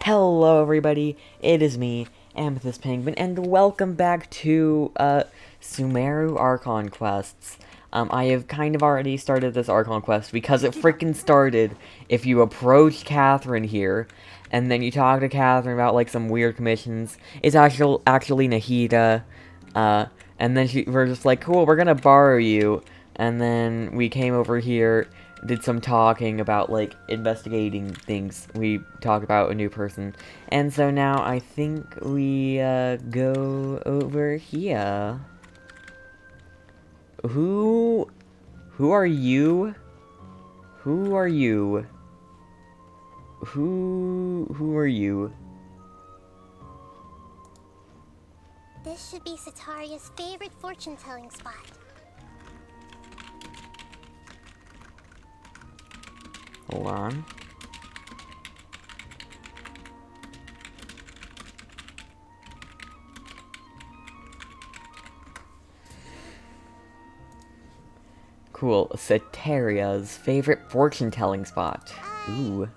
Hello everybody, it is me, Amethyst Penguin, and welcome back to, Sumeru Archon quests. I have kind of already started this Archon quest because it freaking started. If you approach Catherine here, and then you talk to Catherine about, like, some weird commissions, it's actually Nahida, and then we're just like, cool, we're gonna borrow you, and then we came over here, did some talking about, like, investigating things. We talked about a new person. And so now I think we, go over here. Who are you? Who are you? Who are you? This should be Sataria's favorite fortune-telling spot. Hold on. Cool. Sataria's favorite fortune-telling spot. Ooh.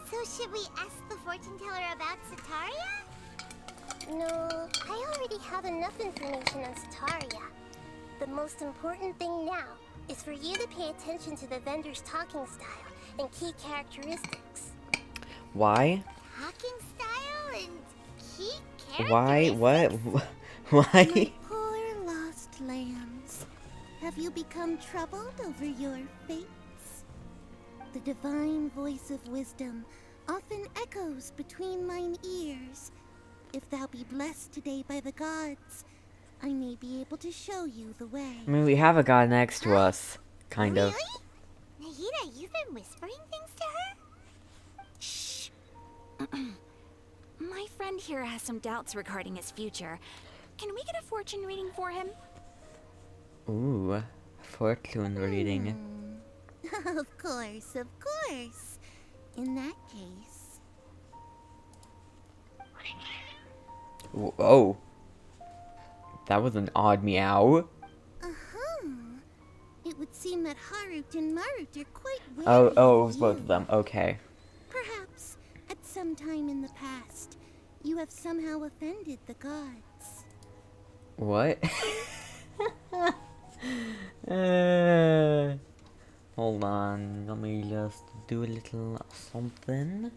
So should we ask the fortune-teller about Sataria? No, I already have enough information on Sataria. The most important thing now is for you to pay attention to the vendor's talking style and key characteristics. Why? Talking style and key characteristics? Why? What? Why? My poor lost lambs. Have you become troubled over your fates? The divine voice of wisdom often echoes between mine ears. If thou be blessed today by the gods, I may be able to show you the way. I mean, we have a god next to us. Kind of. Really? Nahida, you've been whispering things to her? Shh. My friend here has some doubts regarding his future. Can we get a fortune reading for him? Ooh. Fortune reading. Of course, of course. In that case... Oh. That was an odd meow. It would seem that Harut and Marut are quite wary Oh, it of was both you. of them. Okay. Perhaps, at some time in the past, you have somehow offended the gods. What? Hold on. Let me just do a little something.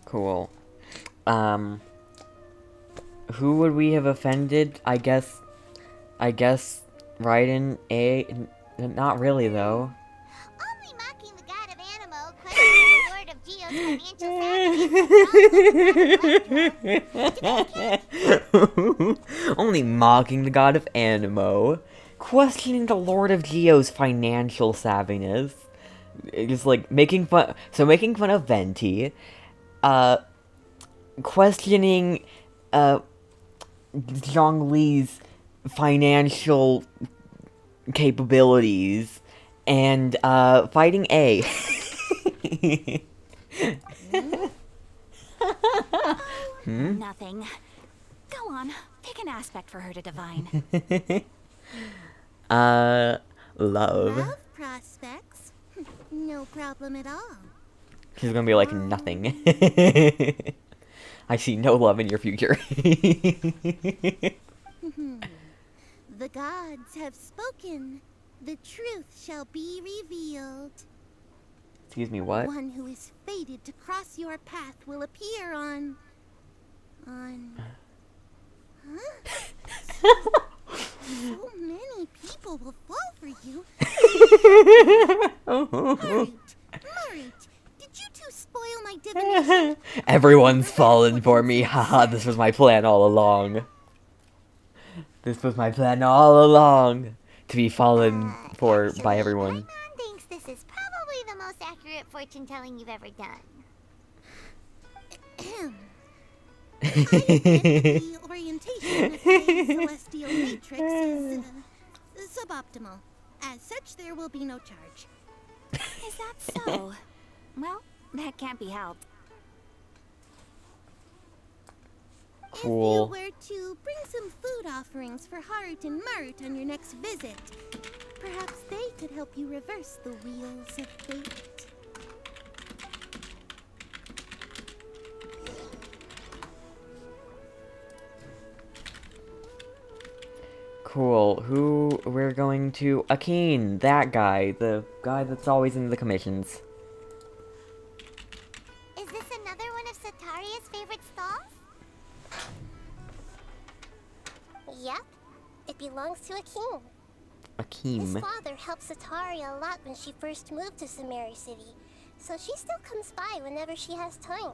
Cool. Who would we have offended? I guess Raiden not really though. Only mocking the god of Animo, questioning the lord of Geo's financial Only mocking the god of Animo, questioning the Lord of Geo's financial savviness. Just like making fun of Venti, questioning Zhongli's financial capabilities, and fighting A. Nothing. Go on, pick an aspect for her to divine. Love. Love prospects? No problem at all. She's gonna be like, nothing. I see no love in your future. The gods have spoken. The truth shall be revealed. Excuse me, what? One who is fated to cross your path will appear on... Huh? So many people will fall for you. Marut, did you two spoil my divination? Everyone's fallen for me. Haha, this was my plan all along. This was my plan all along. To be fallen for by everyone. My mom thinks this is probably the most accurate fortune-telling you've ever done. I admit the orientation of today's celestial matrix is suboptimal. As such, there will be no charge. Is that so? Well, that can't be helped. Cool. If you were to bring some food offerings for Harut and Marut on your next visit, perhaps they could help you reverse the wheels of fate. Cool. Who we're going to? Akin, that guy, the guy that's always in the commissions. Is this another one of Sataria's favorite stalls? Yep. It belongs to Akin. His Akin. father helped Sataria a lot when she first moved to Sumeru City, so she still comes by whenever she has time.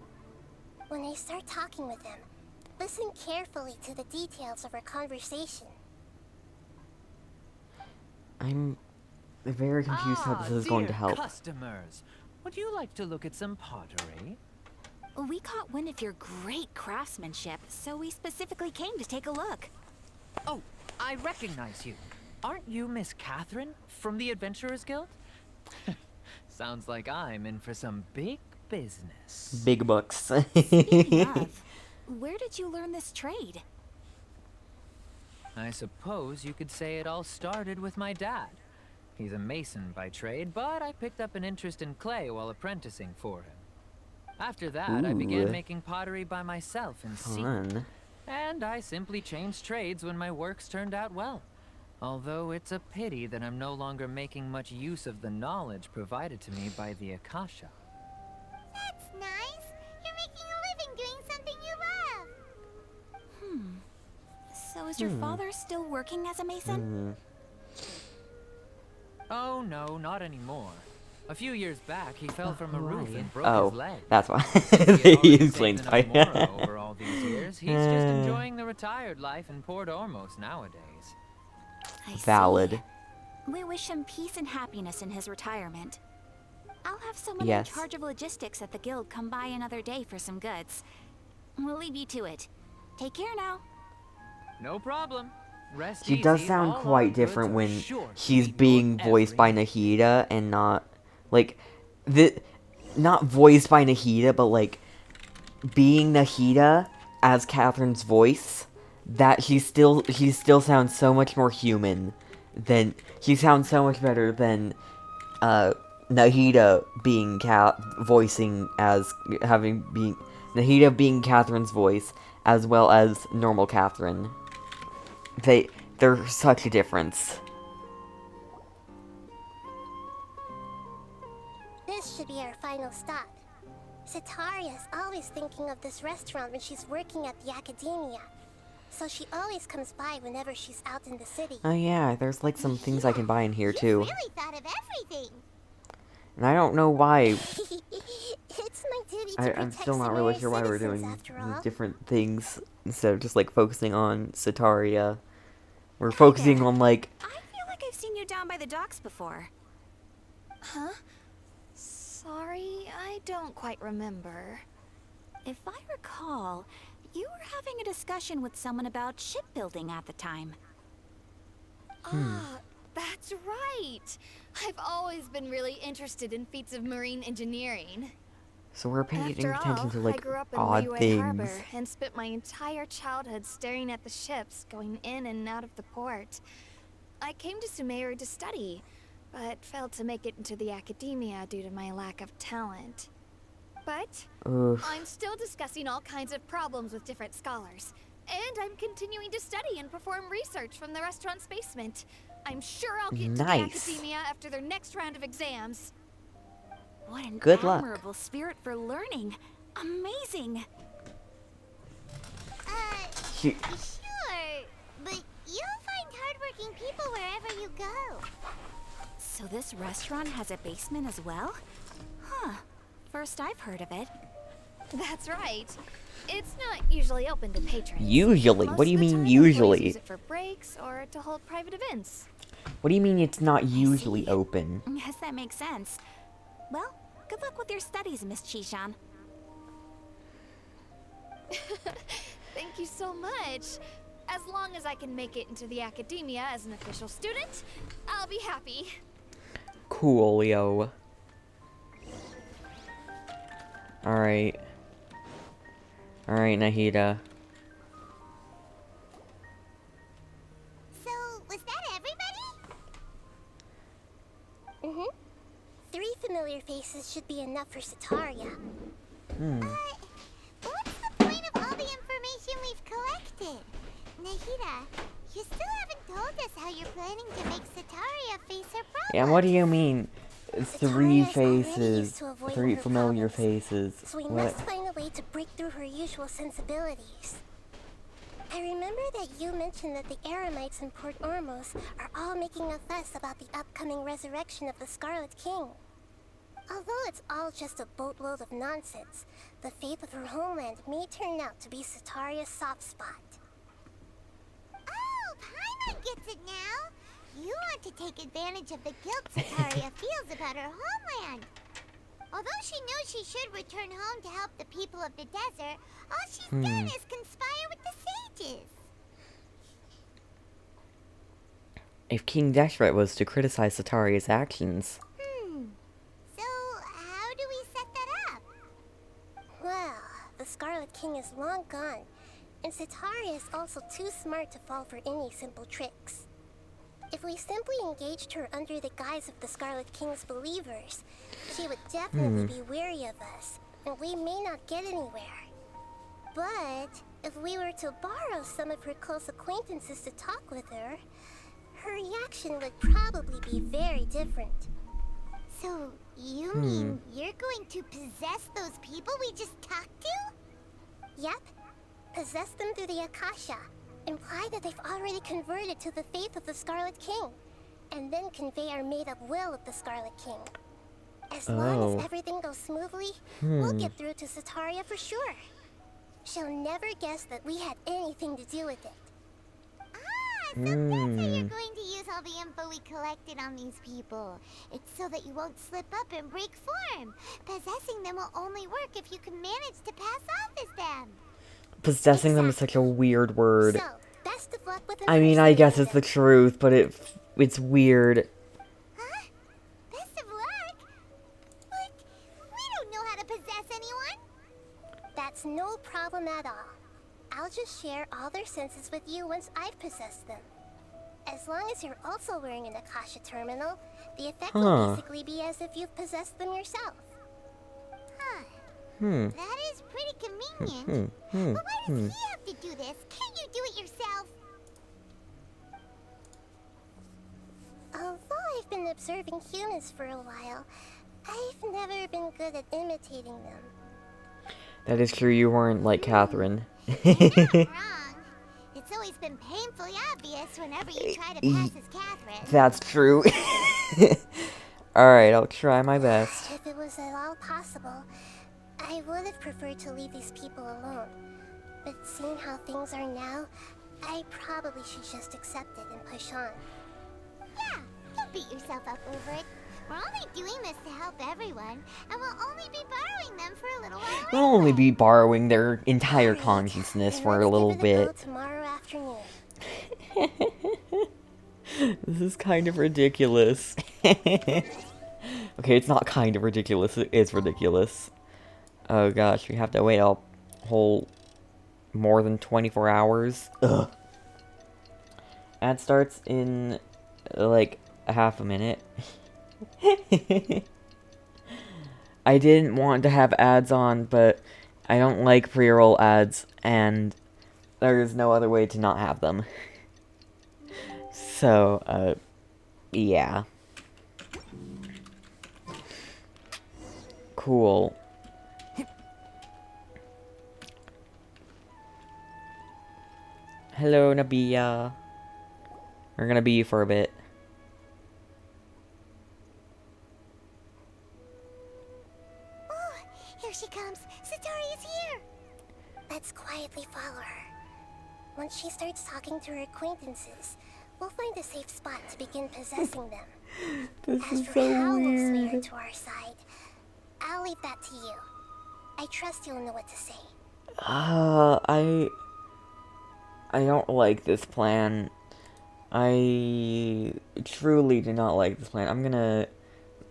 When I start talking with him, listen carefully to the details of our conversation. I'm very confused how this is going to help. Customers, would you like to look at some pottery? We caught wind of your great craftsmanship, so we specifically came to take a look. Oh, I recognize you. Aren't you Miss Catherine from the Adventurers Guild? Sounds like I'm in for some big business. Big bucks. Speaking of, where did you learn this trade? I suppose you could say it all started with my dad. He's a mason by trade, but I picked up an interest in clay while apprenticing for him. After that, I began Ooh. making pottery by myself in secret. Fun. And I simply changed trades when my works turned out well. Although it's a pity that I'm no longer making much use of the knowledge provided to me by the Akasha. That's nice. You're making a living doing something you love. So is your father still working as a mason? Oh no, not anymore. A few years back, he fell from a roof and broke Oh, his leg. that's why. He He already explains saved why. enough Moro over all these years. He's just enjoying the retired life in Port Ormos nowadays. I see. Valid. We wish him peace and happiness in his retirement. I'll have someone Yes. in charge of logistics at the guild come by another day for some goods. We'll leave you to it. Take care now. No problem. Rest She does easy, sound all our quite goods different are when sure to she's meet being your voiced by every Nahida and not like not voiced by Nahida, but like being Nahida as Catherine's voice. That he still sounds so much more human than he sounds so much better than Nahida being voicing as Nahida being Catherine's voice as well as normal Catherine. There's such a difference. This should be our final stop. Sataria is always thinking of this restaurant when she's working at the academia. So she always comes by whenever she's out in the city. Oh yeah, there's like some things I can buy in here too. Really thought of everything. And I don't know why. It's my duty to I'm protect still not really Sumeru's sure why we're citizens, doing after all. different things instead of just like focusing on Sataria. We're focusing on like I feel like I've seen you down by the docks before. Huh? Sorry, I don't quite remember. If I recall, you were having a discussion with someone about shipbuilding at the time. Ah, that's right. I've always been really interested in feats of marine engineering. so we're paying After attention all, to I like grew up in odd Liyue things. Harbor and spent my entire childhood staring at the ships going in and out of the port. I came to Sumeru to study, but failed to make it into the academia due to my lack of talent. But Oof. I'm still discussing all kinds of problems with different scholars. And I'm continuing to study and perform research from the restaurant's basement. I'm sure I'll get to the Nice. academia after their next round of exams. What an Good luck. admirable spirit for learning. Amazing. She, Sure, but you'll find hardworking people wherever you go. So this restaurant has a basement as well? Huh. First I've heard of it. That's right. It's not usually open to patrons. usually. Most What do you of the mean time, employees usually? Use it for breaks or to hold private events. What do you mean it's not usually see. open? Yes, that makes sense. Well, good luck with your studies, Miss Chishan. Thank you so much. As long as I can make it into the academia as an official student, I'll be happy. Coolio. Alright. Alright, Nahida. So, was that everybody? Mm-hmm. 3 familiar faces should be enough for Sataria. What's the point of all the information we've collected? Nahida, you still haven't told us how you're planning to make Sataria face her problems. Yeah, what do you mean? 3 Sataria is already used faces. to avoiding 3 her familiar problems, faces. So we What? must find a way to break through her usual sensibilities. I remember that you mentioned that the Eremites in Port Ormos are all making a fuss about the upcoming resurrection of the Scarlet King. Although it's all just a boatload of nonsense, the faith of her homeland may turn out to be Sataria's soft spot. Oh, Paimon gets it now! You want to take advantage of the guilt Sataria feels about her homeland. Although she knows she should return home to help the people of the desert, all she's done is conspire with the sages. If King Deshret was to criticize Sataria's actions... So, how do we set that up? Well, the Scarlet King is long gone, and Sataria is also too smart to fall for any simple tricks. If we simply engaged her under the guise of the Scarlet King's believers, she would definitely be wary of us, and we may not get anywhere. But if we were to borrow some of her close acquaintances to talk with her, her reaction would probably be very different. So, you mean you're going to possess those people we just talked to? Yep. Possess them through the Akasha. Imply that they've already converted to the faith of the Scarlet King, and then convey our made-up will of the Scarlet King. As long as everything goes smoothly, we'll get through to Sataria for sure. She'll never guess that we had anything to do with it. Ah, so that's how you're going to use all the info we collected on these people. It's so that you won't slip up and break form. Possessing them will only work if you can manage to pass off as them. Possessing them is such a weird word. So, best of luck with I mean, I guess it's the impersonating truth, but it's weird. them. Huh? Best of luck? But we don't know how to possess anyone. That's no problem at all. I'll just share all their senses with you once I've possessed them. As long as you're also wearing an Akasha terminal, the effect will basically be as if you've possessed them yourself. Huh. That is pretty convenient. But why does he have to do this? Can't you do it yourself? Although I've been observing humans for a while, I've never been good at imitating them. That is true, you weren't like Catherine. You're not wrong. It's always been painfully obvious whenever you try to pass as Catherine. That's true. Alright, I'll try my best. If it was at all possible, I would have preferred to leave these people alone. But seeing how things are now, I probably should just accept it and push on. Yeah, don't beat yourself up over it. We're only doing this to help everyone, and we'll only be borrowing them for a little while. We'll only be borrowing their entire consciousness for a little bit. Tomorrow afternoon. This is kind of ridiculous. Okay, it's not kind of ridiculous, it is ridiculous. Oh gosh, we have to wait a whole more than 24 hours. Ugh. Ad starts in like a half a minute. I didn't want to have ads on, but I don't like pre-roll ads, and there is no other way to not have them. So, yeah. Cool. Hello, Nabia. We're gonna be for a bit. Oh, here she comes. Sataria's here. Let's quietly follow her. Once she starts talking to her acquaintances, we'll find a safe spot to begin possessing them. This As is for so how we'll sway her weird. to our side, I'll leave that to you. I trust you'll know what to say. I don't like this plan. I truly do not like this plan. I'm gonna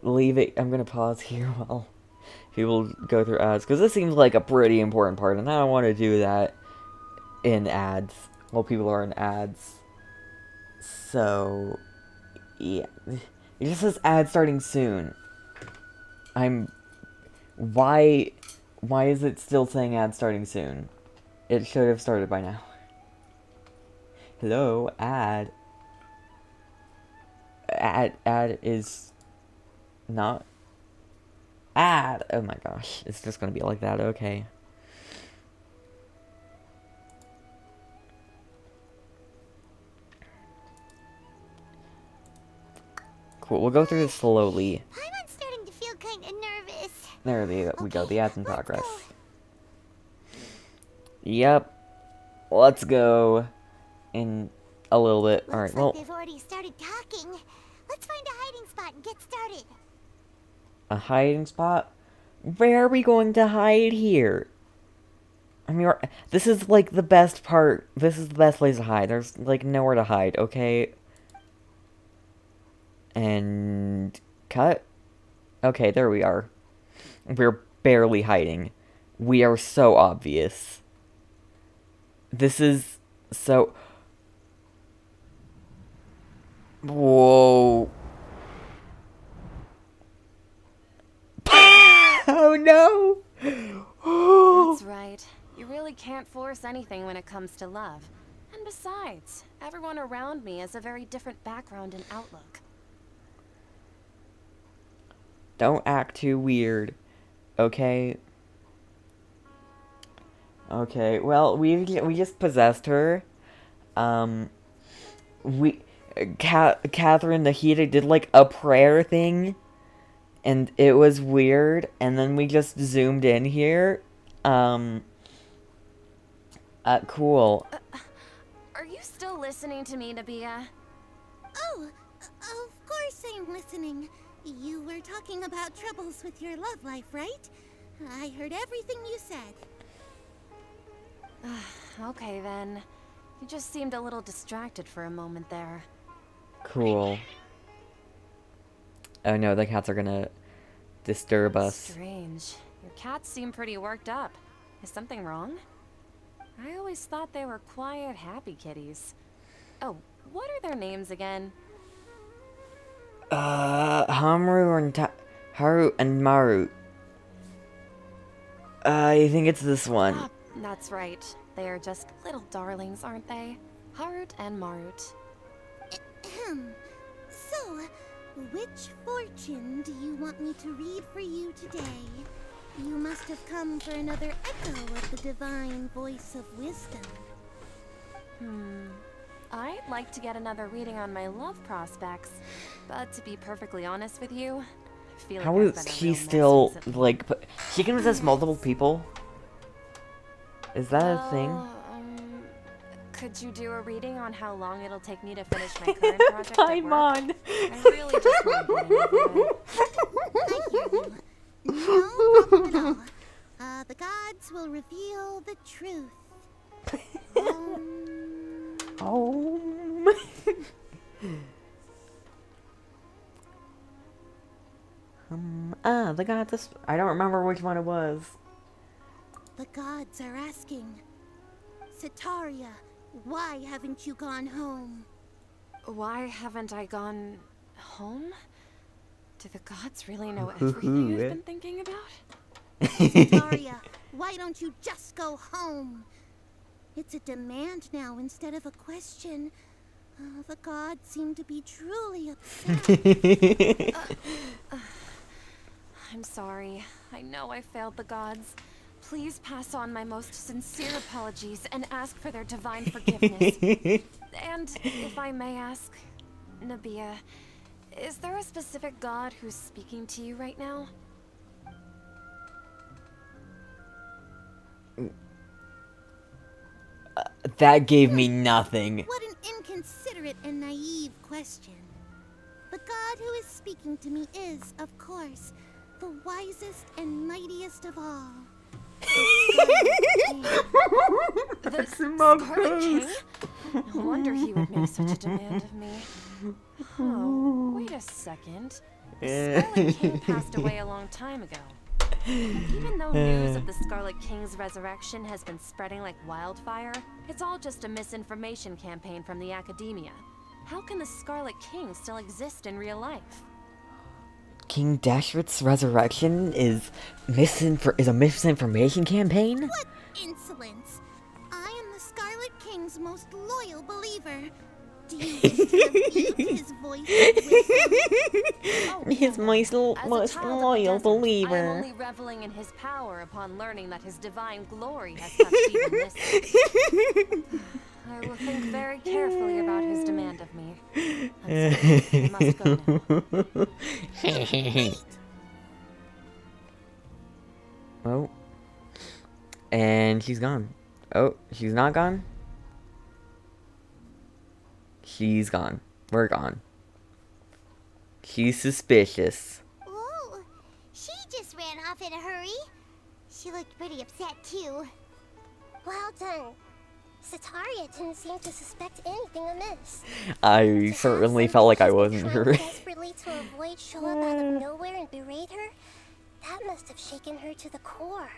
leave it. I'm gonna pause here while people go through ads, because this seems like a pretty important part, and I don't want to do that in ads while people are in ads. So, yeah. It just says ad starting soon. Why is it still saying ad starting soon? It should have started by now. Hello, ad. Ad is not ad. Oh my gosh, it's just gonna be like that. Okay. Cool. We'll go through this slowly. I'm starting to feel kind of nervous. There we go. The ads in let's progress. go. Yep. Let's go in a little bit. All right. Looks Well, like they've already started talking. Let's find a hiding spot and get started. a hiding spot. Where are we going to hide here? I mean, this is like the best part. This is the best place to hide. There's like nowhere to hide. Okay. And cut. Okay, there we are. We're barely hiding. We are so obvious. This is so... Whoa. Oh no! That's right. You really can't force anything when it comes to love. And besides, everyone around me has a very different background and outlook. Don't act too weird, okay? Okay, well, we just possessed her. Catherine Nahida did like a prayer thing, and it was weird. And then we just zoomed in here. Cool. Are you still listening to me, Nabia? Oh, of course I'm listening. You were talking about troubles with your love life, right? I heard everything you said. Okay then. You just seemed a little distracted for a moment there. Cool. Oh no, the cats are gonna disturb us. Strange. Your cats seem pretty worked up. Is something wrong? I always thought they were quiet, happy kitties. Oh, what are their names again? Haru and Maru. I think it's this one. Ah, that's right. They are just little darlings, aren't they? Harut and Marut. So, which fortune do you want me to read for you today? You must have come for another echo of the divine voice of wisdom. I'd like to get another reading on my love prospects, but to be perfectly honest with you, I feel like How I've is been a she real mess still, recently. like, she can possess multiple people? Is that a thing? Could you do a reading on how long it'll take me to finish my current project at work? on. I really just want to get into it. I hear you. No problem at all. The gods will reveal the truth. The gods. I don't remember which one it was. The gods are asking, Sataria, why haven't you gone home? Why haven't I gone home? Do the gods really know everything you've been thinking about? Sataria, why don't you just go home? It's a demand now instead of a question. The gods seem to be truly upset. I'm sorry. I know I failed the gods. Please pass on my most sincere apologies and ask for their divine forgiveness. And if I may ask, Nabia, is there a specific god who's speaking to you right now? That gave me nothing. What an inconsiderate and naive question. The god who is speaking to me is, of course, the wisest and mightiest of all. The Scarlet King? No wonder he would make such a demand of me. Oh, wait a second. The Scarlet King passed away a long time ago. Even though news of the Scarlet King's resurrection has been spreading like wildfire, it's all just a misinformation campaign from the academia. How can the Scarlet King still exist in real life? King Dashret's resurrection is a misinformation campaign? What insolence! I am the Scarlet King's most loyal believer. Do you wish to repeat his voice of wisdom? His most loyal I'm believer. only reveling in his power upon learning that his divine glory has touched even this. I will think very carefully about his demand of me. I'm sorry, I must go now. Oh. And she's gone. Oh, she's not gone? She's gone. We're gone. She's suspicious. Whoa, she just ran off in a hurry. She looked pretty upset too. Well done. Sataria didn't seem to suspect anything amiss. I certainly felt like I wasn't trying sure. desperately to avoid show up out of nowhere and berate her. That must have shaken her to the core.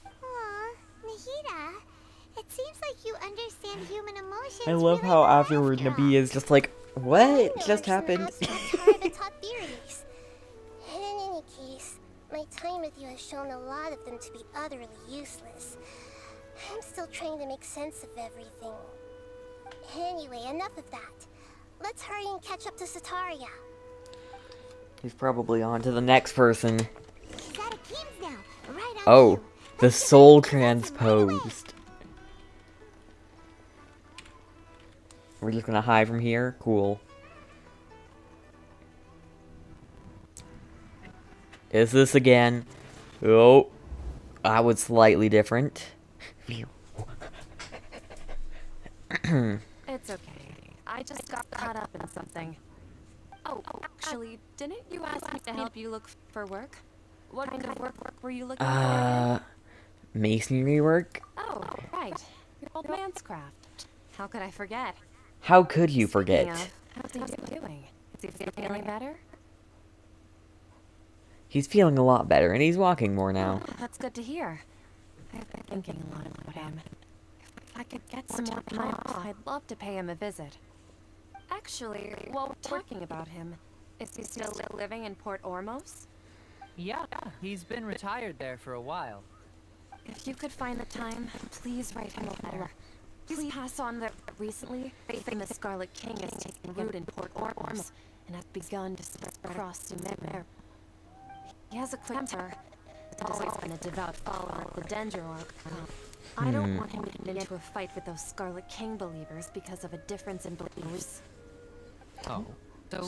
Aw, Nahida, it seems like you understand human emotions. I love really how well, afterward Nabia. Nabia is just like, what just happened? Taught theories. And in any case, my time with you has shown a lot of them to be utterly useless. I'm still trying to make sense of everything. Anyway, enough of that. Let's hurry and catch up to Sataria. He's probably on to the next person. She's out of King's now. Right on Oh, cue. the Let's get soul back to Blossom right away. transposed. We're just gonna hide from here? Cool. Is this again? Oh, I was slightly different. It's okay. I just got caught up in something. Oh, actually, didn't you ask me to help you look for work? What kind of work were you looking for? Masonry work? Oh, right. Your old man's craft. How could I forget? How could you forget? Speaking of, how's he doing? Is he feeling better? He's feeling a lot better, and he's walking more now. Oh, that's good to hear. I've been thinking a lot about him. If I could get some more time off, I'd love to pay him a visit. Actually, while we're talking about him, is he still living in Port Ormos? Yeah, he's been retired there for a while. If you could find the time, please write him a letter. Please pass on that recently, faith in the Scarlet King has taken root in Port Ormos and has begun to spread across Sumer. He has a quick temper. He's always been a devout follower of the Dendro. I don't want him to get into a fight with those Scarlet King believers because of a difference in beliefs. Oh, so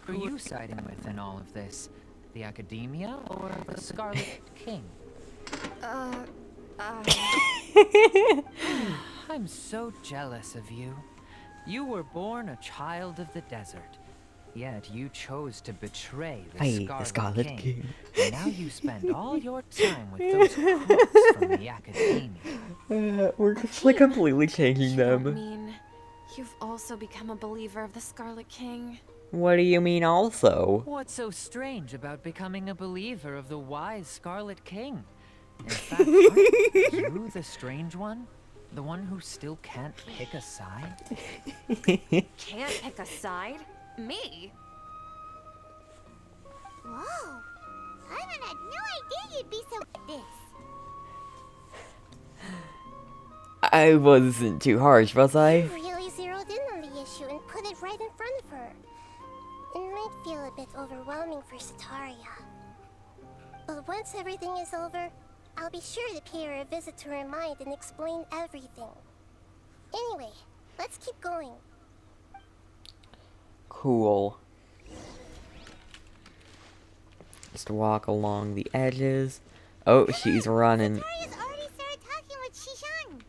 who are you siding with in all of this? The Academia or the Scarlet King? I'm so jealous of you. You were born a child of the desert, yet you chose to betray the Scarlet King. And now you spend all your time with those crooks from the Academia. We're just like completely changing You don't them. mean you've also become a believer of the Scarlet King? What do you mean also? What's so strange about becoming a believer of the wise Scarlet King? In fact, aren't you the strange one? The one who still can't pick a side? Can't pick a side? Me? Whoa! Ivan had no idea you'd be so at this. I wasn't too harsh, was I? Really zeroed in on the issue and put it right in front of her. It might feel a bit overwhelming for Sataria. But once everything is over, I'll be sure to pay her a visit to her mind and explain everything. Anyway, let's keep going. Cool. Just walk along the edges. Oh, she's running. Sataria's already started talking with Shishan.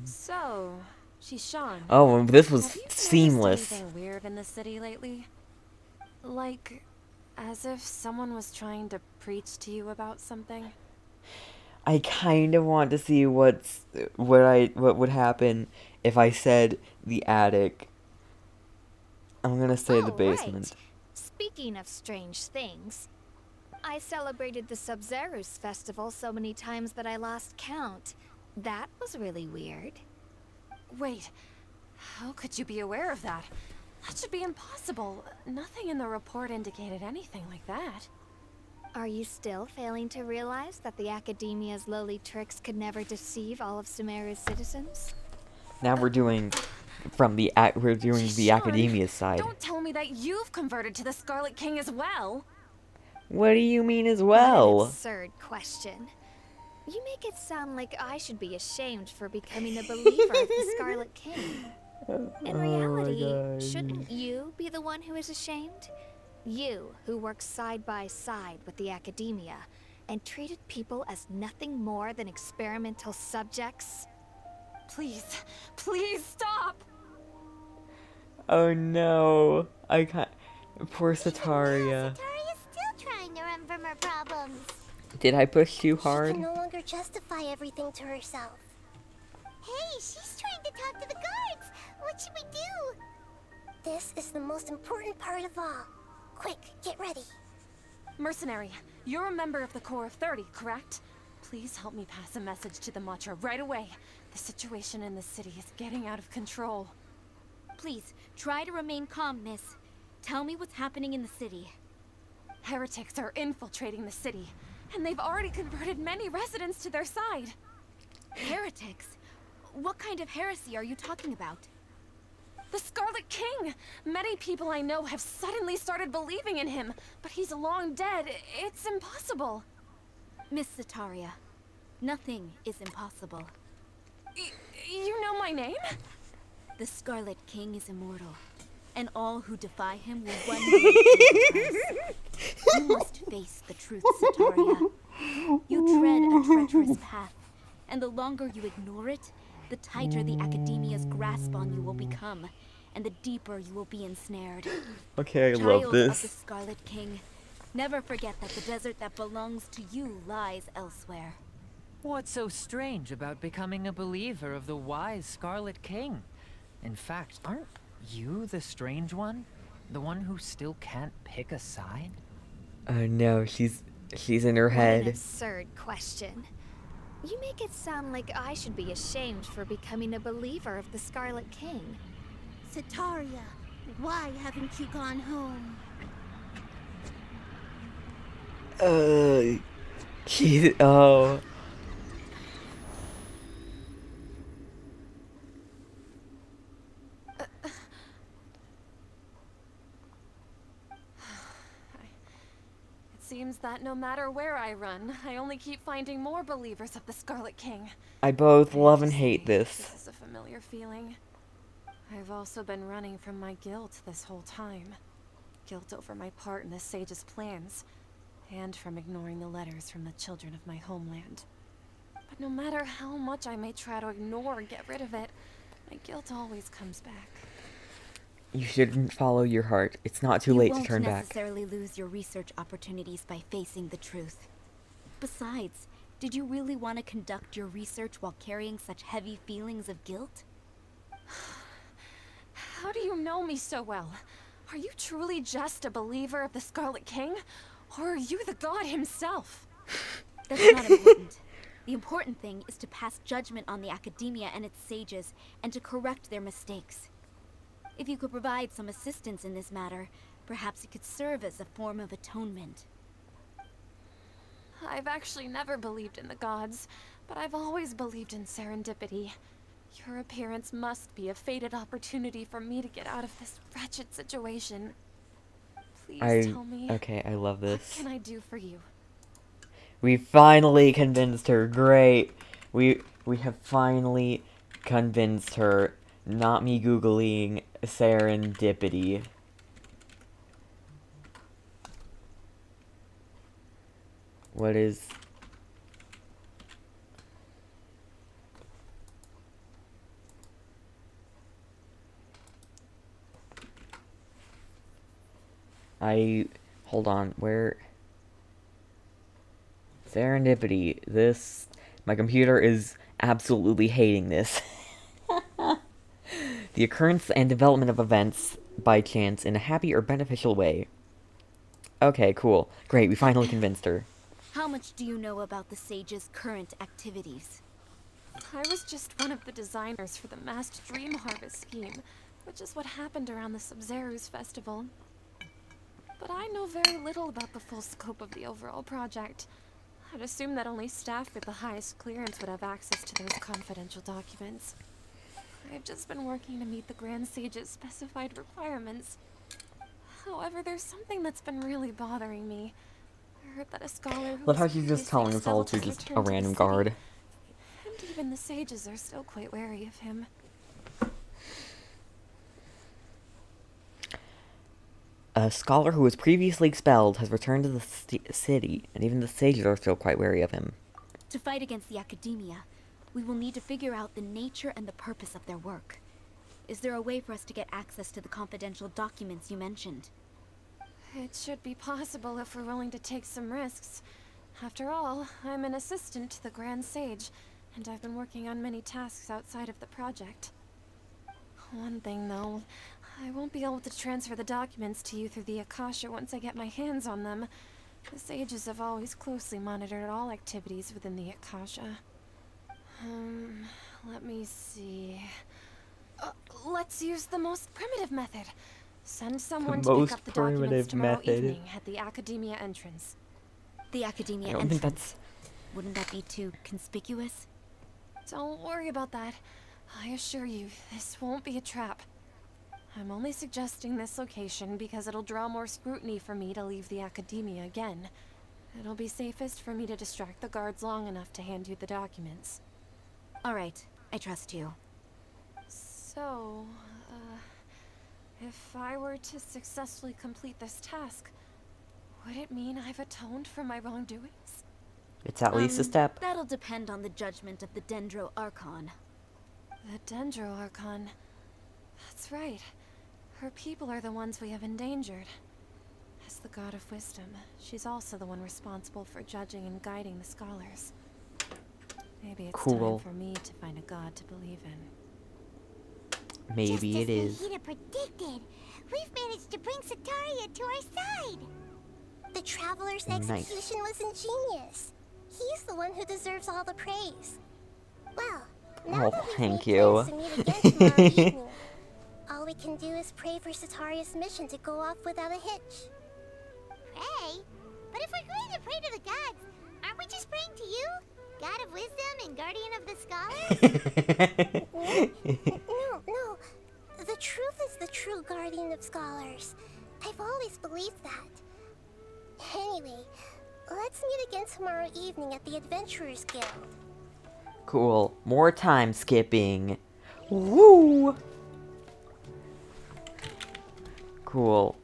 So, Shishan. Oh, this was Have you noticed seamless. anything weird in the city lately? Like, as if someone was trying to preach to you about something? I kind of want to see what would happen if I said the attic. I'm gonna say the Oh, basement. right. Speaking of strange things, I celebrated the Sub-Zerus festival so many times that I lost count. That was really weird. Wait, how could you be aware of that? That should be impossible. Nothing in the report indicated anything like that. Are you still failing to realize that the Academia's lowly tricks could never deceive all of Sumeru's citizens? Now we're doing the Shishan, academia side. Don't tell me that you've converted to the Scarlet King as well. What do you mean as What an well? absurd question. You make it sound like I should be ashamed for becoming a believer of the Scarlet King. In reality, shouldn't you be the one who is ashamed? You, who works side by side with the Academia, and treated people as nothing more than experimental subjects? Please, please stop! Oh no, I can't. Poor Sataria. Sataria's still trying to run from her problems. Did I push too She hard? can no longer justify everything to herself. Hey, she's trying to talk to the guards. What should we do? This is the most important part of all. Quick, get ready. Mercenary, you're a member of the Corps of 30, correct? Please help me pass a message to the Matcha right away. The situation in the city is getting out of control. Please, try to remain calm, miss. Tell me what's happening in the city. Heretics are infiltrating the city, and they've already converted many residents to their side. Heretics? What kind of heresy are you talking about? The Scarlet King! Many people I know have suddenly started believing in him, but he's long dead. It's impossible. Miss Sataria, nothing is impossible. You know my name? The Scarlet King is immortal, and all who defy him will one day pay the price. You must face the truth, Sataria. You tread a treacherous path, and the longer you ignore it, the tighter the Academia's grasp on you will become, and the deeper you will be ensnared. Okay, I Child love of the this. Scarlet King, never forget that the desert that belongs to you lies elsewhere. What's so strange about becoming a believer of the wise Scarlet King? In fact, aren't you the strange one? The one who still can't pick a side? Oh no, she's in her What an head. absurd question. You make it sound like I should be ashamed for becoming a believer of the Scarlet King. Sataria, why haven't you gone home? Oh. It seems that no matter where I run, I only keep finding more believers of the Scarlet King. I both love and To hate say, this. This is a familiar feeling. I've also been running from my guilt this whole time. Guilt over my part in the Sage's plans, and from ignoring the letters from the children of my homeland. But no matter how much I may try to ignore or get rid of it, my guilt always comes back. You shouldn't follow your heart. It's not too late to turn You back. won't necessarily lose your research opportunities by facing the truth. Besides, did you really want to conduct your research while carrying such heavy feelings of guilt? How do you know me so well? Are you truly just a believer of the Scarlet King? Or are you the god himself? That's not important. The important thing is to pass judgment on the Academia and its sages, and to correct their mistakes. If you could provide some assistance in this matter, perhaps it could serve as a form of atonement. I've actually never believed in the gods, but I've always believed in serendipity. Your appearance must be a fated opportunity for me to get out of this wretched situation. Please tell me, Okay, I love what this. can I do for you? We finally convinced her. Great. We have finally convinced her. Not me googling serendipity. What is... Hold on, where... Serendipity. My computer is absolutely hating this. The occurrence and development of events by chance in a happy or beneficial way. Okay, cool. Great, we finally convinced her. How much do you know about the Sage's current activities? I was just one of the designers for the masked dream harvest scheme, which is what happened around the Sub-Zero's festival. But I know very little about the full scope of the overall project. I'd assume that only staff with the highest clearance would have access to those confidential documents. I've just been working to meet the Grand Sage's specified requirements. However, there's something that's been really bothering me. I heard that a scholar who Love how was she's just telling us all to previously just expelled a has random returned to the guard. city. And even the sages are still quite wary of him. A scholar who was previously expelled has returned to the city, and even the sages are still quite wary of him. To fight against the academia, we will need to figure out the nature and the purpose of their work. Is there a way for us to get access to the confidential documents you mentioned? It should be possible if we're willing to take some risks. After all, I'm an assistant to the Grand Sage, and I've been working on many tasks outside of the project. One thing, though, I won't be able to transfer the documents to you through the Akasha once I get my hands on them. The sages have always closely monitored all activities within the Akasha. Let me see... let's use the most primitive method. Send someone to pick up the documents tomorrow evening at the Academia entrance. The Academia I don't entrance? think that's... Wouldn't that be too conspicuous? Don't worry about that. I assure you, this won't be a trap. I'm only suggesting this location because it'll draw more scrutiny for me to leave the Academia again. It'll be safest for me to distract the guards long enough to hand you the documents. Alright, I trust you. So, if I were to successfully complete this task, would it mean I've atoned for my wrongdoings? It's at least a step. That'll depend on the judgment of the Dendro Archon. The Dendro Archon. That's right. Her people are the ones we have endangered. As the god of wisdom, she's also the one responsible for judging and guiding the scholars. Maybe it's Cool. time for me to find a god to believe in. Maybe it is. Just as Nahida predicted, we've managed to bring Sataria to our side. The Traveler's execution was ingenious. He's the one who deserves all the praise. Well, now that we've thank made you. plans to meet again tomorrow evening, all we can do is pray for Sataria's mission to go off without a hitch. Pray? But if we're going to pray to the gods, aren't we just praying to you? God of wisdom and guardian of the scholars? No. The truth is the true guardian of scholars. I've always believed that. Anyway, let's meet again tomorrow evening at the Adventurers Guild. Cool. More time skipping. Woo! Cool.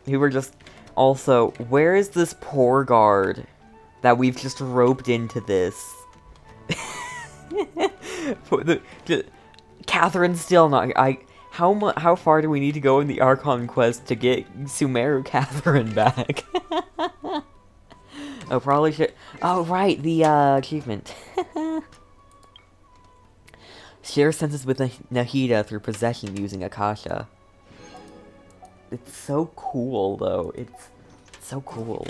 We were just... Also, where is this poor guard that we've just roped into this? Catherine's still not... How far do we need to go in the Archon quest to get Sumeru Catherine back? Oh, probably should... Oh, right, the, achievement. Share senses with Nahida through possession using Akasha. It's so cool, though. It's so cool.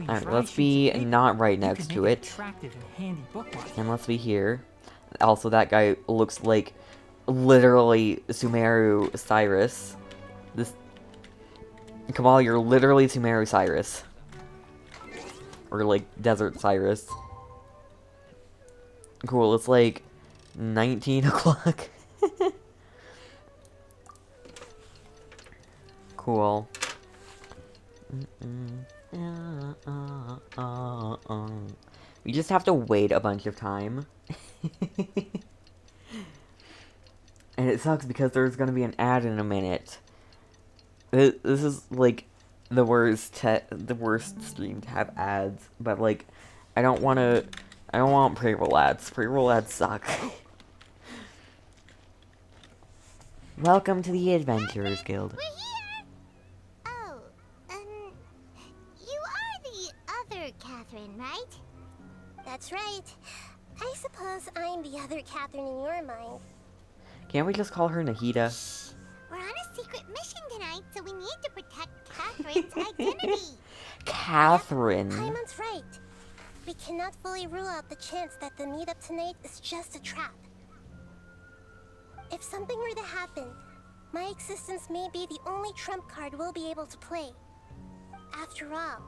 Alright, let's be not right next to it. And let's be here. Also, that guy looks like literally Sumeru Cyrus. Kamal, you're literally Sumeru Cyrus. Or, like, Desert Cyrus. Cool, it's like 19 o'clock. Cool. We just have to wait a bunch of time. And it sucks because there's gonna be an ad in a minute. This is, like, the worst stream to have ads. But, like, I don't want pre-roll ads. Pre-roll ads suck. Welcome to the Adventurers Guild. We're here! Oh, That's right. I suppose I'm the other Catherine in your mind. Can't we just call her Nahida? We're on a secret mission tonight, so we need to protect Catherine's identity. Catherine. Paimon's right. We cannot fully rule out the chance that the meetup tonight is just a trap. If something were to happen, my existence may be the only trump card we'll be able to play. After all,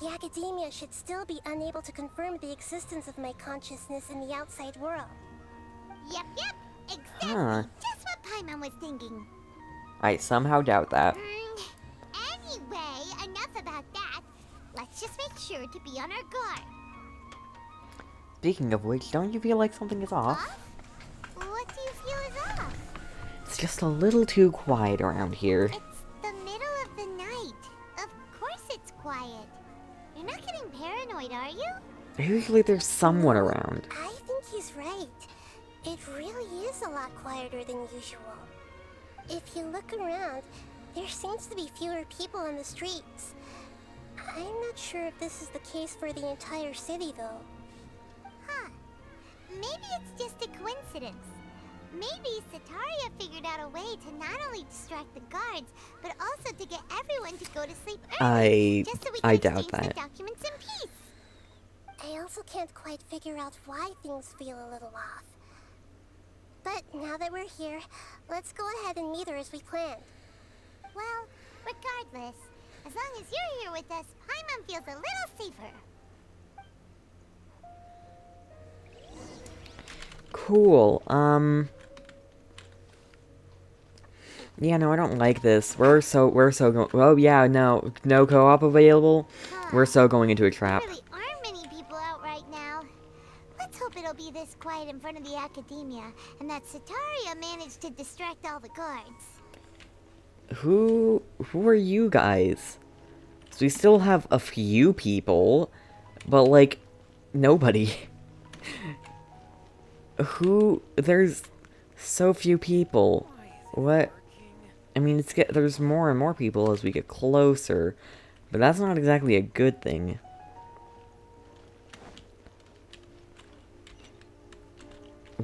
the academia should still be unable to confirm the existence of my consciousness in the outside world. Yep, exactly. Huh. Just what Paimon was thinking. I somehow doubt that. Anyway, enough about that. Let's just make sure to be on our guard. Speaking of which, don't you feel like something is off? What do you feel is off? It's just a little too quiet around here. It's the middle of the night. Of course it's quiet. You're not getting paranoid, are you? Usually there's someone around. I think he's right. It really is a lot quieter than usual. If you look around, there seems to be fewer people on the streets. I'm not sure if this is the case for the entire city, though. Huh. Maybe it's just a coincidence. Maybe Sataria figured out a way to not only distract the guards, but also to get everyone to go to sleep early. Just so we can doubt exchange that. the documents in peace. I also can't quite figure out why things feel a little off. But now that we're here, let's go ahead and meet her as we planned. Well, regardless, as long as you're here with us, Paimon feels a little safer. Cool, yeah, no, I don't like this. We're so oh yeah, no co-op available. We're so going into a trap. There really aren't many people out right now. Let's hope it'll be this quiet in front of the academia, and that Sataria managed to distract all the guards. Who are you guys? So we still have a few people, but like nobody. There's so few people. What? I mean, there's more and more people as we get closer, but that's not exactly a good thing.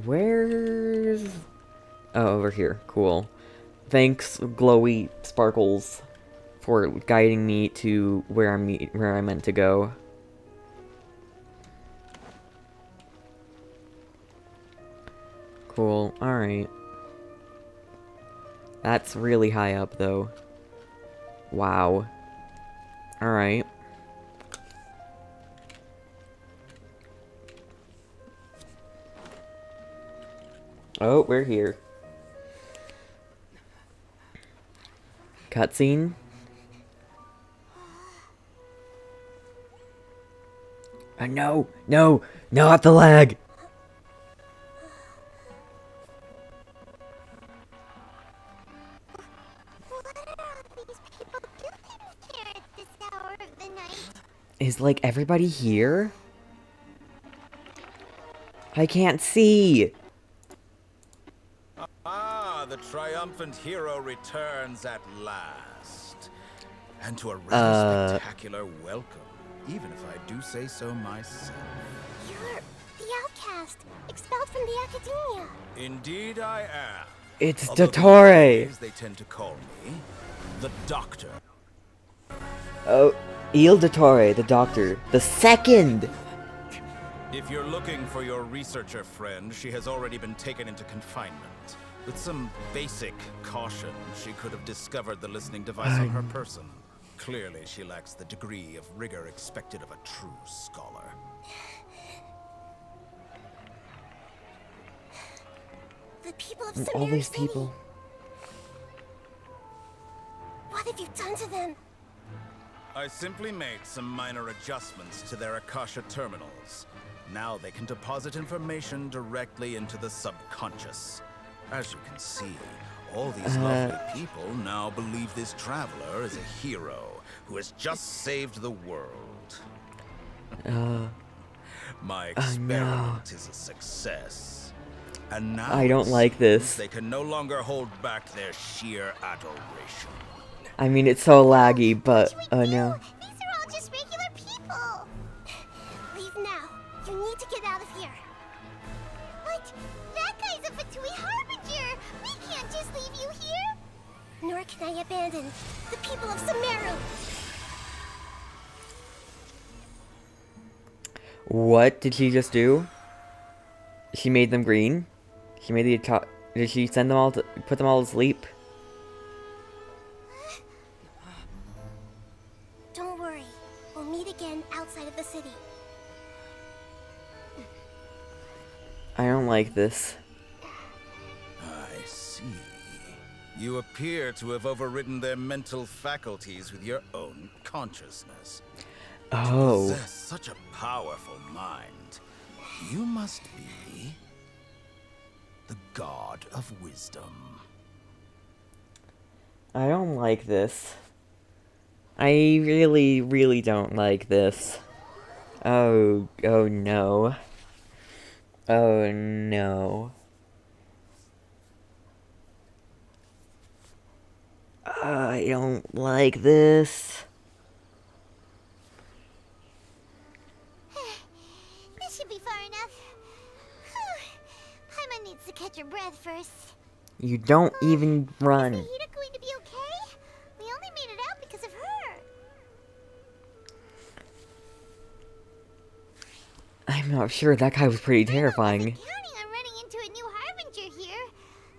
Where's... Oh, over here. Cool. Thanks, glowy sparkles, for guiding me to where I meant to go. Cool. Alright. That's really high up, though. Wow. Alright. Oh, we're here. Cutscene. No, not the lag. Is, like, everybody here? I can't see! Ah, the triumphant hero returns at last. And to a rather spectacular welcome, even if I do say so myself. You're the outcast, expelled from the academia. Indeed I am. It's Although Dottore! these days they tend to call me the Doctor. Oh, Il Dottore, the Doctor. The second! If you're looking for your researcher friend, she has already been taken into confinement. With some basic caution, she could have discovered the listening device on her person. Clearly, she lacks the degree of rigor expected of a true scholar. The people of And Samaria all these City. people. What have you done to them? I simply made some minor adjustments to their Akasha terminals. Now they can deposit information directly into the subconscious. As you can see, all these lovely people now believe this traveler is a hero who has just saved the world. My experiment is a success. And now I don't like this. they can no longer hold back their sheer adoration. I mean, it's so laggy, but, no. These are all just regular people. Leave now. You need to can I abandon the people of Sumeru? What did she just do? She made them green? She made the did she send them all to put them all to sleep? Don't worry. We'll meet again outside of the city. I don't like this. I see. You appear to have overridden their mental faculties with your own consciousness. Oh. To possess such a powerful mind, you must be the god of wisdom. I don't like this. I really, really don't like this. Oh no. Oh no. I don't like this. This should be far enough. Paimon needs to catch her breath first. You don't even run. Is Nahida going to be okay? We only made it out because of her. I'm not sure. That guy was pretty terrifying. I wasn't counting on running into a new harbinger here.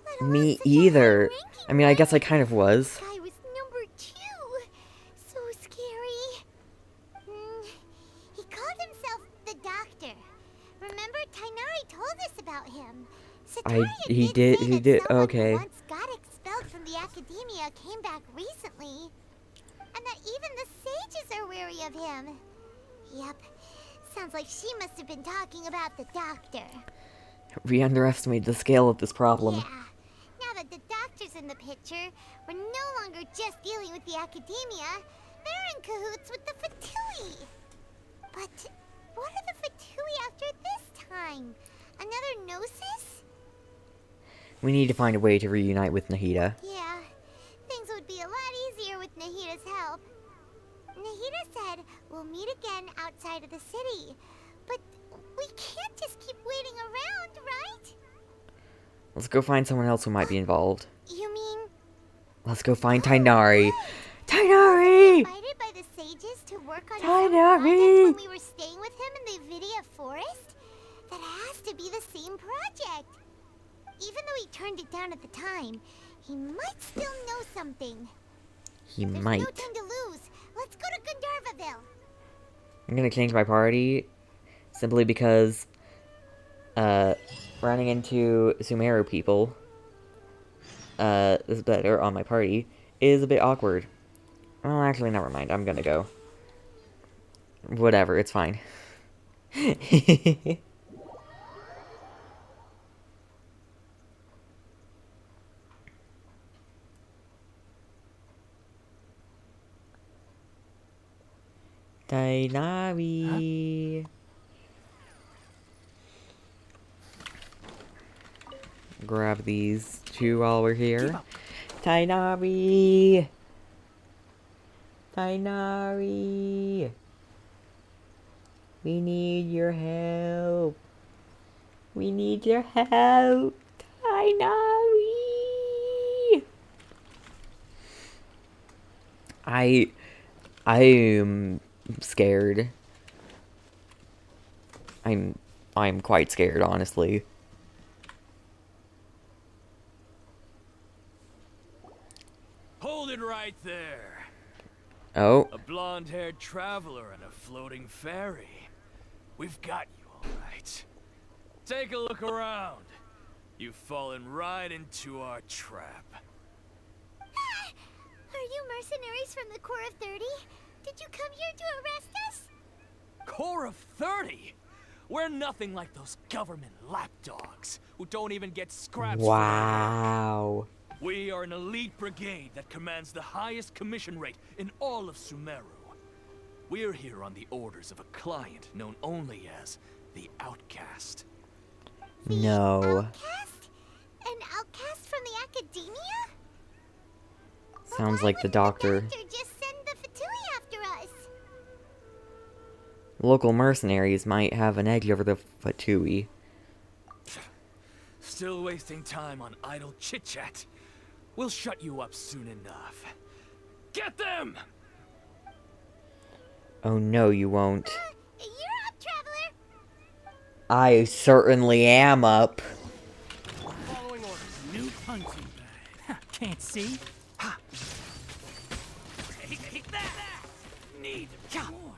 Let alone Me such a either. high-ranking I mean, I guess I one. kind of was. This guy was number 2. So scary. He called himself the Doctor. Remember, Tainari told us about him. Sataria he did. Say that someone okay. who once got expelled from the academia came back recently, and that even the sages are wary of him. Yep. Sounds like she must have been talking about the Doctor. We underestimate the scale of this problem. Yeah. Now that the Doctor's in the picture, we're no longer just dealing with the academia. They're in cahoots with the Fatui. But what are the Fatui after this time? Another Gnosis? We need to find a way to reunite with Nahida. Yeah. Things would be a lot easier with Nahida's help. Nahida said we'll meet again outside of the city. But we can't just keep waiting around, right? Let's go find someone else who might be involved. You mean... Let's go find Tainari. Tainari! Invited by the sages to work on some Tainari! project when we were staying with him in the Vidia forest? That has to be the same project. Even though he turned it down at the time, he might still know something. He There's might. no time to lose. Let's go to Gandharvaville. I'm gonna change my party simply because running into Sumeru people is better on my party is a bit awkward. Well, actually, never mind. I'm gonna go. Whatever, it's fine. Tainari. Grab these two while we're here. Tainari. Tainari. We need your help. We need your help. Tainari. I'm scared. I'm quite scared, honestly. Hold it right there. Oh. A blonde-haired traveler and a floating fairy. We've got you all right. Take a look around. You've fallen right into our trap. Are you mercenaries from the Corps of 30? Did you come here to arrest us? Corps of 30? We're nothing like those government lapdogs who don't even get scraps. Wow. We are an elite brigade that commands the highest commission rate in all of Sumeru. We're here on the orders of a client known only as the Outcast. No. Outcast? An outcast from the academia? Sounds like the doctor. Doctor just send the Fatui after us. Local mercenaries might have an edge over the Fatui. Still wasting time on idle chit-chat. We'll shut you up soon enough. Get them! Oh no, you won't. You're up, Traveler! I certainly am up. Following orders. New punching bag. Can't see. Take that! Need more.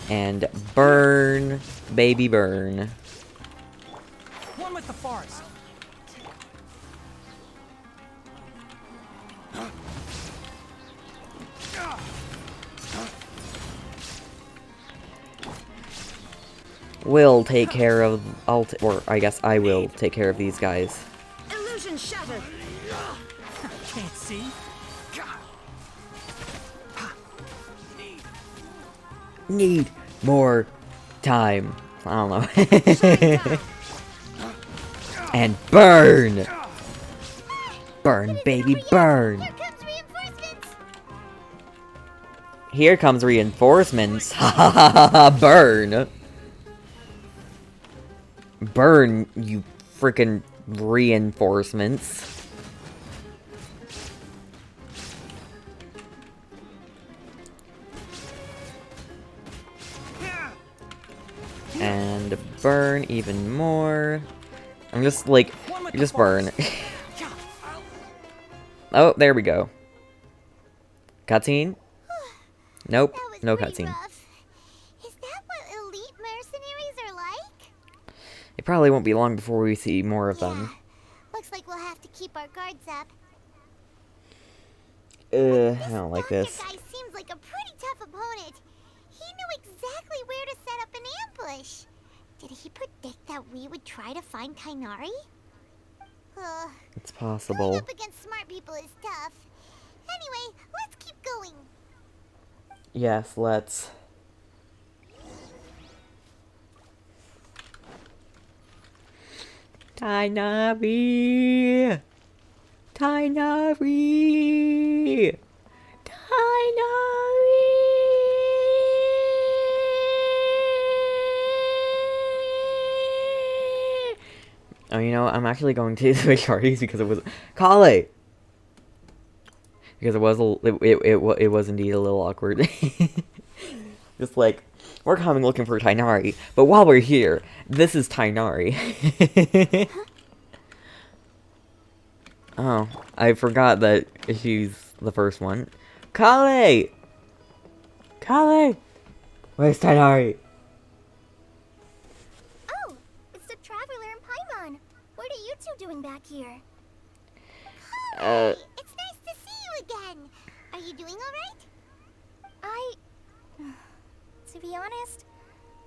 And burn, baby, burn. One with the forest. We'll take care of, or I guess I will take care of these guys. Illusion shattered. Can't see. Need more time. I don't know. And burn! Burn, baby, burn! Here comes reinforcements! Here comes reinforcements. Ha ha ha ha! Burn! Burn, you freaking reinforcements. And burn even more. I'm just like, just burn. Oh, there we go. Cutscene? Nope, no cutscene. Is that what elite mercenaries are like? It probably won't be long before we see more of them. Looks like we'll have to keep our guards up. I don't like this. This guy seems like a pretty tough opponent. He knew exactly where to set up an ambush. Did he predict that we would try to find Kainari? It's possible. Going up against smart people is tough. Anyway, let's keep going. Yes, let's. Tainari! Tainari! Tainari! Oh, you know, I'm actually going to switch parties because it was Kale. Because it was it was indeed a little awkward. Just like, we're coming looking for Tainari, but while we're here, this is Tainari. Oh, I forgot that she's the first one. Kale! Kale! Where's Tainari? Oh, it's the Traveler and Paimon. What are you two doing back here? Kale, it's nice to see you again. Are you doing alright? To be honest,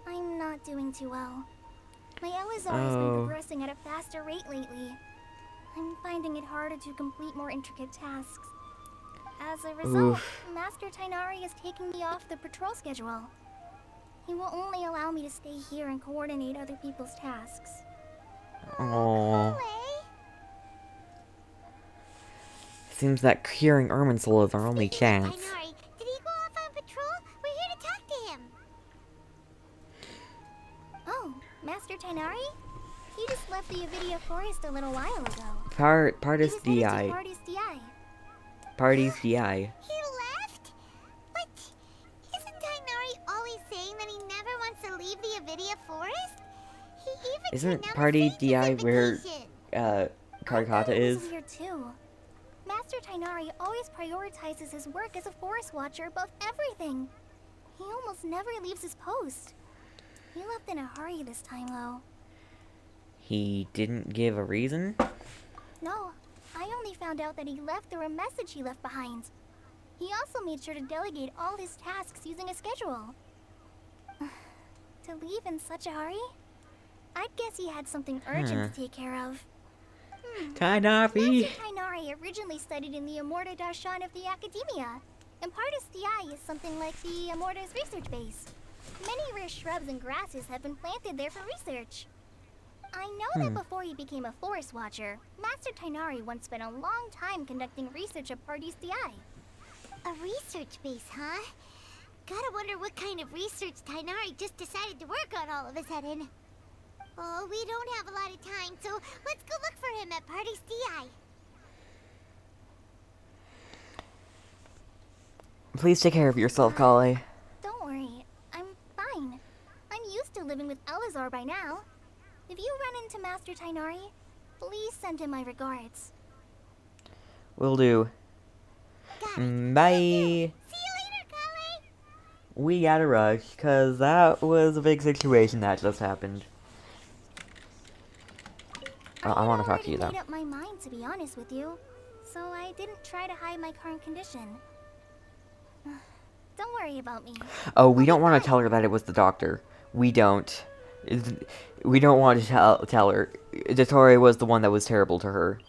I'm not doing too well. My LSR has been progressing at a faster rate lately. I'm finding it harder to complete more intricate tasks. As a result, Master Tainari is taking me off the patrol schedule. He will only allow me to stay here and coordinate other people's tasks. Aww. Seems that curing Irminsul is our only chance. Tainari, did he go off on patrol? We're here to talk to him. Oh, Master Tainari? He just left the Avidia Forest a little while ago. Partis DI. Parties DI. He left? But isn't Tainari always saying that he never wants to leave the Avidia Forest? He even Isn't Party DI where Karkata is? Here too. Master Tainari always prioritizes his work as a forest watcher above everything. He almost never leaves his post. He left in a hurry this time, though. He didn't give a reason? No, I only found out that he left through a message he left behind. He also made sure to delegate all his tasks using a schedule. To leave in such a hurry? I'd guess he had something urgent to take care of. Tainari! Master Tainari originally studied in the Amorta Darshan of the Academia, and Partis DI is something like the Amorta's research base. Many rare shrubs and grasses have been planted there for research. I know that before he became a forest watcher, Master Tainari once spent a long time conducting research at Partis DI. A research base, huh? Gotta wonder what kind of research Tainari just decided to work on all of a sudden. Oh, we don't have a lot of time, so let's go look for him at Party's DI. Please take care of yourself, Kale. Don't worry, I'm fine. I'm used to living with Elazar by now. If you run into Master Tainari, please send him my regards. Will do. Bye. See you later, Kale. We gotta rush, cause that was a big situation that just happened. I want to talk to you, though. I made up my mind, to be honest with you, so I didn't try to hide my current condition. Don't worry about me. Oh, we don't want to tell her that it was the doctor. We don't. We don't want to tell her. Sataria was the one that was terrible to her.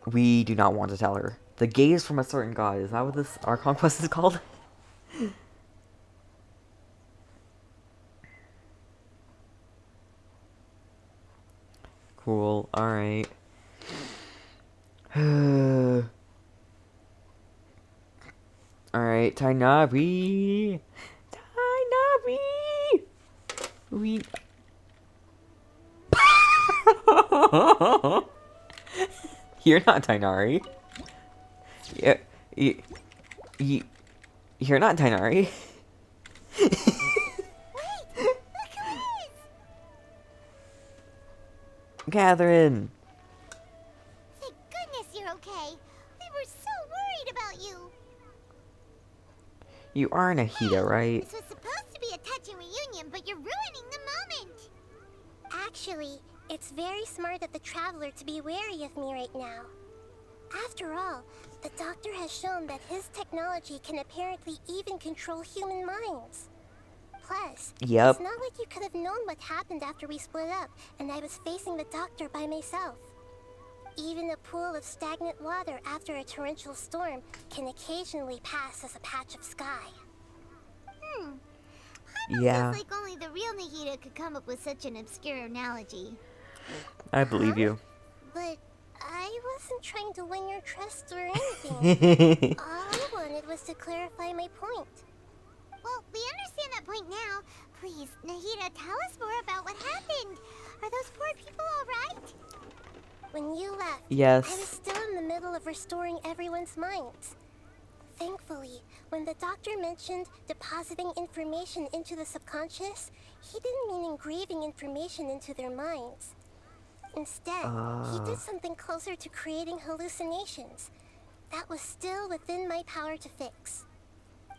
We do not want to tell her. The gaze from a certain god. Is that what this Archon quest is called? Cool. Alright. Alright, Tainabi! Tainabi! We... You're not Tainari. You're not Tainari. Wait! Look who it is! Catherine! Thank goodness you're okay. We were so worried about you. You are Nahida, right? This was supposed to be a touching reunion, but you're ruining the moment. Actually, it's very smart of the Traveler to be wary of me right now. After all, the Doctor has shown that his technology can apparently even control human minds. Plus, Yep. it's not like you could have known what happened after we split up and I was facing the Doctor by myself. Even a pool of stagnant water after a torrential storm can occasionally pass as a patch of sky. Yeah. Feels like only the real Nahida could come up with such an obscure analogy. I believe you. But I wasn't trying to win your trust or anything. All I wanted was to clarify my point. Well, we understand that point now. Please, Nahida, tell us more about what happened. Are those poor people all right? When you left, Yes. I was still in the middle of restoring everyone's minds. Thankfully, when the Doctor mentioned depositing information into the subconscious, he didn't mean engraving information into their minds. Instead, he did something closer to creating hallucinations. That was still within my power to fix.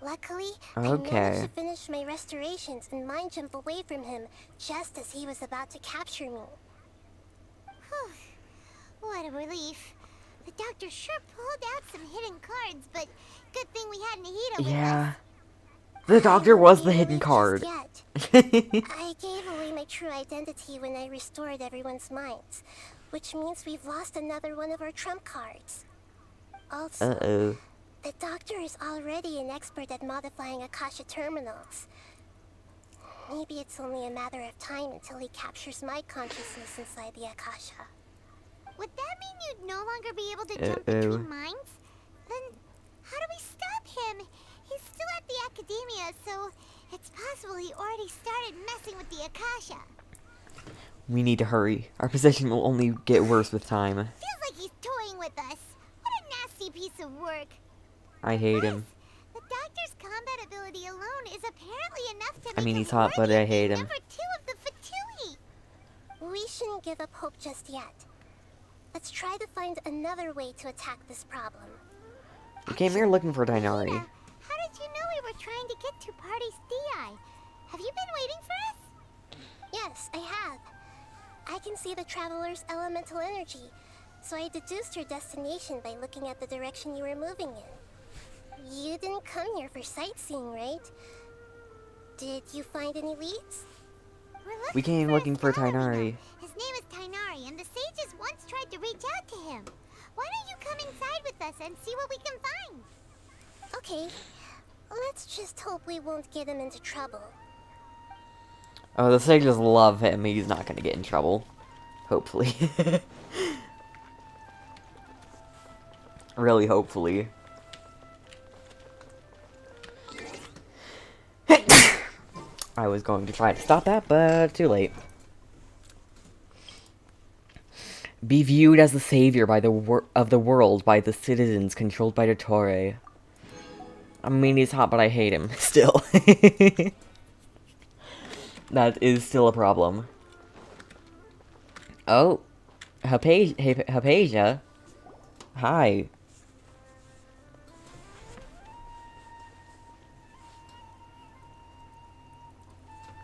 Luckily, I managed to finish my restorations and mind jump away from him just as he was about to capture me. Whew. What a relief. The Doctor sure pulled out some hidden cards, but good thing we had Nahida with us. The Doctor was the hidden card. I gave away my true identity when I restored everyone's minds, which means we've lost another one of our trump cards. Also, the Doctor is already an expert at modifying Akasha terminals. Maybe it's only a matter of time until he captures my consciousness inside the Akasha. Would that mean you'd no longer be able to jump between minds? Then how do we stop him? He's still at the Academia, so it's possible he already started messing with the Akasha. We need to hurry. Our position will only get worse with time. Feels like he's toying with us. What a nasty piece of work. I hate him. The Doctor's combat ability alone is apparently enough to make I mean, him he's hot, but worthy I of hate being him. number 2 of the Fatui. We shouldn't give up hope just yet. Let's try to find another way to attack this problem. We came here looking for Tainari. How did you know we were trying to get to Party's DI? Have you been waiting for us? Yes, I have. I can see the Traveler's elemental energy, so I deduced your destination by looking at the direction you were moving in. You didn't come here for sightseeing, right? Did you find any leads? We came looking for Tainari. His name is Tainari, and the sages once tried to reach out to him. Why don't you come inside with us and see what we can find? Okay, let's just hope we won't get him into trouble. Oh, the sages love him. He's not gonna get in trouble. Hopefully. Really, hopefully. I was going to try to stop that, but too late. Be viewed as the savior by of the world by the citizens controlled by the Torre. I mean, he's hot, but I hate him still. That is still a problem. Oh, Hypatia. Hi.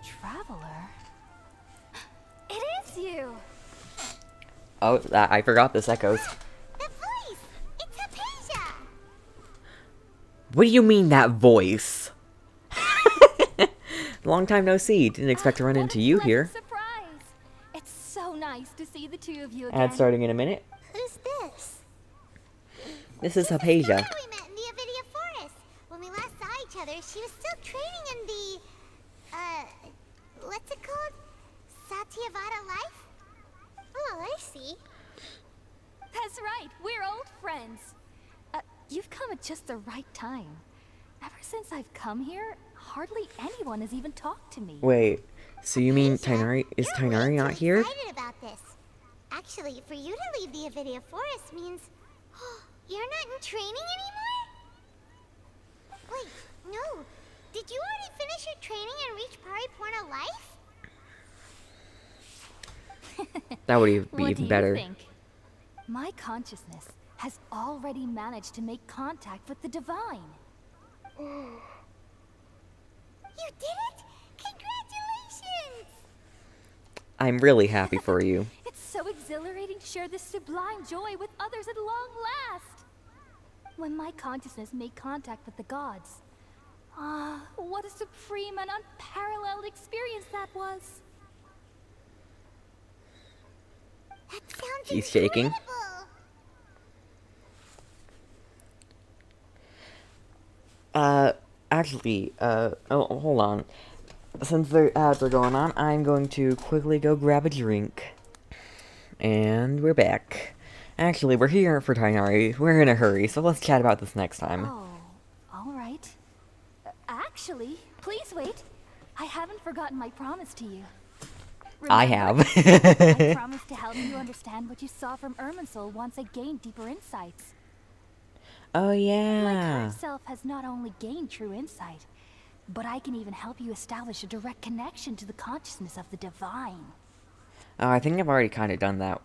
Traveler? It is you! Oh, I forgot this echoes. The voice! It's Hypatia! What do you mean, that voice? Long time no see. Didn't expect to run into you here. Surprise! It's so nice to see the two of you again. Ad starting in a minute. Who's this? This is Hypatia. We met in the Avidia Forest. When we last saw each other, she was still training in the, what's it called? Satyavada life? Oh, I see. That's right, we're old friends. You've come at just the right time. Ever since I've come here, hardly anyone has even talked to me. Wait, so you mean Tighnari? Is You're Tighnari way not too here? excited about this. Actually, for you to leave the Avidia Forest means you're not in training anymore? Wait, no. Did you already finish your training and reach Pariporna life? That would be What even do better. you think? My consciousness has already managed to make contact with the divine. You did it! Congratulations! I'm really happy for you. It's so exhilarating to share this sublime joy with others at long last. When my consciousness made contact with the gods, what a supreme and unparalleled experience that was. That sounds He's shaking. incredible. Actually, oh, hold on. Since the ads are going on, I'm going to quickly go grab a drink. And we're back. Actually, we're here for Tighnari. We're in a hurry, so let's chat about this next time. Oh, all right. Actually, please wait. I haven't forgotten my promise to you. I Remember? have. I promised to help you understand what you saw from Irminsul once I gained deeper insights. Oh, My yeah. current self has not only gained true insight, but I can even help you establish a direct connection to the consciousness of the divine. Oh, I think I've already kind of done that.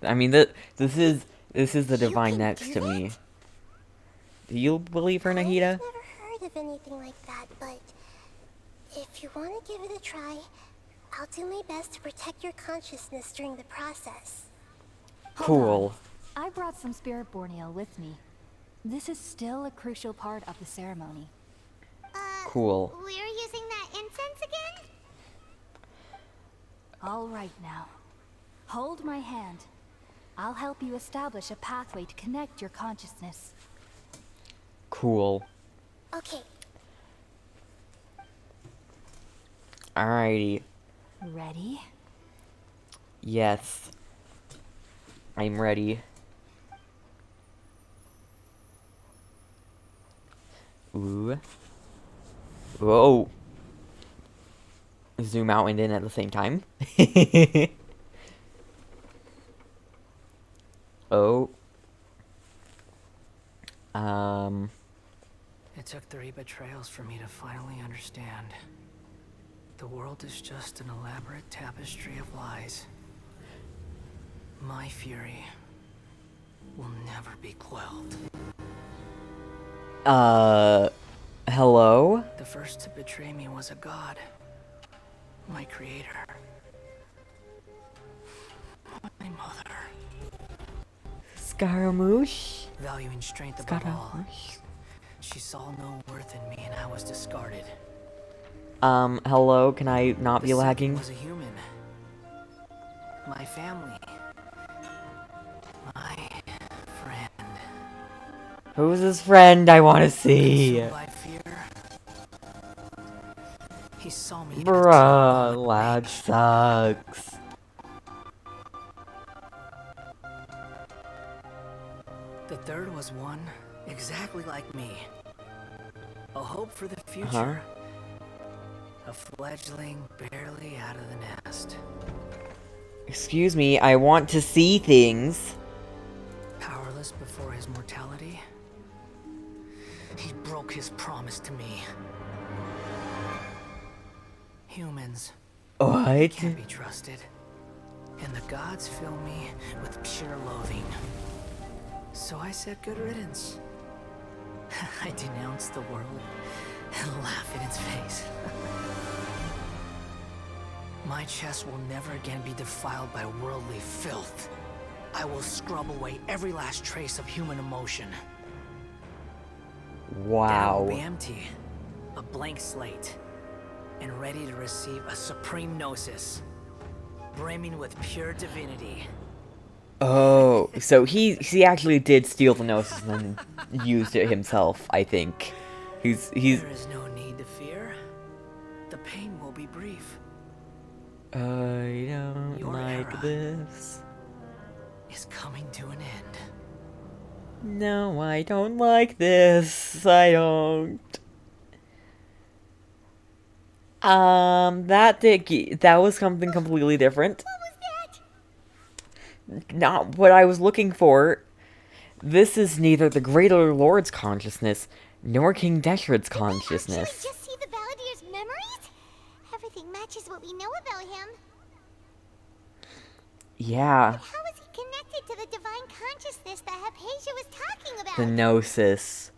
I mean, this is the divine can next do to me. Do you believe her, I've Nahida? never heard of anything like that, but if you want to give it a try, I'll do my best to protect your consciousness during the process. Cool. I brought some spirit borneal with me. This is still a crucial part of the ceremony. Cool. We're using that incense again? All right now. Hold my hand. I'll help you establish a pathway to connect your consciousness. Cool. Okay. Alrighty. Ready? Yes. I'm ready. Ooh. Whoa. Zoom out and in at the same time. Oh. It took 3 betrayals for me to finally understand. The world is just an elaborate tapestry of lies. My fury will never be quelled. Hello? The first to betray me was a god. My creator. My mother. Scaramouche? Valuing strength above all. Scaramouche? She saw no worth in me and I was discarded. Hello? Can I not The be second lagging? was a human. My family. My friend. Who's his friend? I want to see. Consumed by fear. He saw me. Bruh, that sucks. The third was one exactly like me. A hope for the future. A fledgling barely out of the nest. Excuse me, I want to see things. Powerless before his mortality, he broke his promise to me. Humans What? can't be trusted, and the gods fill me with pure loathing. So I said good riddance. I denounce the world and laugh in its face. My chest will never again be defiled by worldly filth. I will scrub away every last trace of human emotion. Then it Wow. will be empty, a blank slate, and ready to receive a supreme gnosis, brimming with pure divinity. Oh, so he actually did steal the Gnosis and then used it himself, I think. He's There is no need to fear. The pain will be brief. I don't Your like era this. is coming to an end. No, I don't like this. I don't. That was something completely different. Not what I was looking for. This is neither the Greater Lord's consciousness, nor King Deshret's consciousness. Did we actually just see the Baladier's memories? Everything matches what we know about him. Yeah. But how is he connected to the divine consciousness that Hypatia was talking about? The Gnosis.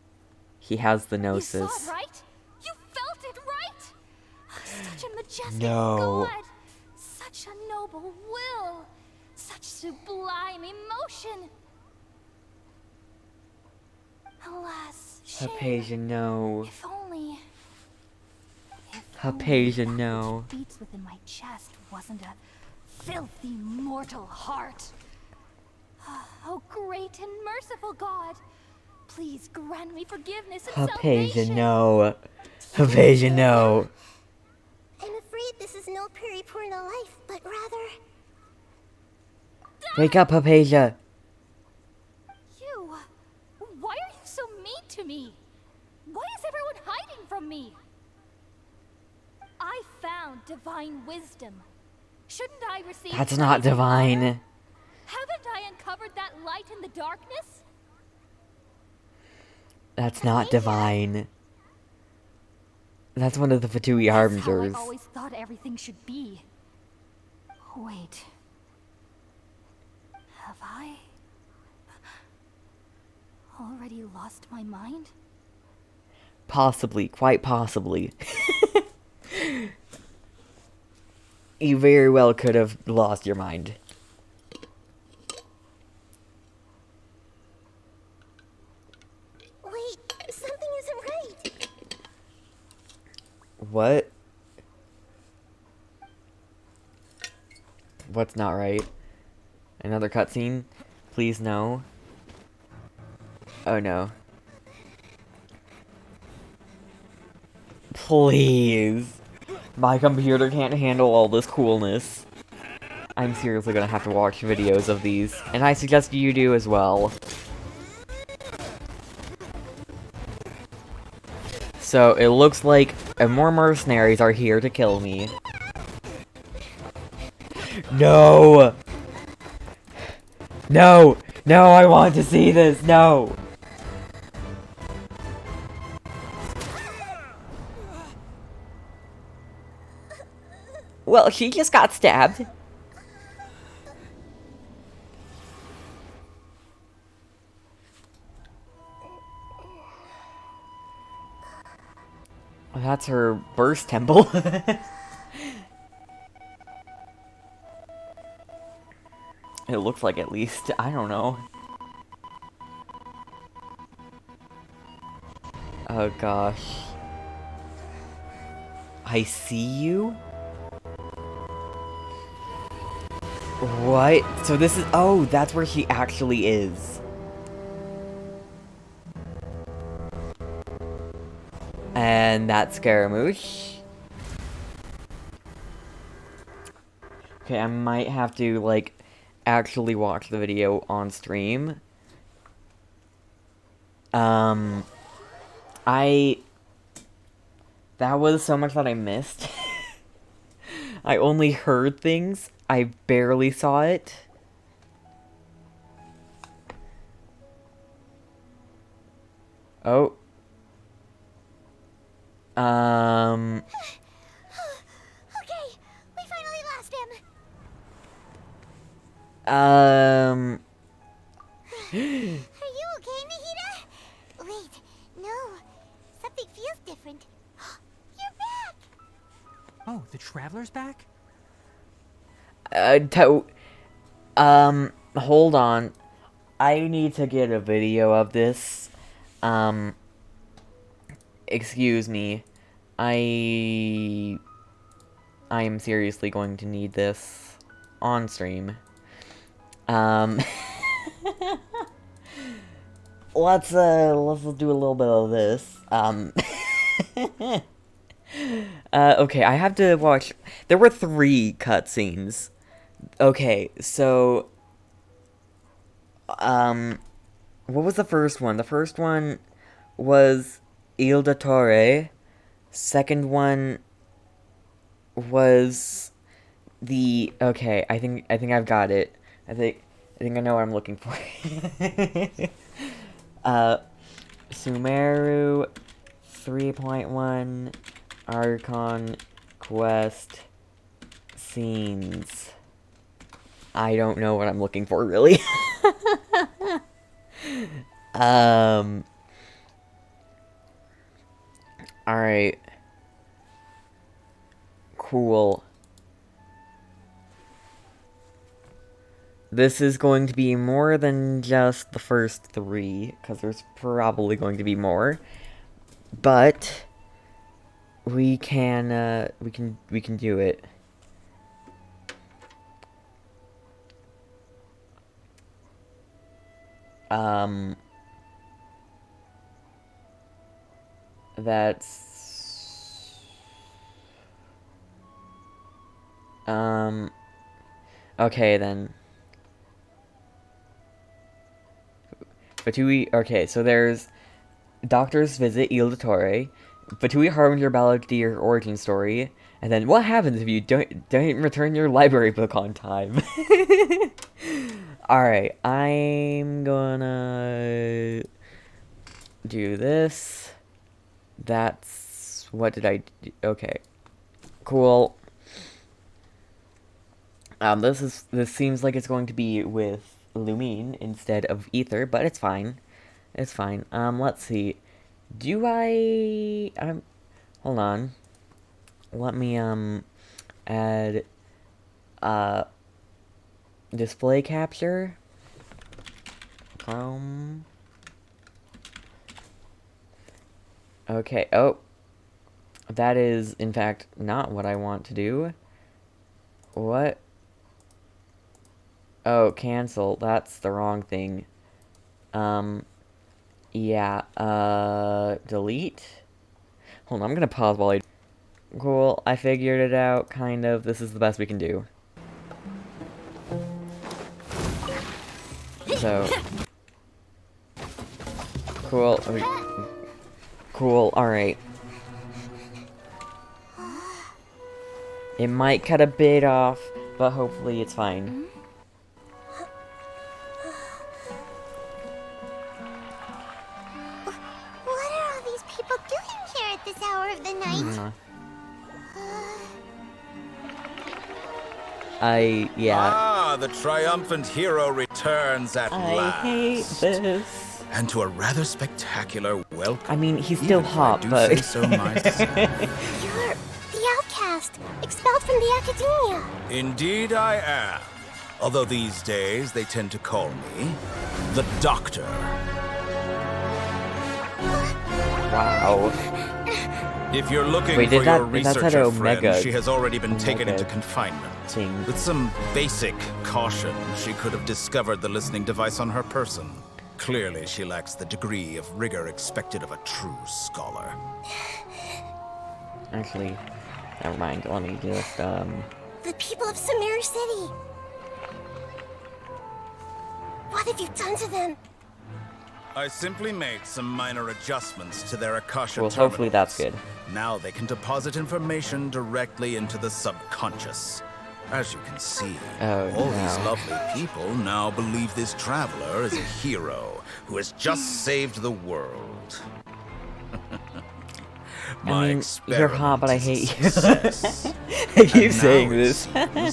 He has the You Gnosis. saw it, right? You felt it, right? Such a majestic No. god. Such a noble will. Such sublime emotion. Alas, shame. Hypatia, no. If only... Hypatia, no. Which beats within my chest wasn't a filthy mortal heart. Oh, great and merciful God, please grant me forgiveness and Hypatia, salvation. no. Hypatia, no. I'm afraid this is no Peripurna life, but rather... Wake up, Hypatia. You, why are you so mean to me? Why is everyone hiding from me? I found divine wisdom. Shouldn't I receive That's not praise and honor? divine. Haven't I uncovered that light in the darkness? That's not divine. That's one of the Fatui That's how I Harbingers. always thought everything should be. Wait. Have I already lost my mind? Possibly, quite possibly. You very well could have lost your mind. Wait, something isn't right. What? What's not right? Another cutscene? Please no. Oh no. Please. My computer can't handle all this coolness. I'm seriously gonna have to watch videos of these, and I suggest you do as well. So, it looks like more mercenaries are here to kill me. No! No! No, I want to see this! No! Well, she just got stabbed. That's her burst temple. It looks like, at least. I don't know. Oh gosh. I see you? What? So this is... Oh, that's where she actually is. And that's Scaramouche. Okay, I might have to, like, actually watch the video on stream. That was so much that I missed. I only heard things. I barely saw it. Oh. Okay, we finally lost him. Are you okay, Nahida? Wait, no. Something feels different. You're back! Oh, the Traveler's back? Hold on. I need to get a video of this. Excuse me. I am seriously going to need this on stream. Let's do a little bit of this. Okay, I have to watch. There were 3 cutscenes. Okay, so what was the first one? The first one was Il Dottore. Second one was the I think I've got it. I think I know what I'm looking for. Sumeru 3.1 Archon Quest Scenes. I don't know what I'm looking for, really. Alright. Cool. This is going to be more than just the first 3, because there's probably going to be more. But we can do it. Okay then. Fatui, okay, so there's Doctor's Visit, Il Dottore, Fatui Harbinger Balladeer Origin Story, and then what happens if you don't return your library book on time? Alright, I'm gonna do this. That's... what did I do? Okay. Cool. This seems like it's going to be with Lumine instead of Ether, but it's fine. It's fine. Let's see. Do I... hold on. Let me, add, display capture. Chrome. Okay, oh. That is, in fact, not what I want to do. What? Oh, cancel. That's the wrong thing. Yeah, delete? Hold on, I'm gonna pause while I... Cool, I figured it out, kind of. This is the best we can do. So... cool. Cool, alright. It might cut a bit off, but hopefully it's fine. What are all these people doing here at this hour of the night? Yeah. Ah, the triumphant hero returns at last. I hate this. And to a rather spectacular welcome. I mean, he's still hot, I do but... say so myself. You're the outcast, expelled from the academia. Indeed I am. Although these days they tend to call me the Doctor. Wow. If you're looking Wait, for that- your that's researcher at friend, Omega- she has already been taken Omega into confinement. thing. With some basic caution, she could have discovered the listening device on her person. Clearly, she lacks the degree of rigor expected of a true scholar. Actually, never mind. Let me just, The people of Sumeru City. What have you done to them? I simply made some minor adjustments to their Akasha well, hopefully that's good. Now they can deposit information directly into the subconscious. As you can see, all these lovely people now believe this traveler is a hero who has just saved the world. I mean, you're hot, but I hate you. I keep saying this.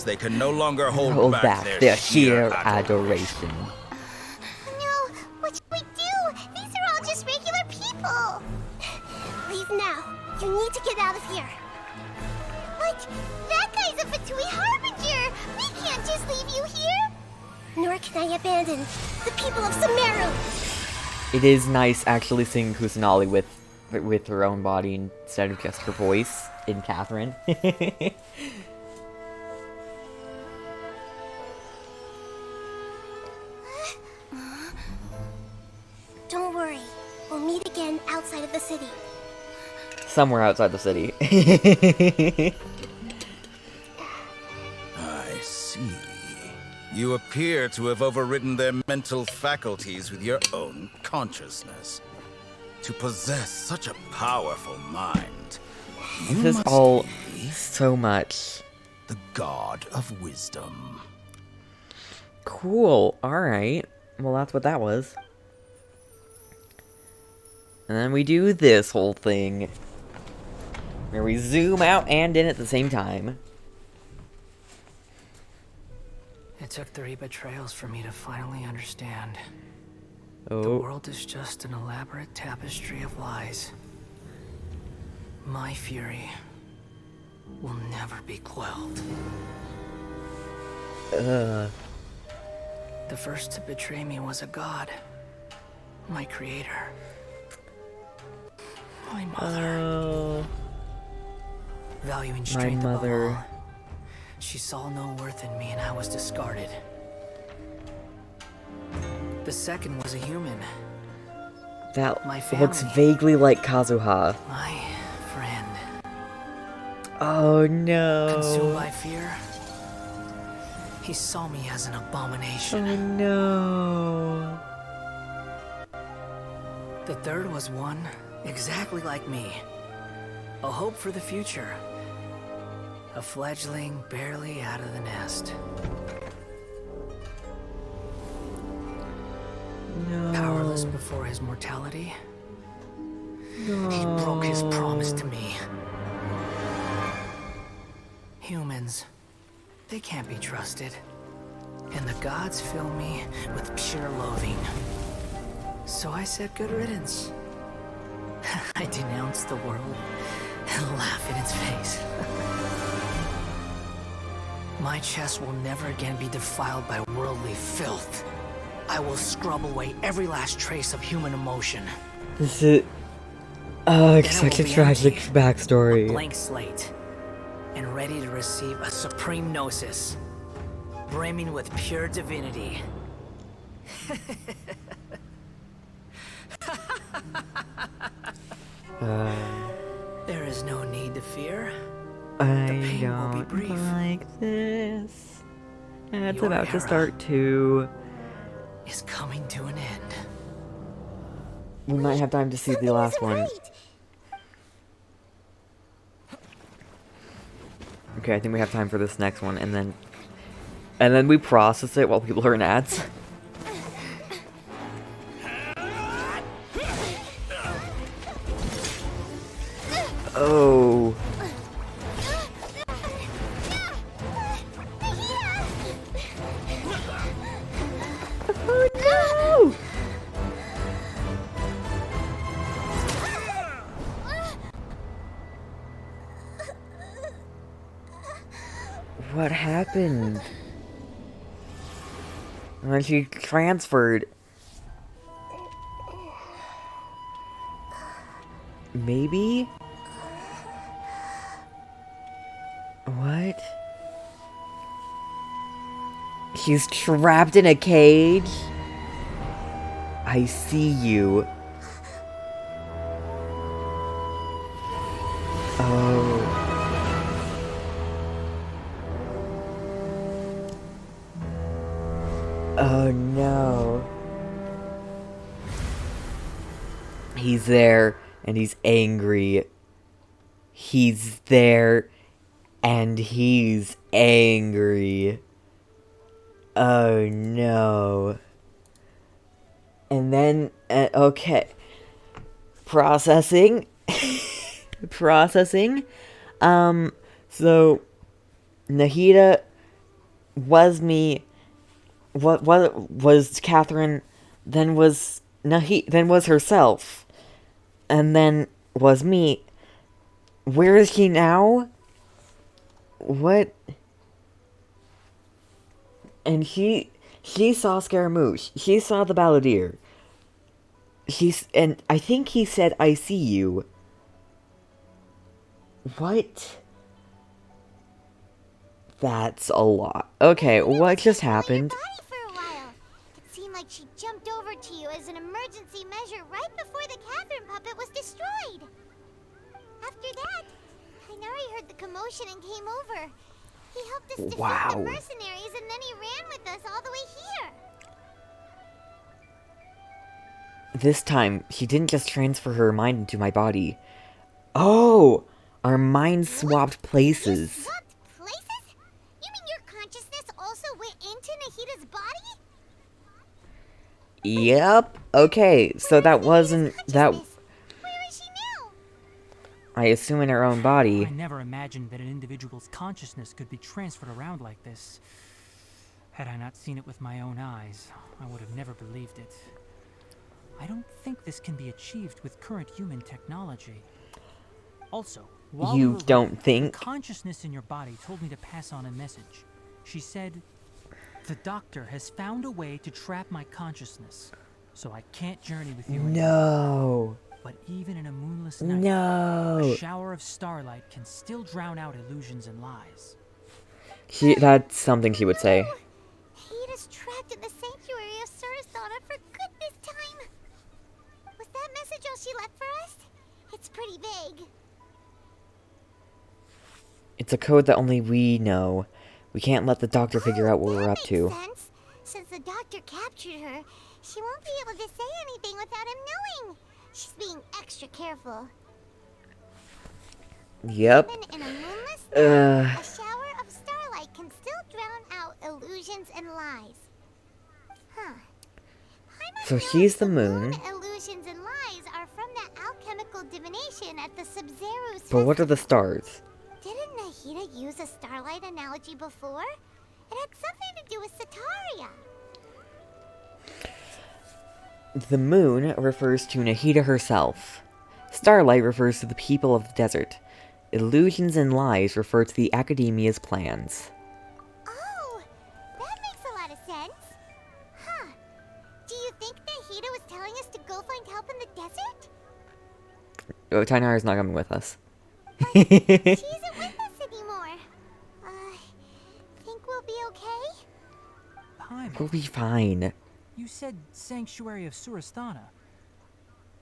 They can no longer hold back their sheer adoration. No, what should we do? These are all just regular people. Leave now. You need to get out of here. But that guy's a Fatui Harbinger. We can't just leave you here. Nor can I abandon the people of Sumeru. It is nice actually seeing Kusanali with her own body instead of just her voice in Catherine. Don't worry. We'll meet again outside of the city. Somewhere outside the city. I see. You appear to have overridden their mental faculties with your own consciousness. To possess such a powerful mind, this is all so much. The god of wisdom. Cool. Alright. Well, that's what that was. And then we do this whole thing. Where we zoom out and in at the same time. It took 3 betrayals for me to finally understand. Oh. The world is just an elaborate tapestry of lies. My fury will never be quelled. The first to betray me was a god. My creator. My mother. Valuing strength above all, she saw no worth in me and I was discarded. The second was a human. That looks vaguely like Kazuha. My friend. Oh no. Consumed by fear, he saw me as an abomination. Oh no. The third was one exactly like me. A hope for the future. A fledgling barely out of the nest. No. Powerless before his mortality. No. He broke his promise to me. Humans, they can't be trusted. And the gods fill me with pure loathing. So I said good riddance. I denounce the world and laugh in its face. My chest will never again be defiled by worldly filth. I will scrub away every last trace of human emotion. This is such a tragic backstory. A blank slate, and ready to receive a supreme gnosis, brimming with pure divinity. There is no need to fear. I don't like this. It's about to start to. Is coming to an end. We might have time to see the last one. Okay, I think we have time for this next one, and then we process it while people are in ads. Oh. Oh no! What happened? When she transferred. Maybe? What? She's trapped in a cage? I see you. Oh. Oh no. He's there, and he's angry. he's there and he's angry. Oh no. And then, okay. Processing. Processing. So, Nahida was me. What was Catherine? Then was then was herself. And then was me. Where is she now? What? And she saw Scaramouche. She saw the Balladeer. And I think he said, "I see you." What? That's a lot. Okay, what just happened? It seemed like she jumped over to you as an emergency measure right before the Catherine puppet was destroyed. After that, Hinari heard the commotion and came over. He helped us defeat the mercenaries, and then he ran with us all the way here. This time, she didn't just transfer her mind into my body. Oh! Our minds swapped places. You swapped places? You mean your consciousness also went into Nahida's body? Yep. Okay, so that wasn't... that... Where is she now? I assume in her own body. I never imagined that an individual's consciousness could be transferred around like this. Had I not seen it with my own eyes, I would have never believed it. I don't think this can be achieved with current human technology. Also, while You don't think? the consciousness in your body told me to pass on a message. She said, "The doctor has found a way to trap my consciousness, so I can't journey with you anymore." No. But even in a moonless night, No. a shower of starlight can still drown out illusions and lies. That's something she would say. Nahida's trapped in the sanctuary of Surasthana for good this time. Was that message all she left for us? It's pretty vague. It's a code that only we know. We can't let the doctor figure out what we're up to. Makes sense. Since the doctor captured her, she won't be able to say anything without him knowing. She's being extra careful. Yep. Even in a moonless night, a shower of starlight can still drown out illusions and lies. Huh. So she's the moon. Illusions and lies are from that alchemical divination at the Sub-Zero. But what are the stars? Didn't Nahida use a starlight analogy before? It had something to do with Sataria. The moon refers to Nahida herself. Starlight refers to the people of the desert. Illusions and lies refer to the Academia's plans. Oh, that makes a lot of sense. Huh. Do you think Nahida was telling us to go find help in the desert? Oh, Tainara's not coming with us. She isn't with us anymore. Think we'll be okay? Paimon, We'll be fine. you said Sanctuary of Surasthana.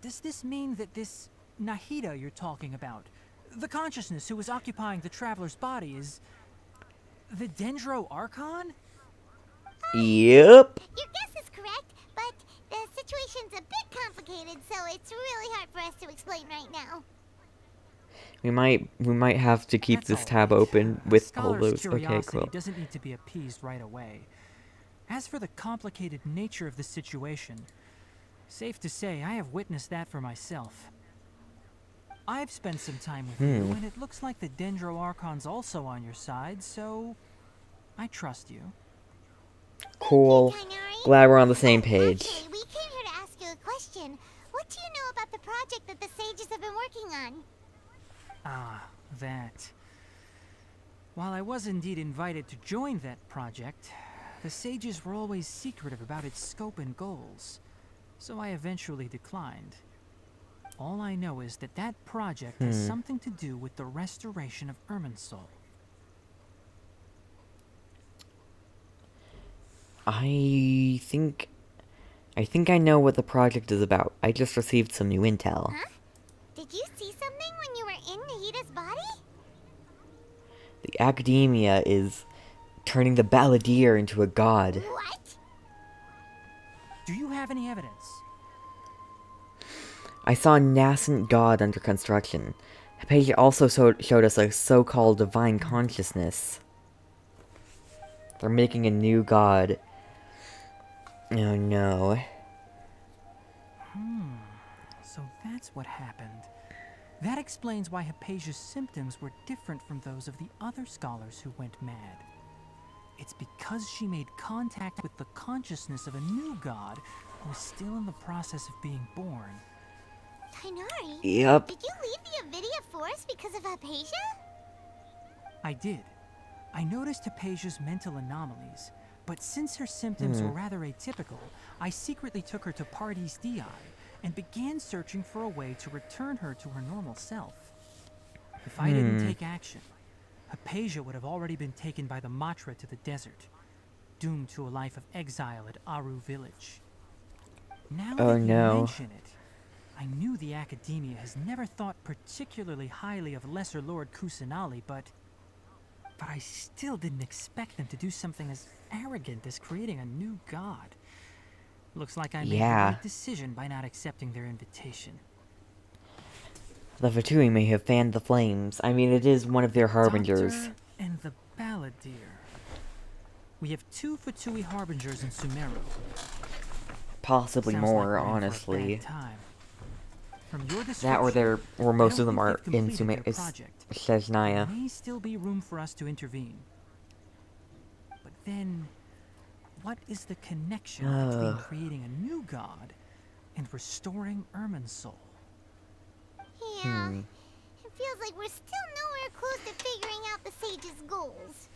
Does this mean that this Nahida you're talking about, the consciousness who was occupying the traveler's body, is the Dendro Archon? Yep. Your guess is correct, but the situation's a bit complicated, so it's really hard for us to explain right now. We might have to keep this tab open with all those. Okay, cool. Doesn't need to be appeased right away. As for the complicated nature of the situation, safe to say I have witnessed that for myself. I've spent some time with you, and it looks like the Dendro Archon's also on your side, so I trust you. Cool. Glad we're on the same page. Actually, we came here to ask you a question. What do you know about the project that the sages have been working on? Ah, that. While I was indeed invited to join that project, the sages were always secretive about its scope and goals, so I eventually declined. All I know is that that project has something to do with the restoration of Irminsul. I think I know what the project is about. I just received some new intel. Huh? Did you see something when you were in Nahida's body? The Academia is turning the Balladeer into a god. What? Do you have any evidence? I saw a nascent god under construction. Hypatia also showed us a so-called divine consciousness. They're making a new god. Oh no. So that's what happened. That explains why Hypatia's symptoms were different from those of the other scholars who went mad. It's because she made contact with the consciousness of a new god who was still in the process of being born. Tighnari? Yep. Did you leave the Avidia Forest because of Hypatia? I did. I noticed Hypatia's mental anomalies, but since her symptoms were rather atypical, I secretly took her to Pardes Dii and began searching for a way to return her to her normal self. If I didn't take action, Hypatia would have already been taken by the Matra to the desert, doomed to a life of exile at Aru village. Now that you mention it, I knew the Academia has never thought particularly highly of Lesser Lord Kusanali, but I still didn't expect them to do something as arrogant as creating a new god. Looks like I made the right decision by not accepting their invitation. The Fatui may have fanned the flames. I mean, it is one of their harbingers. Doctor and the Balladeer. We have 2 Fatui harbingers in Sumeru. Possibly Sounds more, like we're in for a honestly. bad time. From your That or most of them are in Sumeru. It says Naya. There may still be room for us to intervene. But then, what is the connection between creating a new god and restoring Irmin's soul? Yeah, it feels like we're still nowhere close to figuring out the Sage's goals.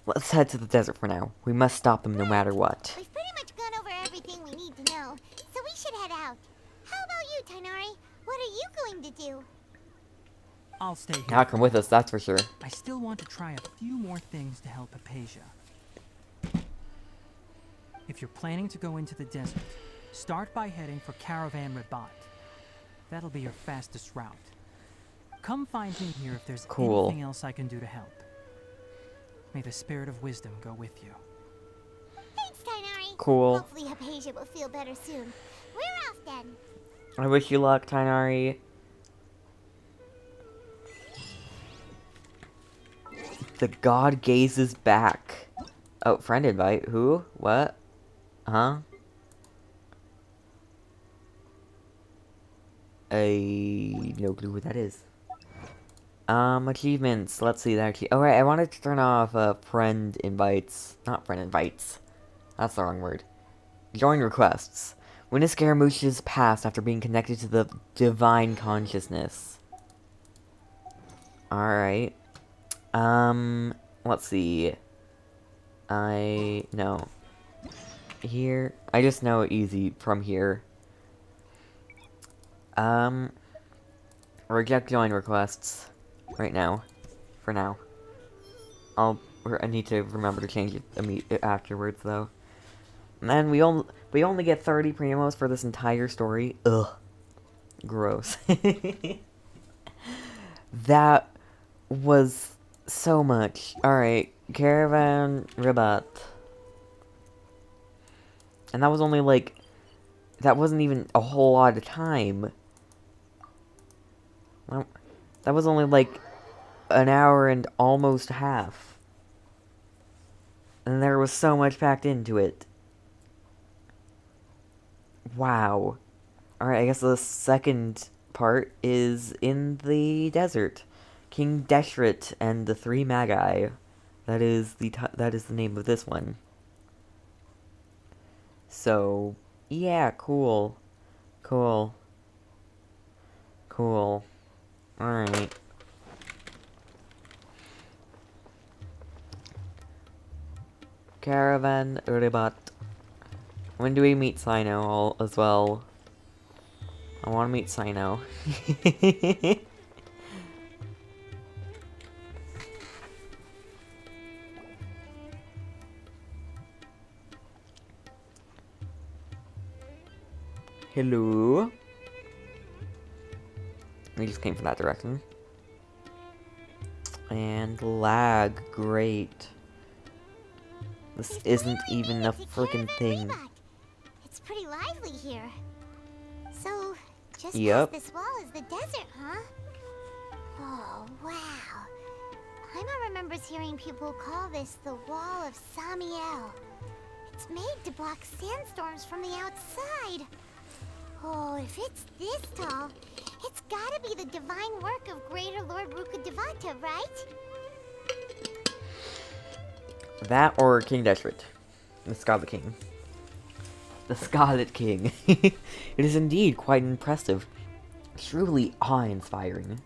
Let's head to the desert for now. We must stop them no matter what. We've pretty much gone over everything we need to know, so we should head out. How about you, Tighnari? What are you going to do? I'll stay here. Now come with us, that's for sure. I still want to try a few more things to help Hypatia. If you're planning to go into the desert, start by heading for Caravan Rabat. That'll be your fastest route. Come find me here if there's anything else I can do to help. May the spirit of wisdom go with you. Thanks, Tighnari. Cool. Hopefully Hypatia will feel better soon. We're off then. I wish you luck, Tighnari. The god gazes back. Oh, friend invite. Who? What? Huh? No clue what that is. Achievements. Let's see that. Alright, I wanted to turn off, friend invites. Not friend invites. That's the wrong word. Join requests. When a Scaramouche is passed after being connected to the divine consciousness. Alright. Let's see. No. Here. I just know it easy from here. Reject join requests. Right now. For now. I need to remember to change it afterwards, though. And then we only get 30 primos for this entire story. Ugh. Gross. That was so much. Alright, Caravan Rabat. And that was only like... That wasn't even a whole lot of time. Well, that was only like an hour and almost half. And there was so much packed into it. Wow. Alright, I guess the second part is in the desert. King Deshret and the 3 Magi. That is the name of this one. So, yeah, cool. Cool. Cool. Alright. Caravan Rabat. When do we meet Sino as well? I want to meet Sino. Hello? We just came from that direction. And lag, great. This isn't even a freaking thing. It's pretty lively here. So, Just Yep. past this wall is the desert, huh? Oh, wow. Paimon remembers hearing people call this the Wall of Samiel. It's made to block sandstorms from the outside. Oh, if it's this tall, it's gotta be the divine work of Greater Lord Rukkhadevata, right? That or King Desert. The Scarlet King. The Scarlet King. It is indeed quite impressive. Truly awe-inspiring.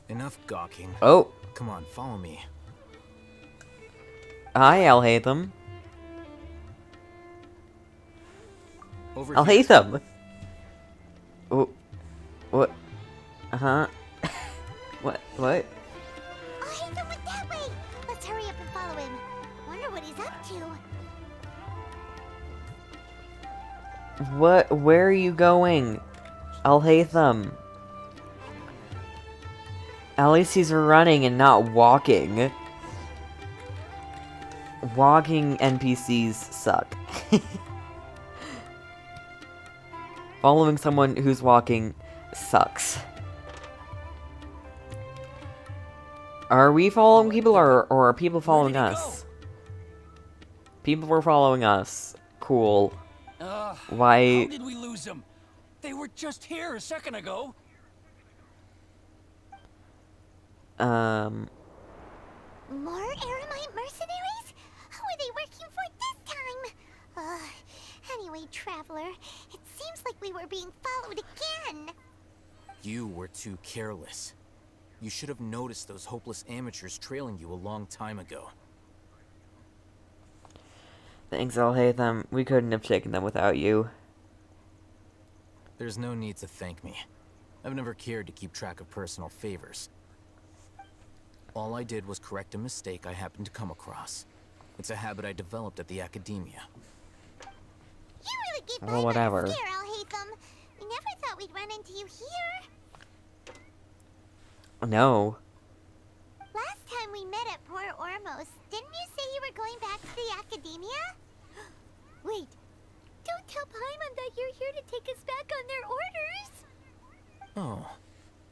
Enough gawking. Oh. Come on, follow me. Hi, Alhaitham. Over Alhaitham! Oh. What? Uh-huh. What? Oh, Alhaitham went that way! Let's hurry up and follow him. Wonder what he's up to. What? Where are you going? Alhaitham. At least he's running and not walking. Walking NPCs suck. Following someone who's walking sucks. Are we following people or are people following us? People were following us. Cool. Why? How did we lose them? They were just here a second ago. More Eremite mercenaries? Who are they working for this time? Anyway, Traveler, it seems like we were being followed again. You were too careless. You should have noticed those hopeless amateurs trailing you a long time ago. Thanks, Alhaitham. We couldn't have taken them without you. There's no need to thank me. I've never cared to keep track of personal favors. All I did was correct a mistake I happened to come across. It's a habit I developed at the academia. You really get Well, whatever. here, Alhaitham. We never thought we'd run into you here. No. Last time we met at Port Ormos, didn't you say you were going back to the academia? Wait, don't tell Paimon that you're here to take us back on their orders. Oh,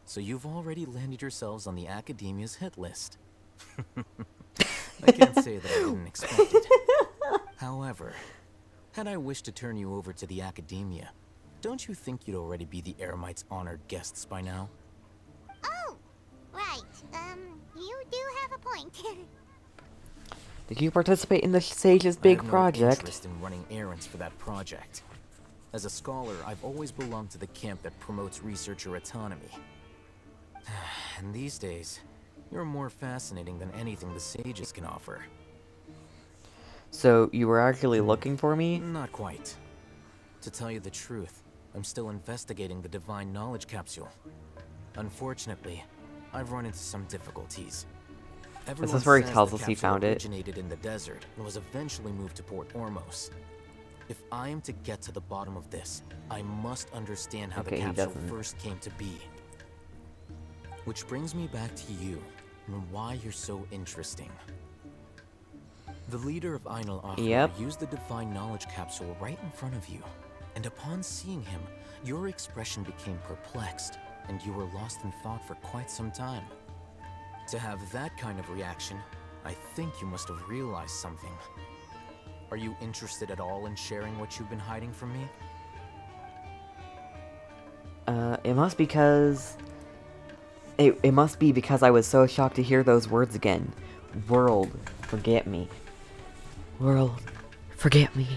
so you've already landed yourselves on the academia's hit list. I can't say that I didn't expect it. However, had I wished to turn you over to the academia, don't you think you'd already be the Eremites' honored guests by now? Oh, right. You do have a point. Did you participate in the Sage's big I have no project? interest in running errands for that project. As a scholar, I've always belonged to the camp that promotes researcher autonomy. And these days, you're more fascinating than anything the Sages can offer. So, you were actually looking for me? Not quite. To tell you the truth, I'm still investigating the Divine Knowledge Capsule. Unfortunately, I've run into some difficulties. Is this where he Everyone tells says us the he capsule found it? originated in the desert and was eventually moved to Port Ormos. If I am to get to the bottom of this, I must understand how Okay, the he capsule doesn't. first came to be. Which brings me back to you, and why you're so interesting. The leader of Ainul Akhbar Yep. used the Divine Knowledge Capsule right in front of you, and upon seeing him, your expression became perplexed, and you were lost in thought for quite some time. To have that kind of reaction, I think you must have realized something. Are you interested at all in sharing what you've been hiding from me? It must be because I was so shocked to hear those words again. World, forget me. World, forget me.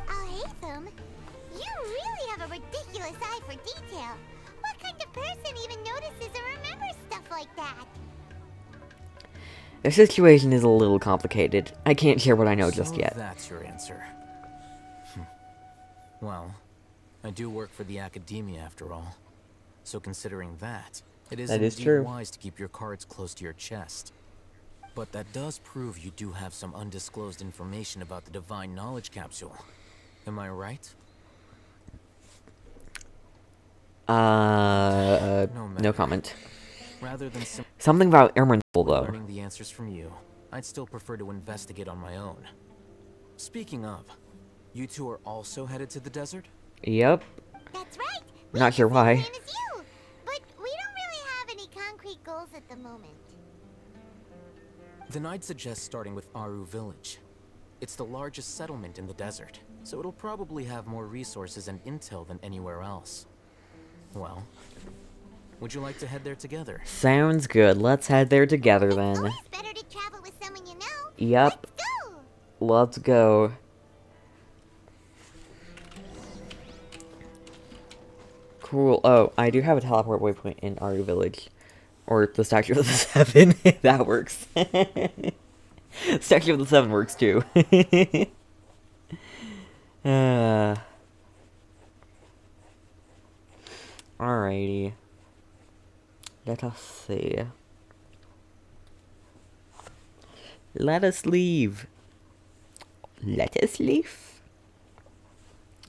Alhaitham, you really have a ridiculous eye for detail. What kind of person even notices or remembers stuff like that? The situation is a little complicated. I can't share what I know just yet. That's your answer. Well, I do work for the academia after all. So considering that, it is That is indeed true. wise to keep your cards close to your chest. But that does prove you do have some undisclosed information about the Divine Knowledge Capsule. Am I right? No comment. Rather than Something about Ermin though. learning the answers from you, I'd still prefer to investigate on my own. Speaking of, You two are also headed to the desert? Yep. That's right. Not sure why. Same as you, but we don't really have any concrete goals at the moment. Then I'd suggest starting with Aru Village. It's the largest settlement in the desert, so it'll probably have more resources and intel than anywhere else. Well, would you like to head there together? Sounds good. Let's head there together then. It's always better to travel with someone you know. Yep. Let's go. Let's go. Cool. Oh, I do have a teleport waypoint in Aru Village. Or the Statue of the Seven. That works. Statue of the Seven works too. Alrighty. Let us see. Let us leave. Let us leave?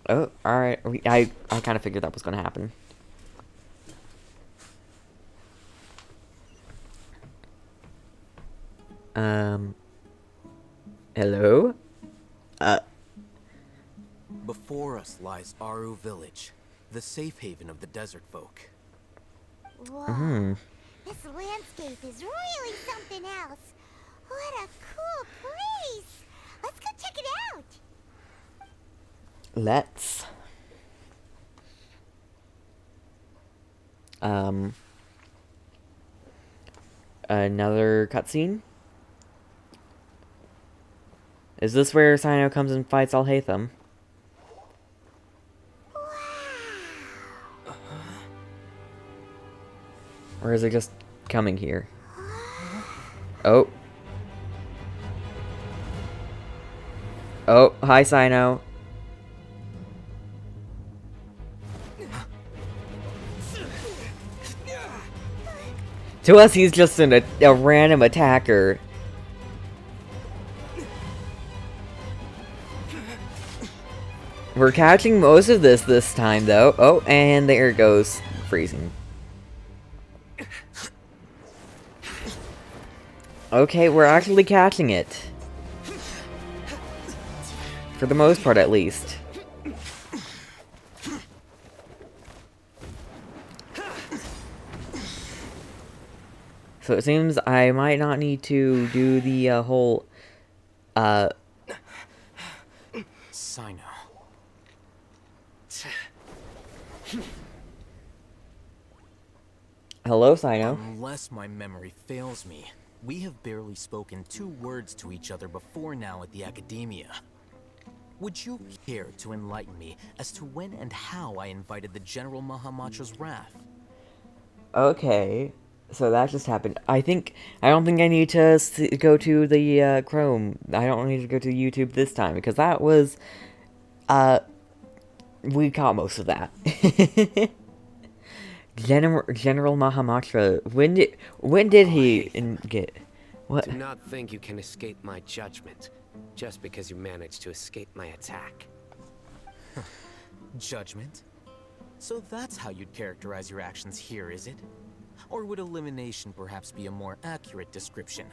Oh, alright. I kind of figured that was going to happen. Hello? Before us lies Aru Village, the safe haven of the desert folk. Whoa. This landscape is really something else. What a cool place. Let's go check it out. Let's. Another cutscene? Is this where Sino comes and fights Alhaitham? Or is it just coming here? Oh. Oh, hi Sino. To us, he's just a random attacker. We're catching most of this time, though. Oh, and there it goes. Freezing. Okay, we're actually catching it. For the most part, at least. So it seems I might not need to do the whole, Sino. Hello, Sino. Unless my memory fails me, we have barely spoken 2 words to each other before now at the Academia. Would you care to enlighten me as to when and how I invited the General Mahamatra's wrath? Okay, so that just happened. I don't think I need to go to the Chrome. I don't need to go to YouTube this time because that was, we caught most of that. General Mahamatra. When did he get? What? Do not think you can escape my judgment, just because you managed to escape my attack. Judgment? So that's how you'd characterize your actions here, is it? Or would elimination perhaps be a more accurate description?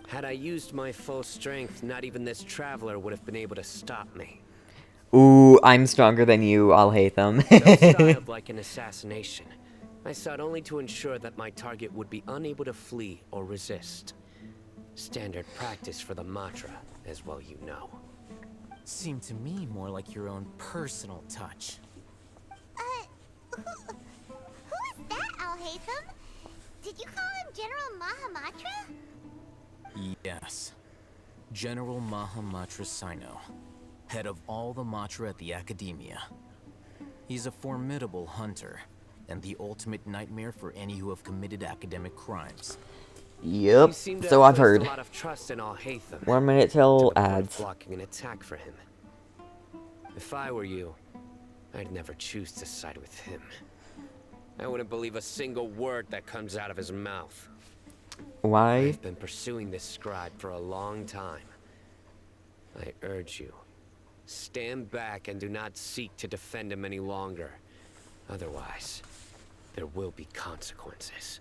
Had I used my full strength, not even this traveler would have been able to stop me. Ooh, I'm stronger than you, Alhaitham. Though styled like an assassination, I sought only to ensure that my target would be unable to flee or resist. Standard practice for the Matra, as well you know. Seemed to me more like your own personal touch. Who is that, Alhaitham? Did you call him General Mahamatra? Yes. General Mahamatra Sino, head of all the Matra at the Academia. He's a formidable hunter, and the ultimate nightmare for any who have committed academic crimes. Yep, so I've heard. A lot of trust in Alhaitham. 1 minute till ads. Blocking an attack for him. If I were you, I'd never choose to side with him. I wouldn't believe a single word that comes out of his mouth. Why? I've been pursuing this scribe for a long time. I urge you, stand back and do not seek to defend him any longer. Otherwise, there will be consequences.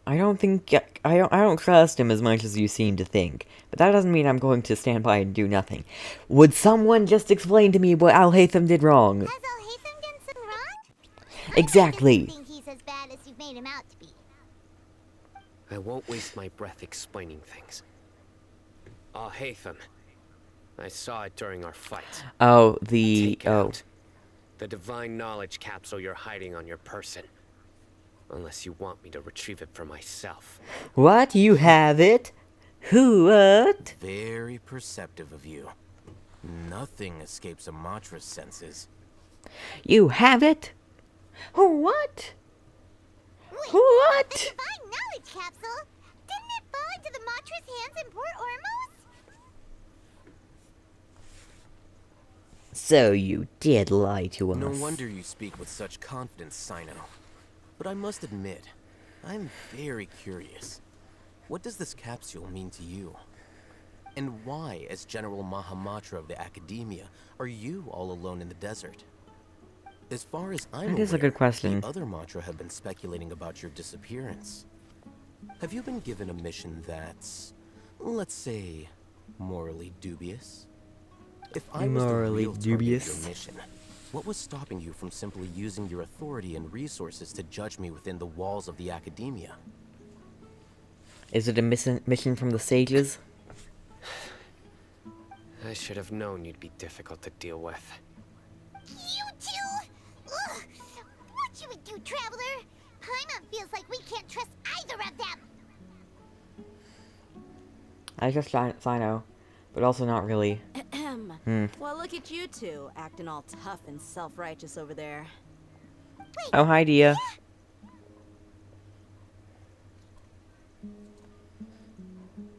I don't trust him as much as you seem to think. But that doesn't mean I'm going to stand by and do nothing. Would someone just explain to me what Alhaitham did wrong? Has Alhaitham done something wrong? Exactly. I think he's as bad as you've made him out to be. I won't waste my breath explaining things. Alhaitham. I saw it during our fight. Oh, Take it out. The divine knowledge capsule you're hiding on your person. Unless you want me to retrieve it for myself. What? You have it? What? Very perceptive of you. Nothing escapes a Matra's senses. You have it? What? What? The divine knowledge capsule? Didn't it fall into the Matra's hands in Port Ormos? So you did lie to us. No wonder you speak with such confidence, Sino. But I must admit, I'm very curious. What does this capsule mean to you? And why, as General Mahamatra of the Academia, are you all alone in the desert? As far as I'm aware, that is a good question. the other Matra have been speculating about your disappearance. Have you been given a mission that's, let's say, morally dubious? If I was the real target of your mission, what was stopping you from simply using your authority and resources to judge me within the walls of the Academia? Is it a mission from the sages? I should have known you'd be difficult to deal with. You two? Ugh. What should we do, Traveler? Paimon feels like we can't trust either of them. I just Sino, but also not really. Well, look at you two, acting all tough and self-righteous over there. Wait, Oh, hi, Dia.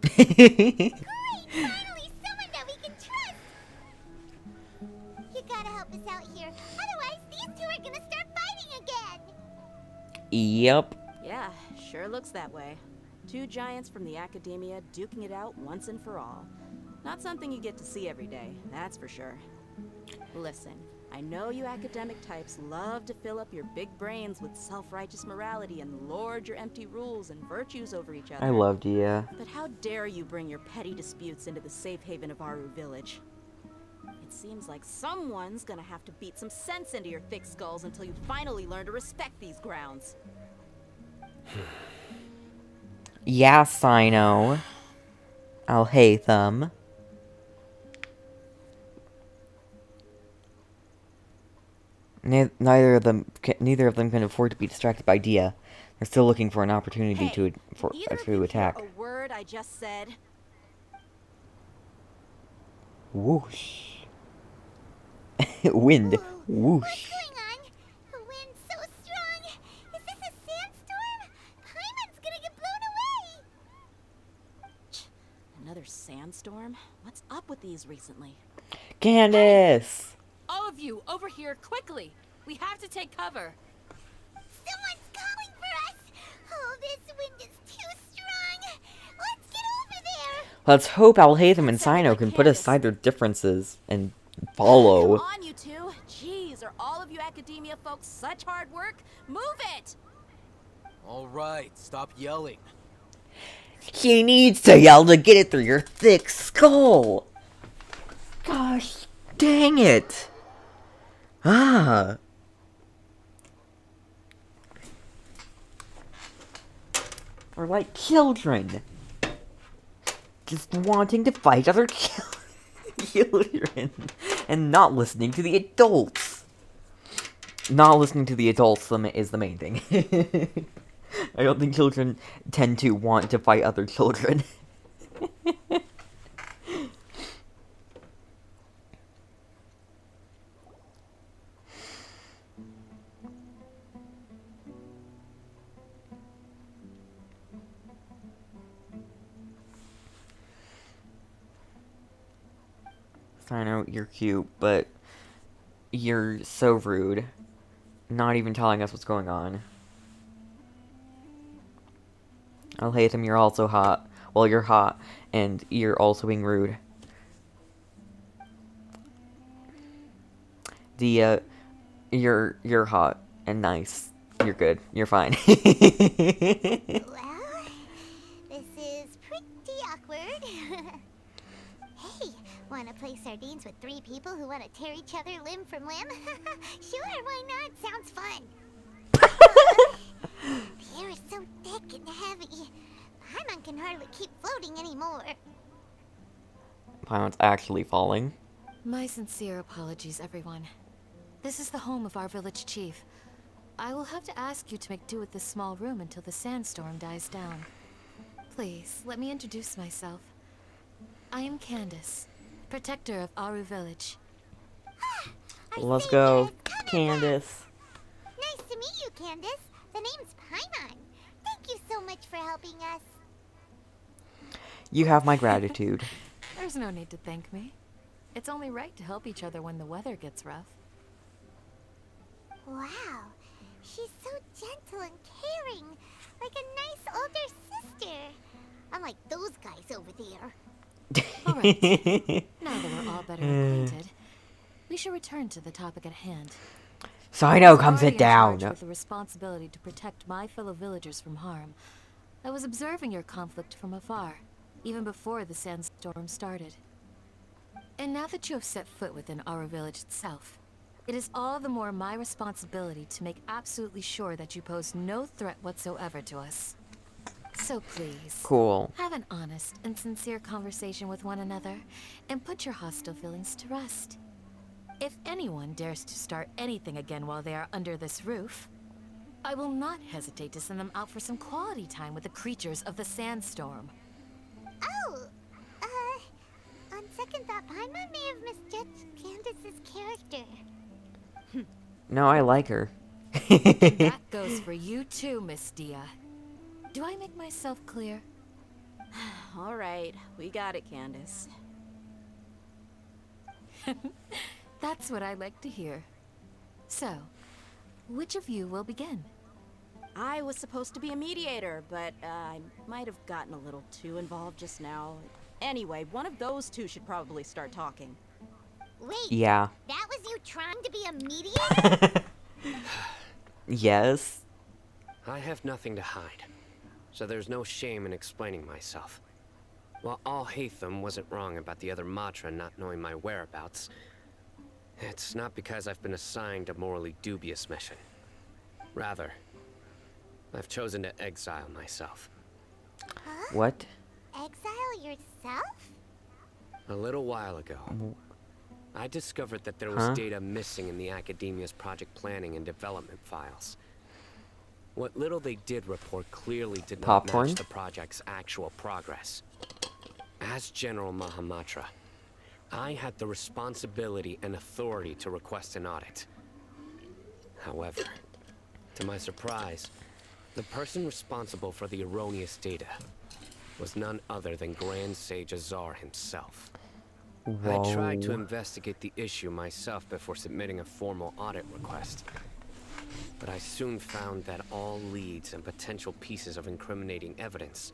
Great! Finally, someone that we can trust! You gotta help us out here. Otherwise, these two are gonna start fighting again! Yep. Yeah, sure looks that way. Two giants from the Academia duking it out once and for all. Not something you get to see every day, that's for sure. Listen, I know you academic types love to fill up your big brains with self-righteous morality and lord your empty rules and virtues over each other. I love Dia. But how dare you bring your petty disputes into the safe haven of Aru Village? It seems like someone's gonna have to beat some sense into your thick skulls until you finally learn to respect these grounds. Yeah, Sino. Alhaitham. Neither of them can afford to be distracted by Dia. They're still looking for an opportunity to attack. A word I just said. Whoosh. Wind. Whoosh. What's going on? The wind's so strong. Is this a sandstorm? Paimon's gonna get blown away. Another sandstorm? What's up with these recently? Candace! All of you, over here, quickly! We have to take cover. Someone's calling for us. Oh, this wind is too strong. Let's get over there. Let's hope Alhaitham and Sino can put aside their differences and follow. Come on, you two. Jeez, are all of you Academia folks such hard work? Move it! All right, stop yelling. She needs to yell to get it through your thick skull. Gosh, dang it. Ah. We're like children. Just wanting to fight other children. And not listening to the adults. Not listening to the adults is the main thing. I don't think children tend to want to fight other children. I know you're cute, but you're so rude. Not even telling us what's going on. Alhaitham, you're also hot. Well, you're hot, and you're also being rude. Dia, you're hot and nice. You're good. You're fine. Well, awkward. Hey, wanna play sardines with 3 people who wanna tear each other limb from limb? Sure, why not? Sounds fun. The air is so thick and heavy. Paimon can hardly keep floating anymore. Paimon's actually falling. My sincere apologies, everyone. This is the home of our village chief. I will have to ask you to make do with this small room until the sandstorm dies down. Please, let me introduce myself. I am Candace, protector of Aru village. Let's go, Candace. Nice to meet you, Candace. The name's Paimon. Thank you so much for helping us. You have my gratitude. There's no need to thank me. It's only right to help each other when the weather gets rough. Wow, she's so gentle and caring, like a nice older sister. Unlike those guys over there. Alright, now that we're all better acquainted, we should return to the topic at hand. Sino, come sit down. With the responsibility to protect my fellow villagers from harm. I was observing your conflict from afar, even before the sandstorm started. And now that you have set foot within our village itself, it is all the more my responsibility to make absolutely sure that you pose no threat whatsoever to us. So please, cool. Have an honest and sincere conversation with one another, and put your hostile feelings to rest. If anyone dares to start anything again while they are under this roof, I will not hesitate to send them out for some quality time with the creatures of the sandstorm. Oh, on second thought, Paimon may have misjudged Candace's character. No, I like her. That goes for you too, Miss Dia. Do I make myself clear? All right, we got it, Candace. That's what I like to hear. So, which of you will begin? I was supposed to be a mediator, but I might have gotten a little too involved just now. Anyway, one of those two should probably start talking. Wait, yeah. That was you trying to be a mediator? Yes. I have nothing to hide, so there's no shame in explaining myself. While Al-Haytham wasn't wrong about the other Matra not knowing my whereabouts, it's not because I've been assigned a morally dubious mission. Rather, I've chosen to exile myself. Huh? What? Exile yourself? A little while ago, I discovered that there was data missing in the Academia's project planning and development files. What little they did report clearly did not match the project's actual progress. As General Mahamatra, I had the responsibility and authority to request an audit. However, to my surprise, the person responsible for the erroneous data was none other than Grand Sage Azar himself. Whoa. I tried to investigate the issue myself before submitting a formal audit request. But I soon found that all leads and potential pieces of incriminating evidence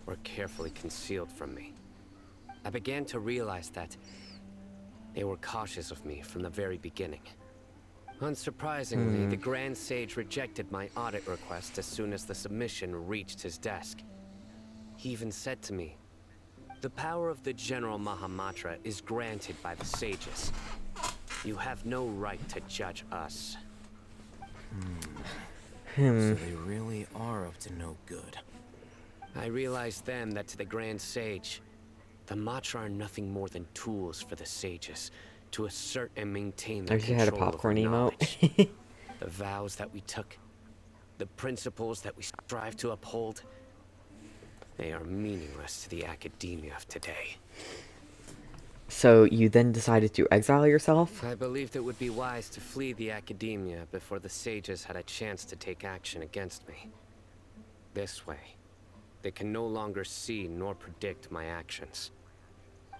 were carefully concealed from me. I began to realize that they were cautious of me from the very beginning. Unsurprisingly, the Grand Sage rejected my audit request as soon as the submission reached his desk. He even said to me, "The power of the General Mahamatra is granted by the sages. You have no right to judge us." So they really are up to no good. I realized then that to the Grand Sage, the Matra are nothing more than tools for the sages to assert and maintain their control had a popcorn over emote. knowledge. The vows that we took, the principles that we strive to uphold, they are meaningless to the academia of today. So you then decided to exile yourself? I believed it would be wise to flee the academia before the sages had a chance to take action against me. This way, they can no longer see nor predict my actions.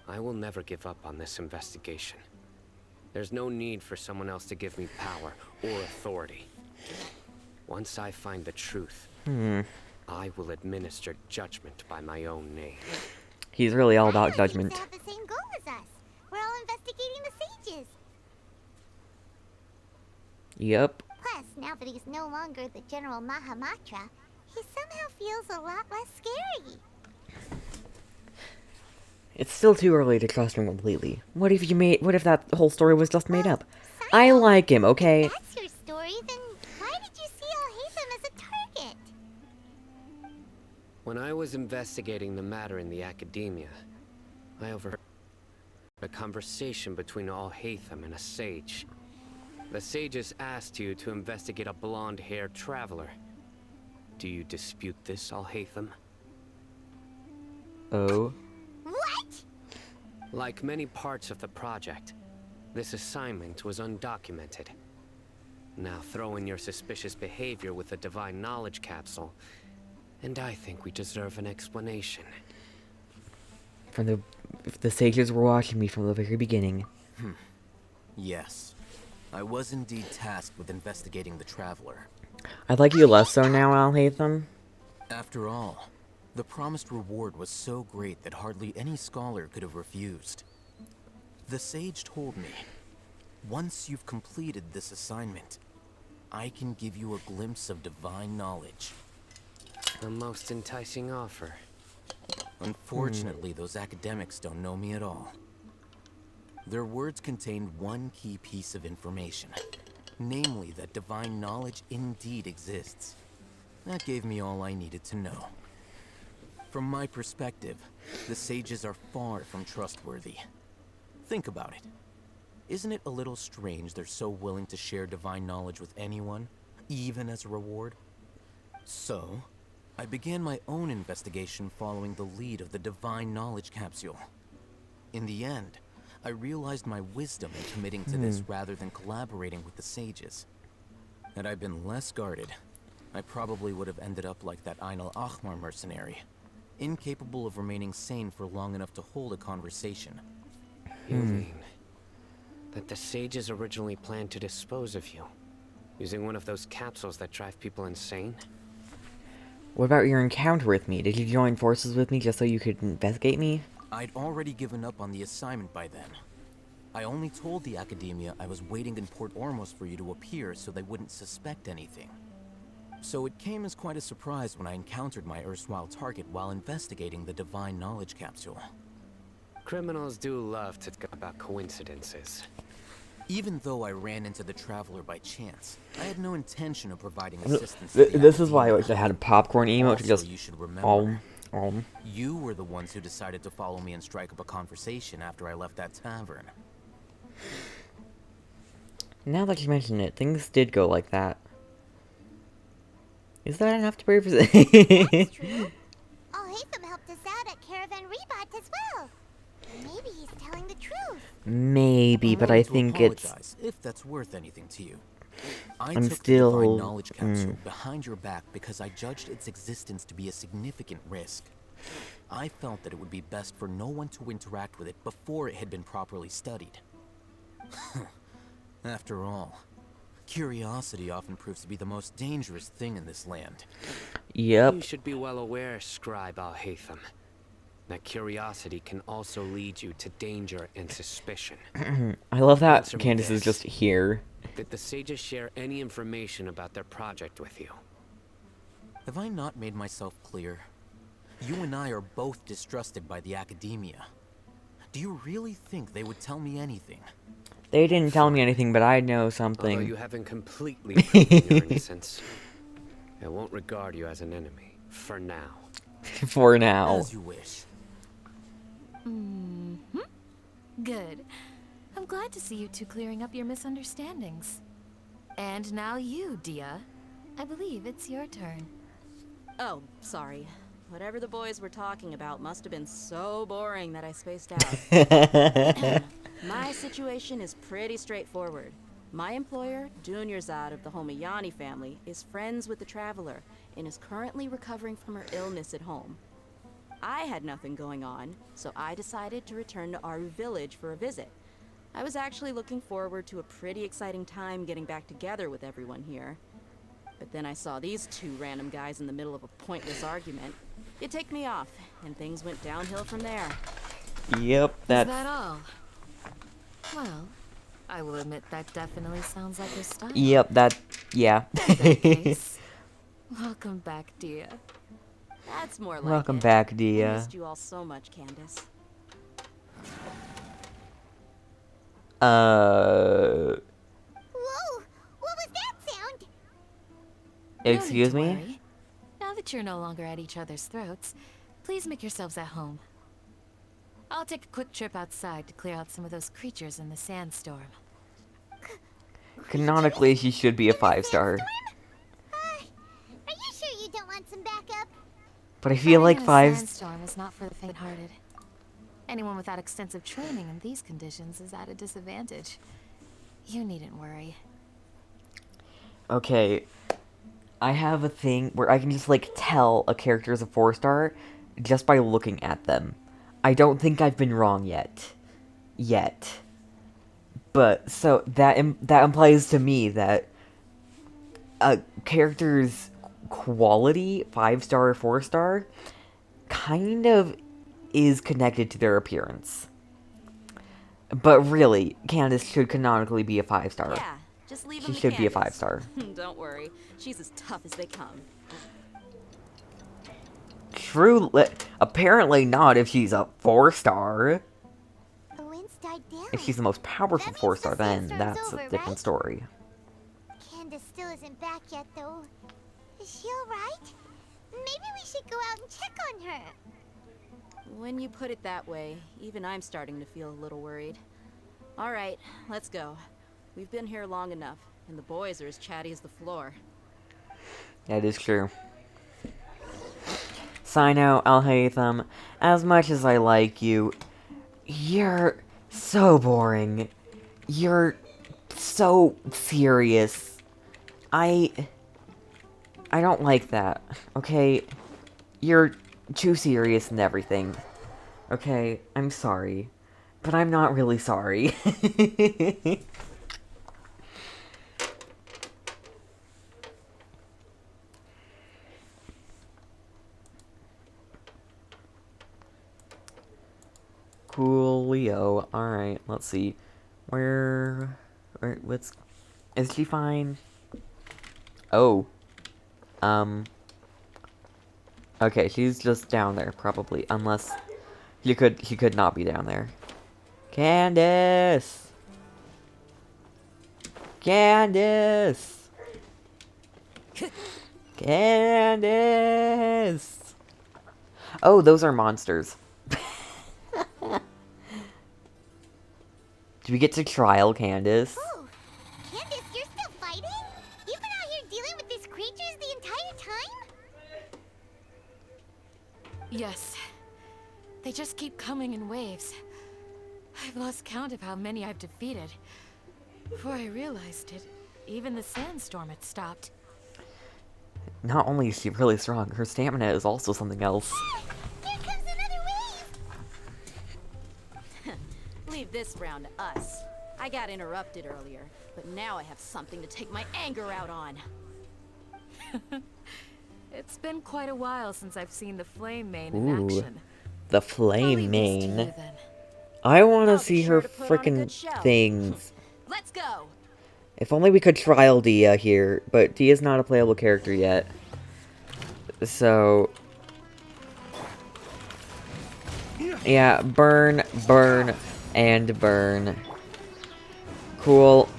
I will never give up on this investigation. There's no need for someone else to give me power or authority. Once I find the truth, I will administer judgment by my own name. He's really all about judgment. They have the same goal as us. We're all investigating the sages. Yep. Plus, now that he's no longer the General Mahamatra, he somehow feels a lot less scary. It's still too early to trust him completely. What if that whole story was just made up? I like him, okay? If that's your story, then why did you see Al-Haytham as a target? When I was investigating the matter in the academia, I overheard a conversation between Al-Haytham and a sage. The sages asked you to investigate a blonde-haired traveler. Do you dispute this, Al-Haytham? Oh. What? Like many parts of the project, this assignment was undocumented. Now throw in your suspicious behavior with the Divine Knowledge Capsule, and I think we deserve an explanation. If the sages were watching me from the very beginning. Yes. I was indeed tasked with investigating the Traveler. I like you less so now, Al-Haytham. After all, the promised reward was so great that hardly any scholar could have refused. The sage told me, once you've completed this assignment, I can give you a glimpse of divine knowledge. A most enticing offer. Unfortunately, those academics don't know me at all. Their words contained one key piece of information, namely that divine knowledge indeed exists. That gave me all I needed to know. From my perspective, the sages are far from trustworthy. Think about it. Isn't it a little strange they're so willing to share divine knowledge with anyone, even as a reward? So, I began my own investigation following the lead of the Divine Knowledge Capsule. In the end, I realized my wisdom in committing to this rather than collaborating with the sages. Had I been less guarded, I probably would have ended up like that Ain al-Ahmar mercenary, incapable of remaining sane for long enough to hold a conversation. You mean that the sages originally planned to dispose of you, using one of those capsules that drive people insane? What about your encounter with me? Did you join forces with me just so you could investigate me? I'd already given up on the assignment by then. I only told the Academia I was waiting in Port Ormos for you to appear so they wouldn't suspect anything. So it came as quite a surprise when I encountered my erstwhile target while investigating the Divine Knowledge Capsule. Criminals do love to talk about coincidences. Even though I ran into the Traveler by chance, I had no intention of providing assistance. This is why I wish I had a popcorn emote to just... You should remember, Oh. You were the ones who decided to follow me and strike up a conversation after I left that tavern. Now that you mention it, things did go like that. Is that enough to prove it? That's true. Al-Haytham helped us out at Caravan Rebat as well. Maybe he's telling the truth. Maybe, but I think it's... if that's worth anything to you. I I'm took still... the Divine Knowledge Capsule behind your back because I judged its existence to be a significant risk. I felt that it would be best for no one to interact with it before it had been properly studied. After all, curiosity often proves to be the most dangerous thing in this land. Yep. You should be well aware, Scribe Al-Haytham, that curiosity can also lead you to danger and suspicion. I love that Answer me Candace this. is just here. Did the sages share any information about their project with you? Have I not made myself clear? You and I are both distrusted by the Academia. Do you really think they would tell me anything? They didn't tell me anything, but I know something. Although you haven't completely proven your innocence, I won't regard you as an enemy, for now. For now. As you wish. Good. I'm glad to see you two clearing up your misunderstandings. And now you, Dia. I believe it's your turn. Oh, sorry. Whatever the boys were talking about must have been so boring that I spaced out. My situation is pretty straightforward. My employer, Dunyarzad of the Homayani family, is friends with the Traveler and is currently recovering from her illness at home. I had nothing going on, so I decided to return to Aru village for a visit. I was actually looking forward to a pretty exciting time getting back together with everyone here. But then I saw these two random guys in the middle of a pointless argument. It ticked me off, and things went downhill from there. Yep, that's... Is that all? Well, I will admit that definitely sounds like your style. Yep, that... yeah. In that case, welcome back, Dia. That's more like Welcome it. back, I Dia. missed you all so much, Candace. Whoa! What was that sound? Excuse No need to me? worry. Now that you're no longer at each other's throats, please make yourselves at home. I'll take a quick trip outside to clear out some of those creatures in the sandstorm. Canonically, she should be a 5-star. Are you sure you don't want some backup? But I feel like Fighting in a 5s. sandstorm is not for the faint-hearted. Anyone without extensive training in these conditions is at a disadvantage. You needn't worry. Okay. I have a thing where I can just, like, tell a character is a 4-star just by looking at them. I don't think I've been wrong yet. But, so, that implies to me that a character's quality, 5-star or 4-star, kind of is connected to their appearance. But really, Candace should canonically be a 5-star. Yeah, just leave She him to should be a Candace. 5-star. Don't worry, she's as tough as they come. True, apparently not if she's a 4-star. The wind's died down. If she's the most powerful 4-star, then that's a over, different right? story. Candace still isn't back yet, though. Is she alright? Maybe we should go out and check on her. When you put it that way, even I'm starting to feel a little worried. All right, let's go. We've been here long enough, and the boys are as chatty as the floor. That is true. Sino, Al-Haytham, as much as I like you, you're so boring. You're so serious. I don't like that, okay? You're too serious and everything. Okay, I'm sorry. But I'm not really sorry. Coolio. Alright, let's see. What's... Is she fine? Oh. Okay, she's just down there, probably. Unless... She could not be down there. Candace! Candace! Candace! Oh, those are monsters. Do we get to trial Candace? Oh, Candace, you're still fighting? You've been out here dealing with these creatures the entire time? Yes. They just keep coming in waves. I've lost count of how many I've defeated. Before I realized it, even the sandstorm had stopped. Not only is she really strong, her stamina is also something else. Here comes another wave! Leave this round to us. I got interrupted earlier, but now I have something to take my anger out on. It's been quite a while since I've seen the Flame Mane in Ooh, action. the Flame I'll leave this to you, Mane. then. I want I'll to be see sure her to put on a frickin' good show. things. Let's go. If only we could trial Dia here, but Dia's not a playable character yet. So... yeah, burn, burn, and burn. Cool.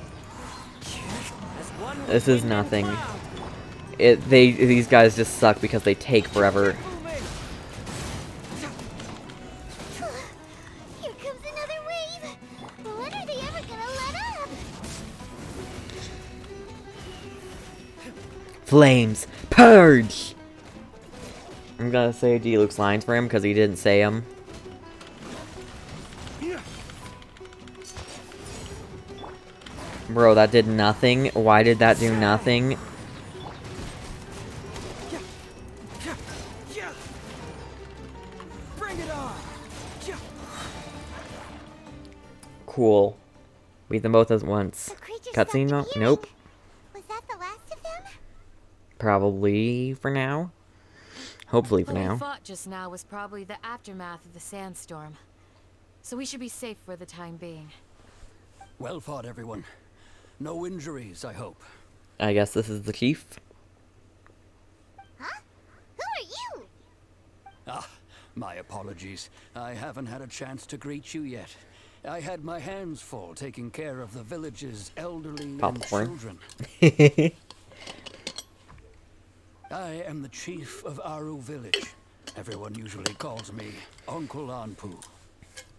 This is nothing. These guys just suck because they take forever. Here comes another wave! When are they ever gonna let up? Flames, purge! I'm gonna say D-Luke's lines for him because he didn't say them. Bro, that did nothing. Why did that do nothing? Bring it on. Cool. Beat them both at once. Cutscene? No? Nope. Was that the last of them? Probably for now. Hopefully for What we now. fought just now was probably the aftermath of the sandstorm. So we should be safe for the time being. Well fought, everyone. No injuries, I hope. I guess this is the chief. Huh? Who are you? Ah, my apologies. I haven't had a chance to greet you yet. I had my hands full taking care of the village's elderly Popcorn. and children. I am the chief of Aru village. Everyone usually calls me Uncle Anpu.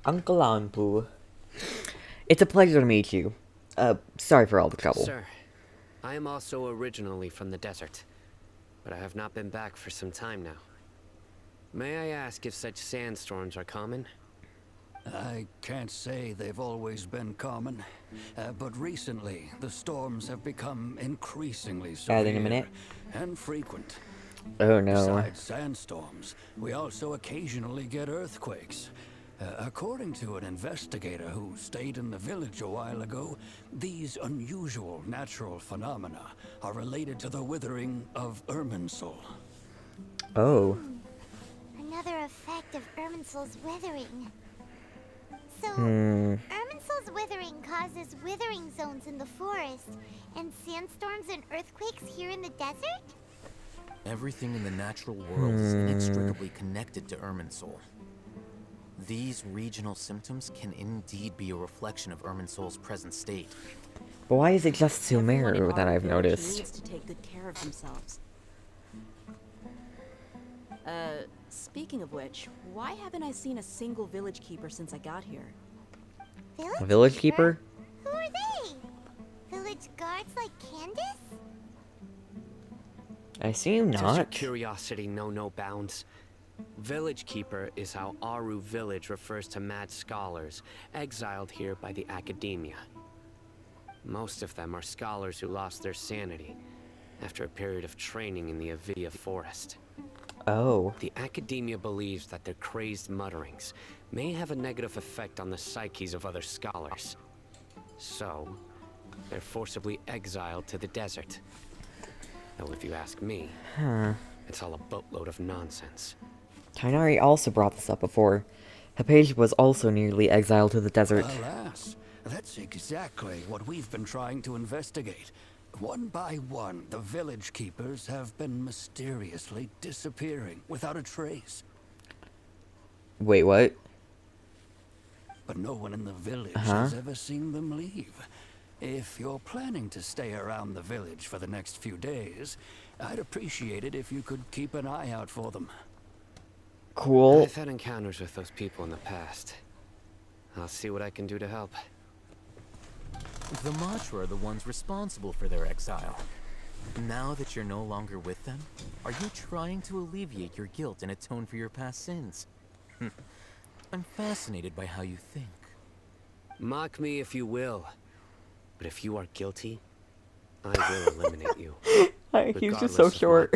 Uncle Anpu. It's a pleasure to meet you. Sorry for all the trouble. Sir, I am also originally from the desert, but I have not been back for some time now. May I ask if such sandstorms are common? I can't say they've always been common, but recently the storms have become increasingly severe and frequent. Oh no. Besides sandstorms, we also occasionally get earthquakes. According to an investigator who stayed in the village a while ago, these unusual natural phenomena are related to the withering of Irminsul. Oh. Another effect of Irminsul's withering. So, Hmm. Irminsul's withering causes withering zones in the forest, and sandstorms and earthquakes here in the desert? Everything in the natural world is inextricably connected to Irminsul. These regional symptoms can indeed be a reflection of Irminsul's present state. But why is it just Sumeru that I've noticed? Needs to take good care of themselves. Speaking of which, why haven't I seen a single village keeper since I got here? A village keeper? Who are they? Village guards like Candace? I assume Does your not. curiosity know no bounds? Village Keeper is how Aru Village refers to mad scholars exiled here by the Academia. Most of them are scholars who lost their sanity after a period of training in the Avia forest. Oh. The Academia believes that their crazed mutterings may have a negative effect on the psyches of other scholars. So, they're forcibly exiled to the desert. Though if you ask me, it's all a boatload of nonsense. Tainari also brought this up before. Hypatia was also nearly exiled to the desert. Alas, that's exactly what we've been trying to investigate. One by one, the village keepers have been mysteriously disappearing without a trace. Wait, what? But no one in the village has ever seen them leave. If you're planning to stay around the village for the next few days, I'd appreciate it if you could keep an eye out for them. Cool. I've had encounters with those people in the past. I'll see what I can do to help. The Matra are the ones responsible for their exile. Now that you're no longer with them, are you trying to alleviate your guilt and atone for your past sins? I'm fascinated by how you think. Mock me if you will, but if you are guilty, I will eliminate you. He's just so short.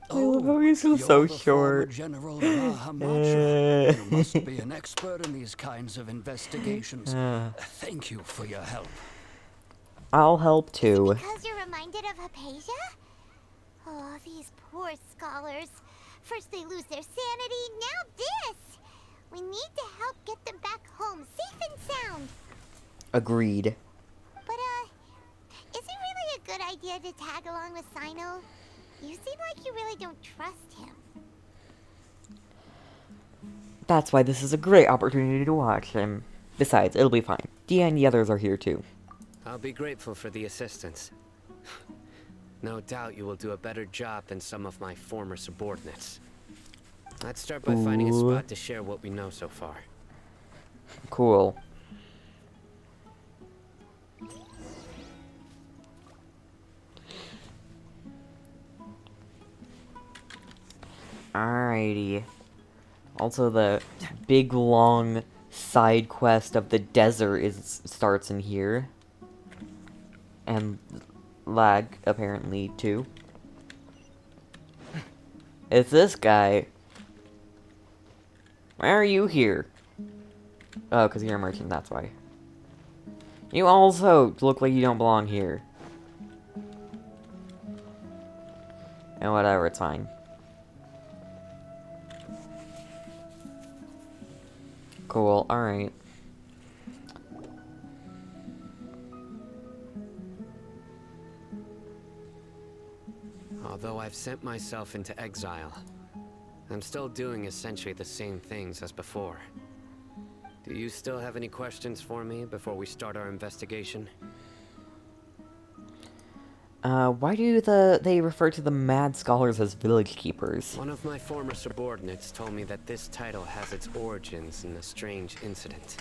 I love how he's so short. General Mahamatra. You must be an expert in these kinds of investigations. Thank you for your help. I'll help too. Because you're reminded of Hypatia? Oh, these poor scholars. First they lose their sanity, now this! We need to help get them back home, safe and sound. Agreed. But, is it really a good idea to tag along with Sino? You seem like you really don't trust him. That's why this is a great opportunity to watch him. Besides, it'll be fine. Dia and the others are here too. I'll be grateful for the assistance. No doubt you will do a better job than some of my former subordinates. Let's start by finding a spot to share what we know so far. Cool. Alrighty. Also, the big long side quest of the desert starts in here. And lag, apparently, too. It's this guy. Why are you here? Oh, because you're a merchant, that's why. You also look like you don't belong here. And whatever, it's fine. Cool, alright. Although I've sent myself into exile, I'm still doing essentially the same things as before. Do you still have any questions for me before we start our investigation? Why do they refer to the Mad Scholars as village keepers? One of my former subordinates told me that this title has its origins in a strange incident.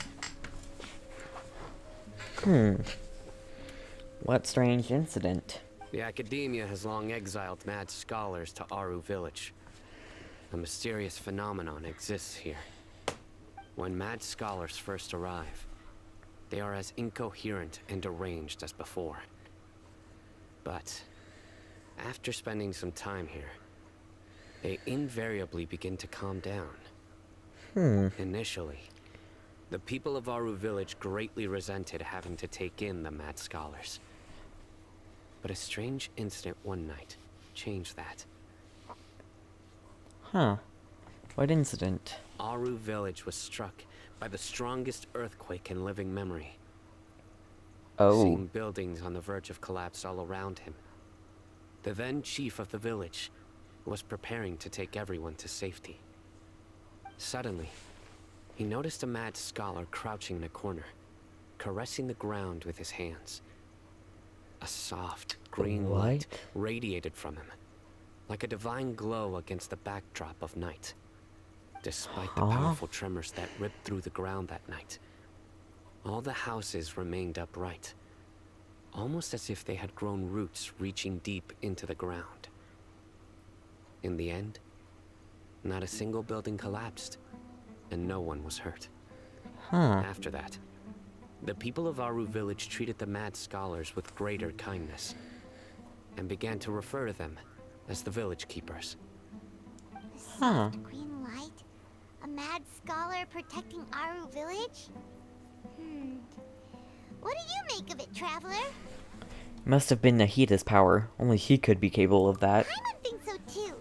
What strange incident? The Academia has long exiled Mad Scholars to Aru Village. A mysterious phenomenon exists here. When Mad Scholars first arrive, they are as incoherent and deranged as before. But after spending some time here, they invariably begin to calm down. Initially, the people of Aru Village greatly resented having to take in the Mad Scholars. But a strange incident one night changed that. What incident? Aru Village was struck by the strongest earthquake in living memory. Seeing buildings on the verge of collapse all around him, the then chief of the village was preparing to take everyone to safety. Suddenly, he noticed a Mad Scholar crouching in a corner, caressing the ground with his hands. A soft, green light radiated from him, like a divine glow against the backdrop of night. Despite the powerful tremors that ripped through the ground that night, all the houses remained upright, almost as if they had grown roots reaching deep into the ground. In the end, not a single building collapsed, and no one was hurt. After that, the people of Aru Village treated the Mad Scholars with greater kindness, and began to refer to them as the Village Keepers. The soft green light? A Mad Scholar protecting Aru Village? What do you make of it, Traveler? Must have been Nahida's power. Only he could be capable of that. I would think so too.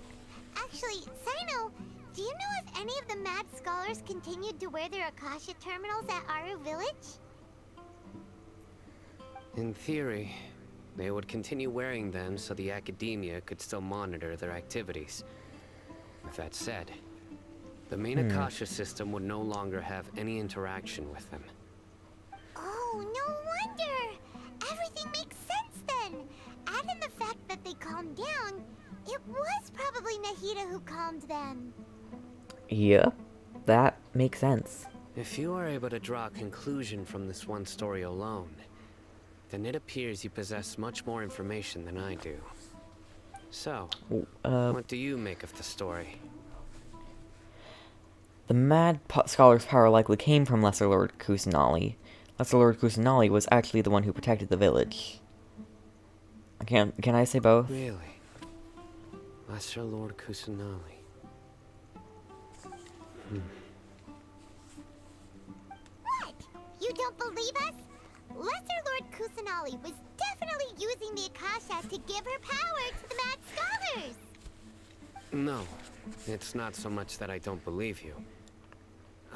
Actually, Sino, do you know if any of the Mad Scholars continued to wear their Akasha terminals at Aru Village? In theory, they would continue wearing them so the Academia could still monitor their activities. With that said, the main Akasha system would no longer have any interaction with them. Oh, no wonder! Everything makes sense then! Add in the fact that they calmed down, it was probably Nahida who calmed them. Yeah, that makes sense. If you are able to draw a conclusion from this one story alone, then it appears you possess much more information than I do. So, what do you make of the story? The Mad Scholar's power likely came from Lesser Lord Kusanali. Lesser Lord Kusanali was actually the one who protected the village. Can I say both? Really? Lesser Lord Kusanali. What? You don't believe us? Lesser Lord Kusanali was definitely using the Akasha to give her power to the Mad Scholars! No, it's not so much that I don't believe you.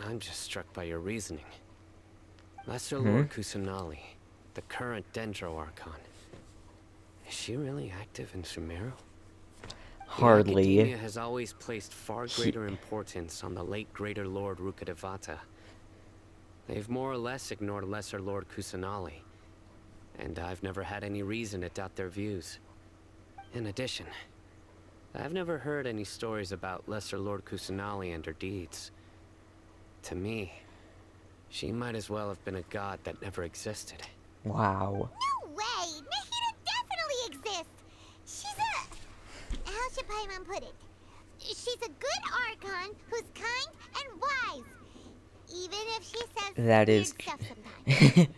I'm just struck by your reasoning. Lesser Lord Kusanali, the current Dendro Archon. Is she really active in Sumeru? Hardly. The Academia has always placed far greater importance on the late Greater Lord Rukkhadevata. They've more or less ignored Lesser Lord Kusanali, and I've never had any reason to doubt their views. In addition, I've never heard any stories about Lesser Lord Kusanali and her deeds. To me, she might as well have been a god that never existed. Wow. No way! Nahida definitely exists! She's a... how should Paimon put it? She's a good Archon who's kind and wise. Even if she says that is... stuff sometimes.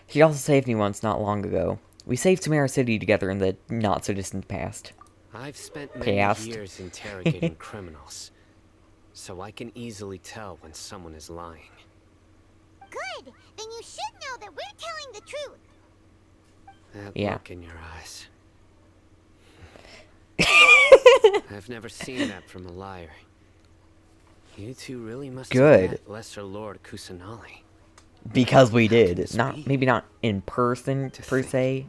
She also saved me once not long ago. We saved Sumeru City together in the not-so-distant past. I've spent many years interrogating criminals, so I can easily tell when someone is lying. Good! Then you should know that we're telling the truth. That look in your eyes. I've never seen that from a liar. You two really must have met Lesser Lord Kusanali. Because we did. Maybe not in person, per se.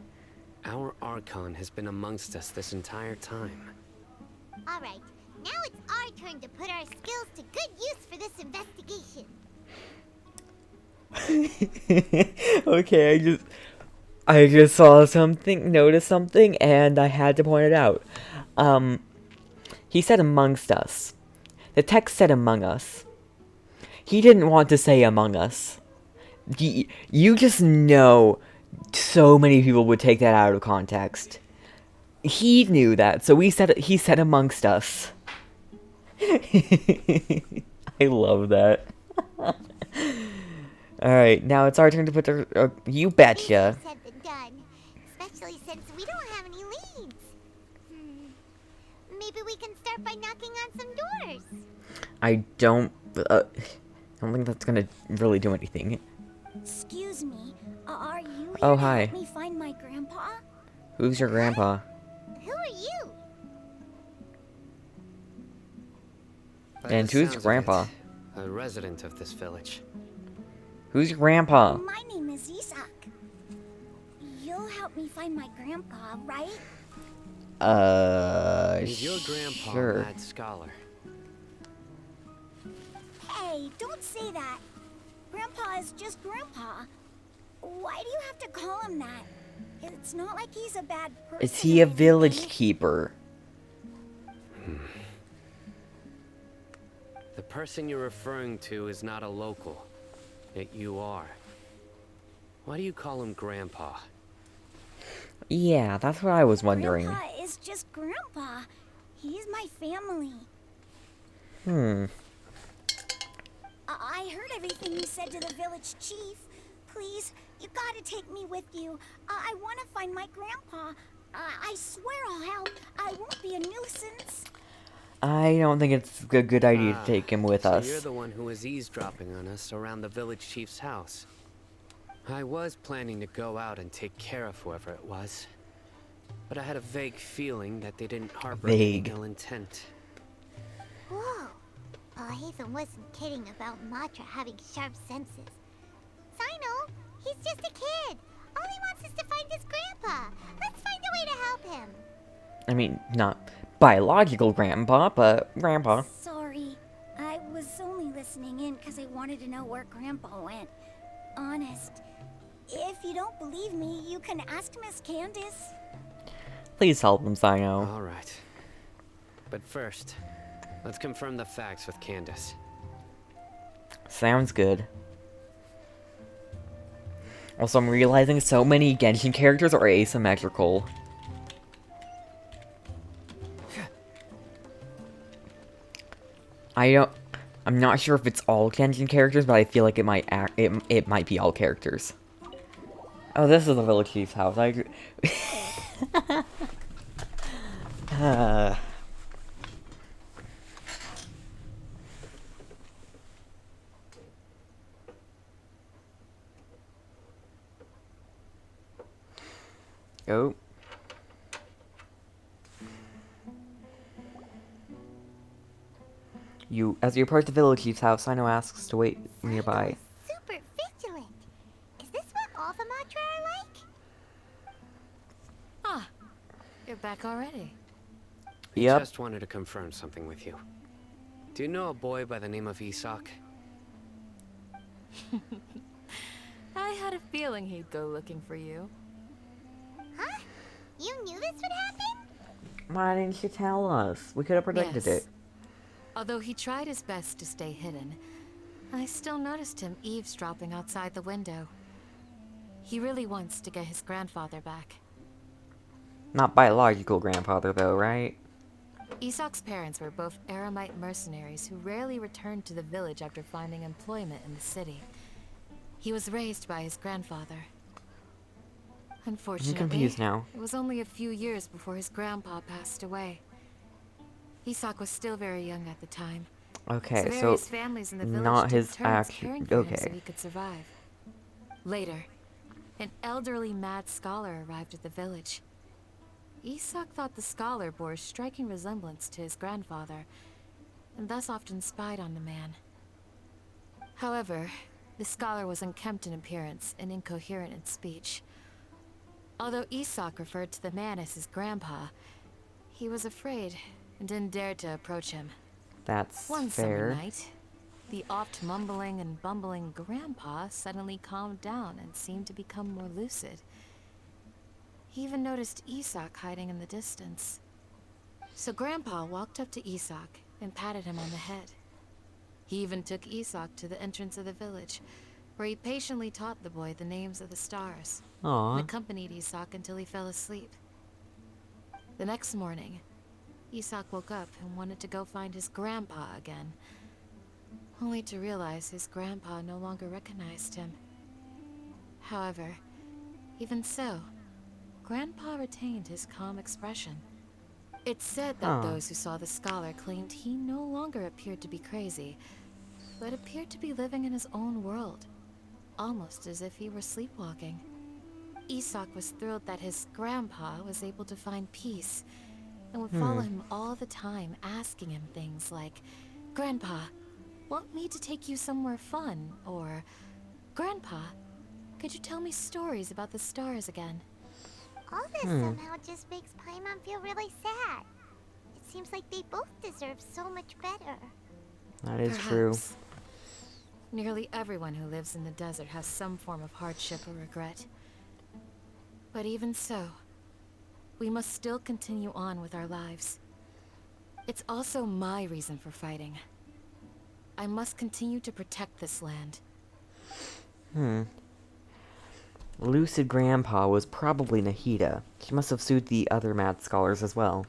Our Archon has been amongst us this entire time. Alright, now it's our turn to put our skills to good use for this investigation. Okay, I just saw something, noticed something, and I had to point it out. He said amongst us. The text said among us. He didn't want to say among us. You just know so many people would take that out of context. He knew that, so he said amongst us. I love that. Alright, now it's our turn to put the... you betcha. Said than done, especially since we don't have any leads. Maybe we can start by knocking on some doors. I don't think that's gonna really do anything. Excuse me, are you here Oh, to hi. help me find my grandpa? Who's your grandpa? Who are you? And who's your grandpa? A resident of this village. Who's your grandpa? My name is Isak. You'll help me find my grandpa, right? Is your grandpa sure. a mad scholar? Hey, don't say that. Grandpa is just Grandpa. Why do you have to call him that? It's not like he's a bad person. Is he a village keeper? The person you're referring to is not a local. Yet you are. Why do you call him Grandpa? Yeah, that's what I was wondering. Grandpa is just Grandpa. He's my family. I heard everything you said to the village chief. Please, you gotta take me with you. I want to find my grandpa. I swear I'll help. I won't be a nuisance. I don't think it's a good idea to take him with so us. You're the one who was eavesdropping on us around the village chief's house. I was planning to go out and take care of whoever it was. But I had a vague feeling that they didn't harbor any ill intent. Whoa. Hazen wasn't kidding about Matra having sharp senses. Sino, he's just a kid. All he wants is to find his grandpa. Let's find a way to help him. I mean, not biological grandpa, but grandpa. Sorry, I was only listening in because I wanted to know where Grandpa went. Honest. If you don't believe me, you can ask Miss Candace. Please help him, Sino. All right. But first, let's confirm the facts with Candace. Sounds good. Also, I'm realizing so many Genshin characters are asymmetrical. I'm not sure if it's all Genshin characters, but I feel like it might be all characters. Oh, this is the village chief's house. I agree. Oh. As you approach the village chief's house, Sino asks to wait nearby. Super vigilant. Is this what all the Matra are like? Ah, you're back already. Yep. I just wanted to confirm something with you. Do you know a boy by the name of Isak? I had a feeling he'd go looking for you. Huh? You knew this would happen? Why didn't you tell us? We could have predicted it. Although he tried his best to stay hidden, I still noticed him eavesdropping outside the window. He really wants to get his grandfather back. Not biological grandfather, though, right? Isak's parents were both Aramite mercenaries who rarely returned to the village after finding employment in the city. He was raised by his grandfather. Unfortunately, I'm confused now. It was only a few years before his grandpa passed away. Isak was still very young at the time. Okay, so various families in the village not took his turns action. caring for him so Okay. he could survive. Later, an elderly mad scholar arrived at the village. Isak thought the scholar bore a striking resemblance to his grandfather, and thus often spied on the man. However, the scholar was unkempt in appearance and incoherent in speech. Although Isak referred to the man as his grandpa, he was afraid and didn't dare to approach him. That's One fair. summer night, the oft mumbling and bumbling Grandpa suddenly calmed down and seemed to become more lucid. He even noticed Isak hiding in the distance. So Grandpa walked up to Isak and patted him on the head. He even took Isak to the entrance of the village, where he patiently taught the boy the names of the stars, Aww. and accompanied Isak until he fell asleep. The next morning, Isak woke up and wanted to go find his grandpa again, only to realize his grandpa no longer recognized him. However, even so, Grandpa retained his calm expression. It's said that those who saw the scholar claimed he no longer appeared to be crazy, but appeared to be living in his own world, almost as if he were sleepwalking. Isak was thrilled that his grandpa was able to find peace, and would follow him all the time, asking him things like, "Grandpa, want me to take you somewhere fun?" Or, "Grandpa, could you tell me stories about the stars again?" All this somehow just makes Paimon feel really sad. It seems like they both deserve so much better. That is true. Nearly everyone who lives in the desert has some form of hardship or regret. But even so, we must still continue on with our lives. It's also my reason for fighting. I must continue to protect this land. Lucid Grandpa was probably Nahida. She must have sued the other mad scholars as well.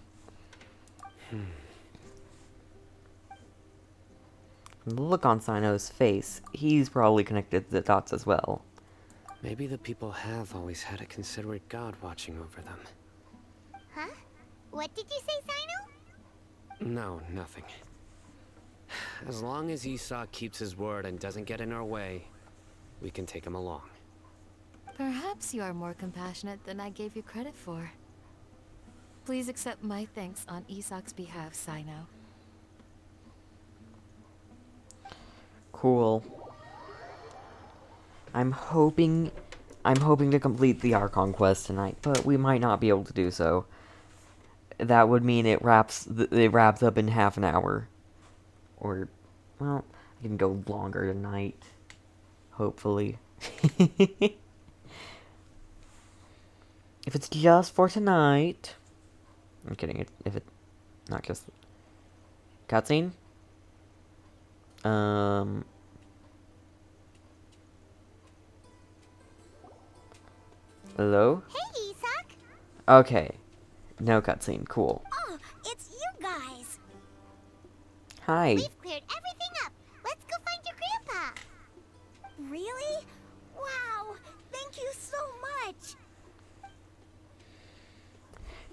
The look on Sino's face, he's probably connected the dots as well. Maybe the people have always had a considerate god watching over them. Huh? What did you say, Sino? No, nothing. As long as Isak keeps his word and doesn't get in our way, we can take him along. Perhaps you are more compassionate than I gave you credit for. Please accept my thanks on Isak's behalf, Sino. Cool. I'm hoping to complete the Archon quest tonight, but we might not be able to do so. That would mean it wraps up in half an hour. Or, well, I can go longer tonight. Hopefully. If it's just for tonight... I'm kidding, if it's not just... Cutscene? Hello? Hey, Isak! Okay. No cutscene, cool. Oh, it's you guys! Hi. We've cleared everything up. Let's go find your grandpa. Really? Wow! Thank you so much!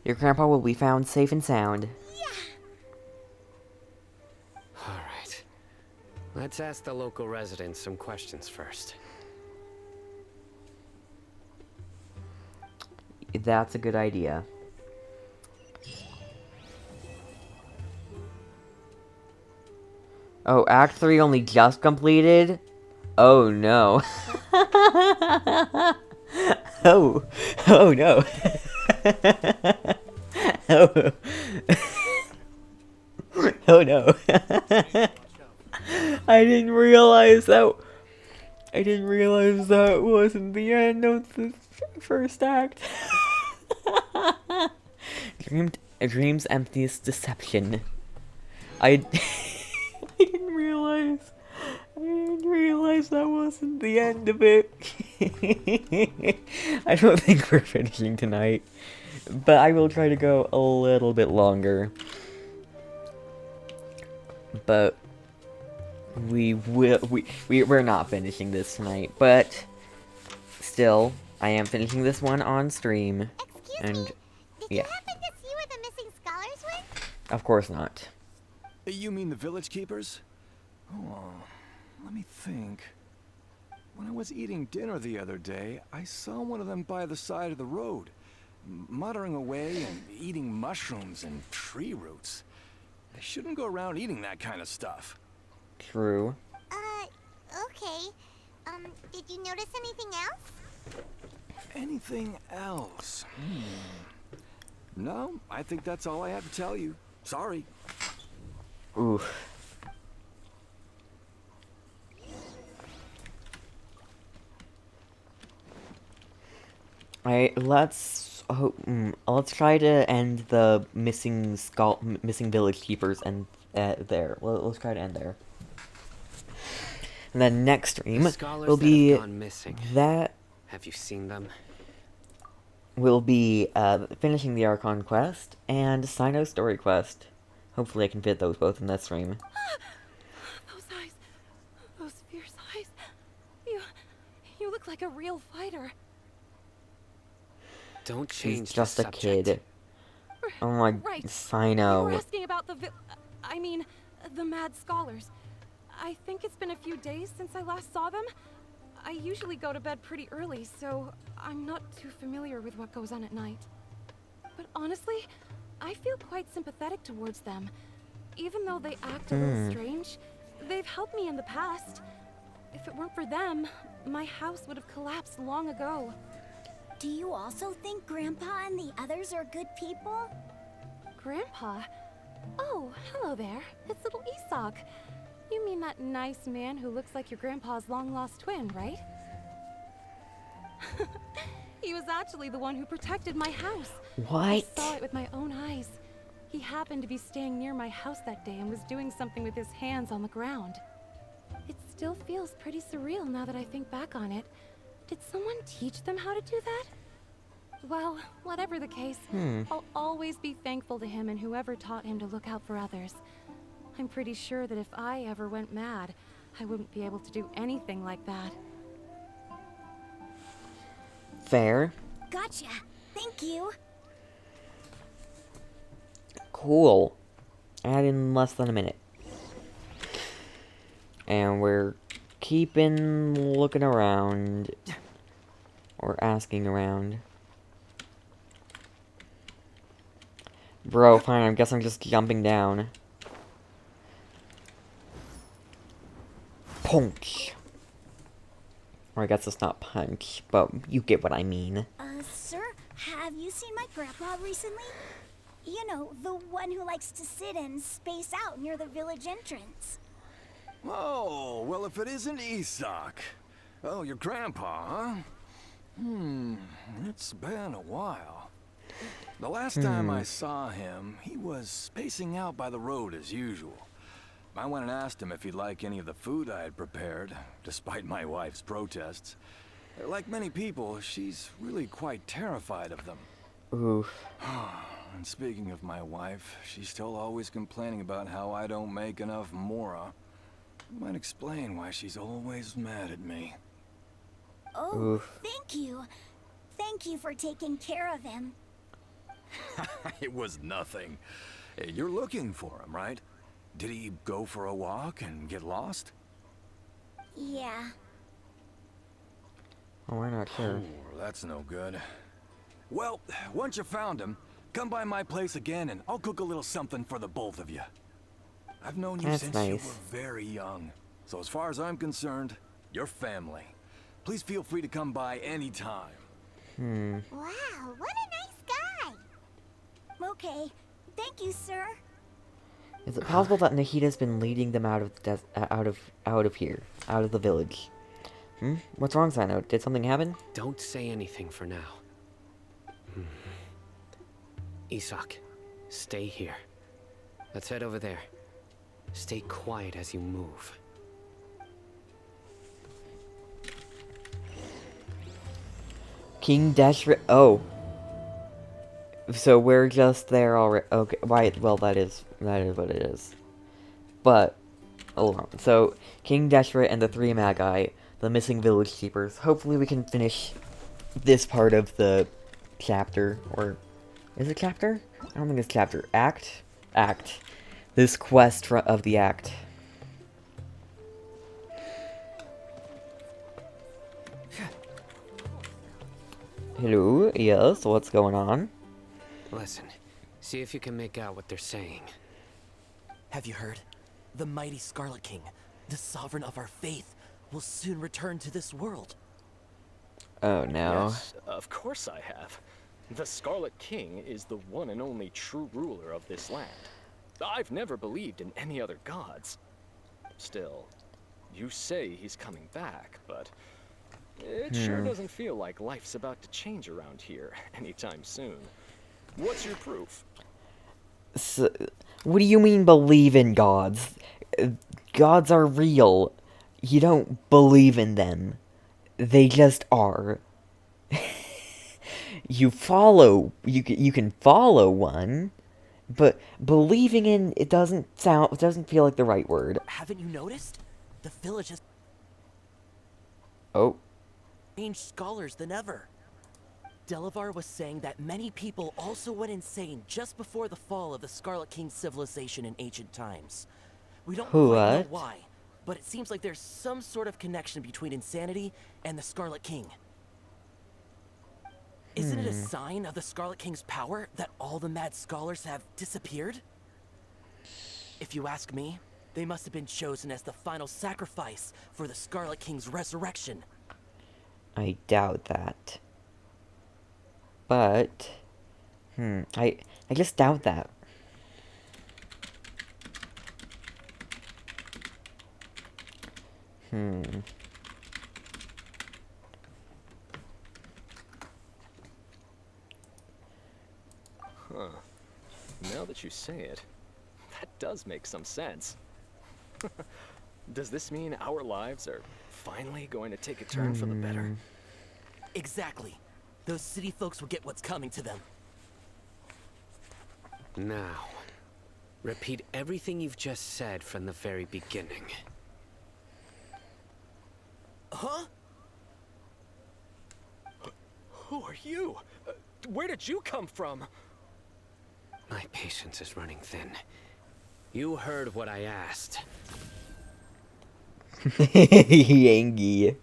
Your grandpa will be found safe and sound. Alright. Let's ask the local residents some questions first. That's a good idea. Oh, Act 3 only just completed? Oh no. Oh. Oh no. Oh. Oh no. I didn't realize that wasn't the end of the first act. Dream's emptiest deception. I didn't realize that wasn't the end of it. I don't think we're finishing tonight, but I will try to go a little bit longer. But we're not finishing this tonight, but still, I am finishing this one on stream. Excuse me? Did you happen to see where the missing scholars went? Of course not. You mean the village keepers? Oh, let me think. When I was eating dinner the other day, I saw one of them by the side of the road, muttering away and eating mushrooms and tree roots. They shouldn't go around eating that kind of stuff. True. Okay. Did you notice anything else? Anything else? No, I think that's all I have to tell you. Sorry. Oof. let's try to end the missing village keepers and there. Let's try to end there. And then next stream will be that. Have you seen them? We'll be finishing the Archon quest and Sino story quest. Hopefully I can fit those both in this stream. Those eyes. Those fierce eyes. You look like a real fighter. Don't change He's just the a kid. Oh my, right. Sino. You were asking about the mad scholars. I think it's been a few days since I last saw them. I usually go to bed pretty early, so I'm not too familiar with what goes on at night. But honestly, I feel quite sympathetic towards them. Even though they act a little strange, they've helped me in the past. If it weren't for them, my house would have collapsed long ago. Do you also think Grandpa and the others are good people? Grandpa? Oh, hello there. It's little Isak. You mean that nice man who looks like your grandpa's long-lost twin, right? He was actually the one who protected my house. What? I saw it with my own eyes. He happened to be staying near my house that day and was doing something with his hands on the ground. It still feels pretty surreal now that I think back on it. Did someone teach them how to do that? Well, whatever the case, I'll always be thankful to him and whoever taught him to look out for others. I'm pretty sure that if I ever went mad, I wouldn't be able to do anything like that. Fair. Gotcha. Thank you. Cool. Add in less than a minute. And we're keeping looking around. Or asking around. Bro, fine, I guess I'm just jumping down. Punch. Or I guess it's not punch, but you get what I mean. Sir, have you seen my grandpa recently? You know, the one who likes to sit and space out near the village entrance. Oh, well, if it isn't Isak. Oh, your grandpa, huh? It's been a while. The last time I saw him, he was spacing out by the road as usual. I went and asked him if he'd like any of the food I had prepared, despite my wife's protests. Like many people, she's really quite terrified of them. Oof. And speaking of my wife, she's still always complaining about how I don't make enough mora. Might explain why she's always mad at me. Oh, thank you. Thank you for taking care of him. It was nothing. You're looking for him, right? Did he go for a walk and get lost? Yeah. Oh, we're not sure. Oh, that's no good. Well, once you found him, come by my place again and I'll cook a little something for the both of you. I've known you since you were very young. So as far as I'm concerned, you're family. Please feel free to come by anytime. Wow, what a nice guy. Okay, thank you, sir. Is it possible that Nahida's been leading them out of here, out of the village? What's wrong, Sino? Did something happen? Don't say anything for now. Isak, stay here. Let's head over there. Stay quiet as you move. King Dashra. Oh. So we're just there already. Okay, right. Well, that is what it is. But hold on. So King Dashra and the three Magi, the missing village keepers. Hopefully, we can finish this part of the chapter, or is it chapter? I don't think it's chapter. Act. This quest of the act. Hello. Yes. What's going on? Listen, see if you can make out what they're saying. Have you heard? The mighty Scarlet King, the sovereign of our faith, will soon return to this world. Oh no. Yes, of course I have. The Scarlet King is the one and only true ruler of this land. I've never believed in any other gods. Still, you say he's coming back, but It sure doesn't feel like life's about to change around here anytime soon. What's your proof? So, what do you mean believe in gods? Gods are real. You don't believe in them. They just are. You can follow one, but believing in it doesn't feel like the right word. Haven't you noticed? The village has Oh. changed scholars than ever. Delavar was saying that many people also went insane just before the fall of the Scarlet King civilization in ancient times. We don't quite know why, but it seems like there's some sort of connection between insanity and the Scarlet King. Isn't it a sign of the Scarlet King's power that all the mad scholars have disappeared? If you ask me, they must have been chosen as the final sacrifice for the Scarlet King's resurrection. I doubt that. But, I just doubt that. Huh. Now that you say it, that does make some sense. Does this mean our lives are finally going to take a turn for the better? Exactly. Those city folks will get what's coming to them. Now, repeat everything you've just said from the very beginning. Huh? Who are you? Where did you come from? My patience is running thin. You heard what I asked. He angry.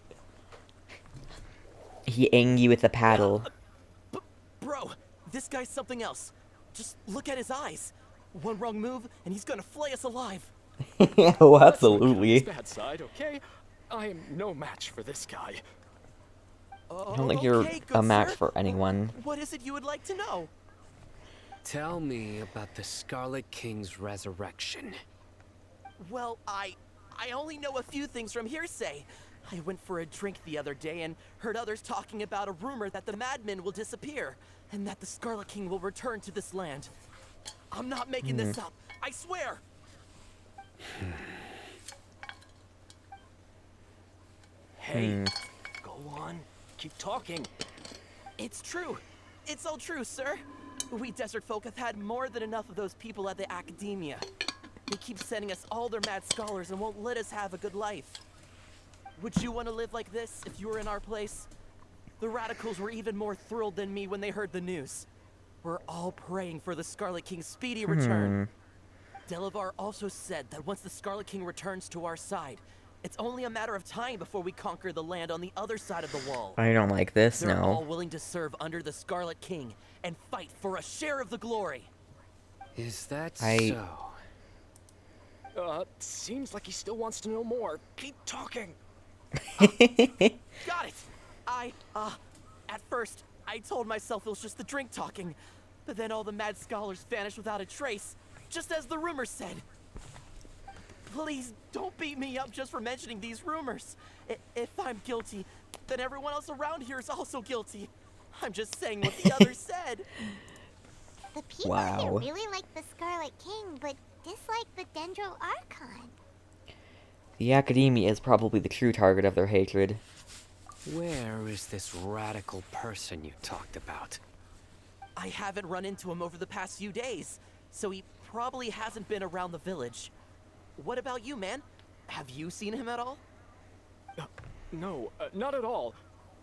He angry with a paddle. Bro, this guy's something else. Just look at his eyes. One wrong move, and he's gonna flay us alive. Oh, absolutely. Bad side, okay? I am no match for this guy. I don't think you're a match for anyone. What is it you would like to know? Tell me about the Scarlet King's resurrection. Well, I only know a few things from hearsay. I went for a drink the other day and heard others talking about a rumor that the madmen will disappear and that the Scarlet King will return to this land. I'm not making this up. I swear. Hey, go on. Keep talking. It's true. It's all true, sir. We desert folk have had more than enough of those people at the academia. They keep sending us all their mad scholars and won't let us have a good life. Would you want to live like this if you were in our place? The radicals were even more thrilled than me when they heard the news. We're all praying for the Scarlet King's speedy return. Delavar also said that once the Scarlet King returns to our side, it's only a matter of time before we conquer the land on the other side of the wall. I don't like this, They're all no. willing to serve under the Scarlet King and fight for a share of the glory. Is that so? Seems like he still wants to know more. Keep talking. Got it! At first, I told myself it was just the drink talking, but then all the mad scholars vanished without a trace, just as the rumors said. Please, don't beat me up just for mentioning these rumors. If I'm guilty, then everyone else around here is also guilty. I'm just saying what the others said. The people here really like the Scarlet King, but dislike the Dendro Archon. The academia is probably the true target of their hatred. Where is this radical person you talked about? I haven't run into him over the past few days, so he probably hasn't been around the village. What about you, man? Have you seen him at all? No, not at all.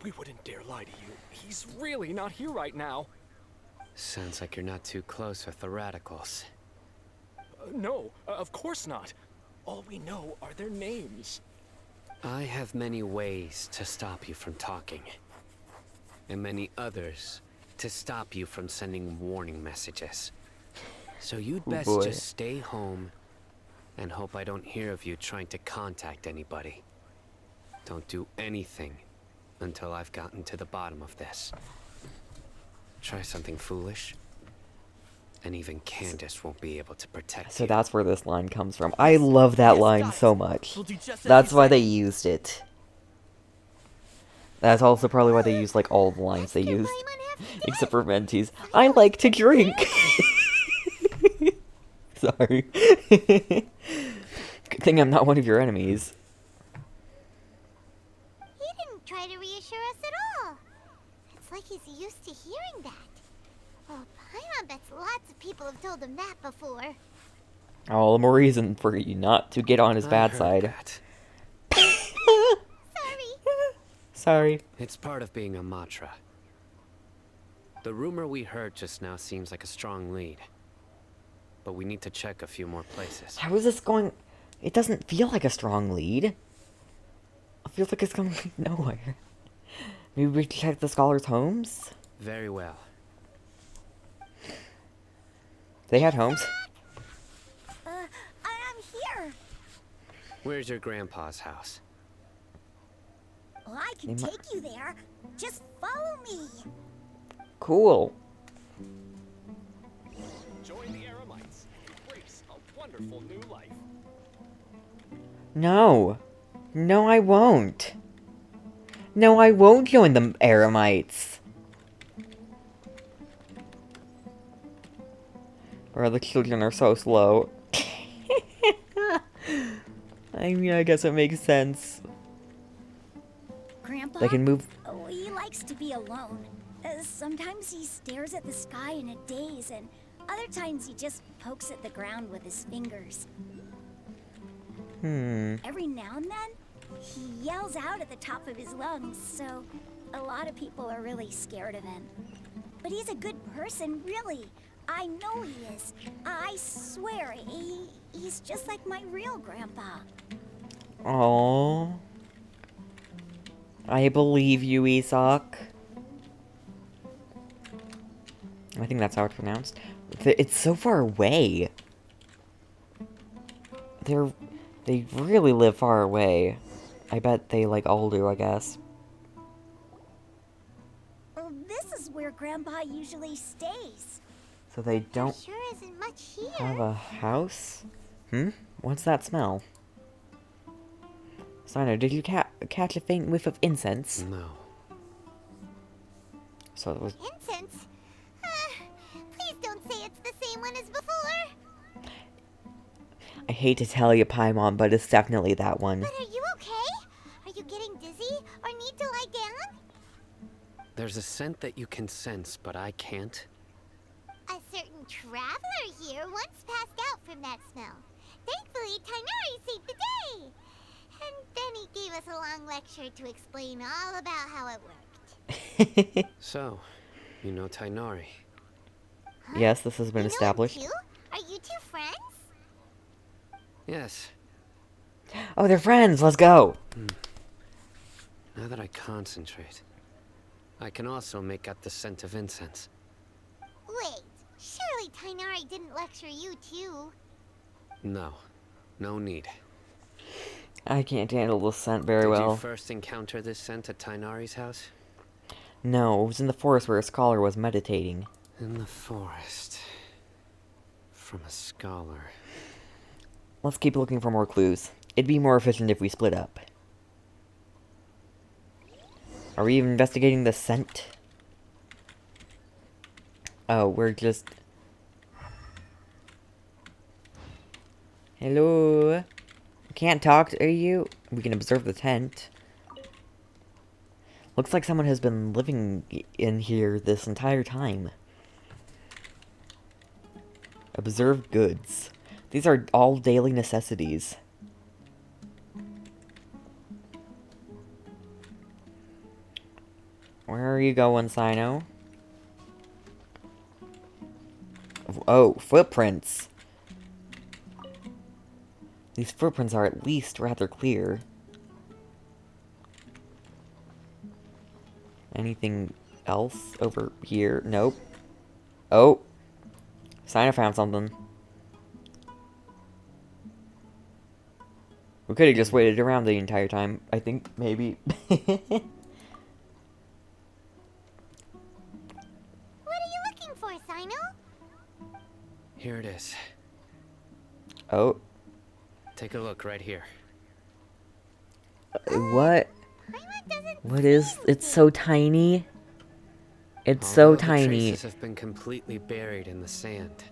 We wouldn't dare lie to you. He's really not here right now. Sounds like you're not too close with the radicals. No, of course not. All we know are their names. I have many ways to stop you from talking. And many others to stop you from sending warning messages. So you'd best just stay home and hope I don't hear of you trying to contact anybody. Don't do anything until I've gotten to the bottom of this. Try something foolish, and even Candace won't be able to protect you. So that's where this line comes from. I love that line so much. That's why they used it. That's also probably why they use like all the lines they used. Except for Venti's. I like to drink. Sorry. Good thing I'm not one of your enemies. He didn't try to reassure us at all. It's like he's used to hearing that. Well, Paimon bets lots of people have told him that before. All the more reason for you not to get on his bad side. Sorry. It's part of being a Matra. The rumor we heard just now seems like a strong lead. But we need to check a few more places. How is this going? It doesn't feel like a strong lead. It feels like it's going nowhere. Maybe we check the scholars' homes? Very well. They had homes. I'm here. Where's your grandpa's house? Well, I can take you there. Just follow me. Cool. Join the Eremites. Embrace a wonderful new life. No. No, I won't. No, I won't join the Eremites. Or the children are so slow. I mean, I guess it makes sense. Grandpa, They can move. Oh, he likes to be alone. Sometimes he stares at the sky in a daze, and other times he just pokes at the ground with his fingers. Every now and then, he yells out at the top of his lungs, so a lot of people are really scared of him. But he's a good person, really. I know he is. I swear, he's just like my real grandpa. Aww. I believe you, Isak. I think that's how it's pronounced. It's so far away. They really live far away. I bet they, like, all do, I guess. Well, this is where Grandpa usually stays. So they don't Sure isn't much here. have a house? What's that smell? Sino, did you catch a faint whiff of incense? No. So it was... Incense? Please don't say it's the same one as before. I hate to tell you, Paimon, but it's definitely that one. But are you okay? Are you getting dizzy or need to lie down? There's a scent that you can sense, but I can't. A certain traveler here once passed out from that smell. Thankfully, Tainari saved the day. And then he gave us a long lecture to explain all about how it worked. So, you know Tainari? Yes, this has been established. You? Are you two friends? Yes. Oh, they're friends! Let's go! Now that I concentrate, I can also make out the scent of incense. Wait, surely Tainari didn't lecture you too. No. No need. I can't handle the scent very well. Did you first encounter this scent at Tainari's house? No, it was in the forest where a scholar was meditating. In the forest. From a scholar. Let's keep looking for more clues. It'd be more efficient if we split up. Are we even investigating the scent? Oh, we're just... Hello? Can't talk to you? We can observe the tent. Looks like someone has been living in here this entire time. Observe goods. These are all daily necessities. Where are you going, Sino? Oh, footprints. These footprints are at least rather clear. Anything else over here? Nope. Oh. Sino found something. We could have just waited around the entire time. I think, maybe. What are you looking for, Sino? Here it is. Oh. Take a look right here. What? What is? It's so tiny. It's so Although the tiny. traces have been completely buried in the sand.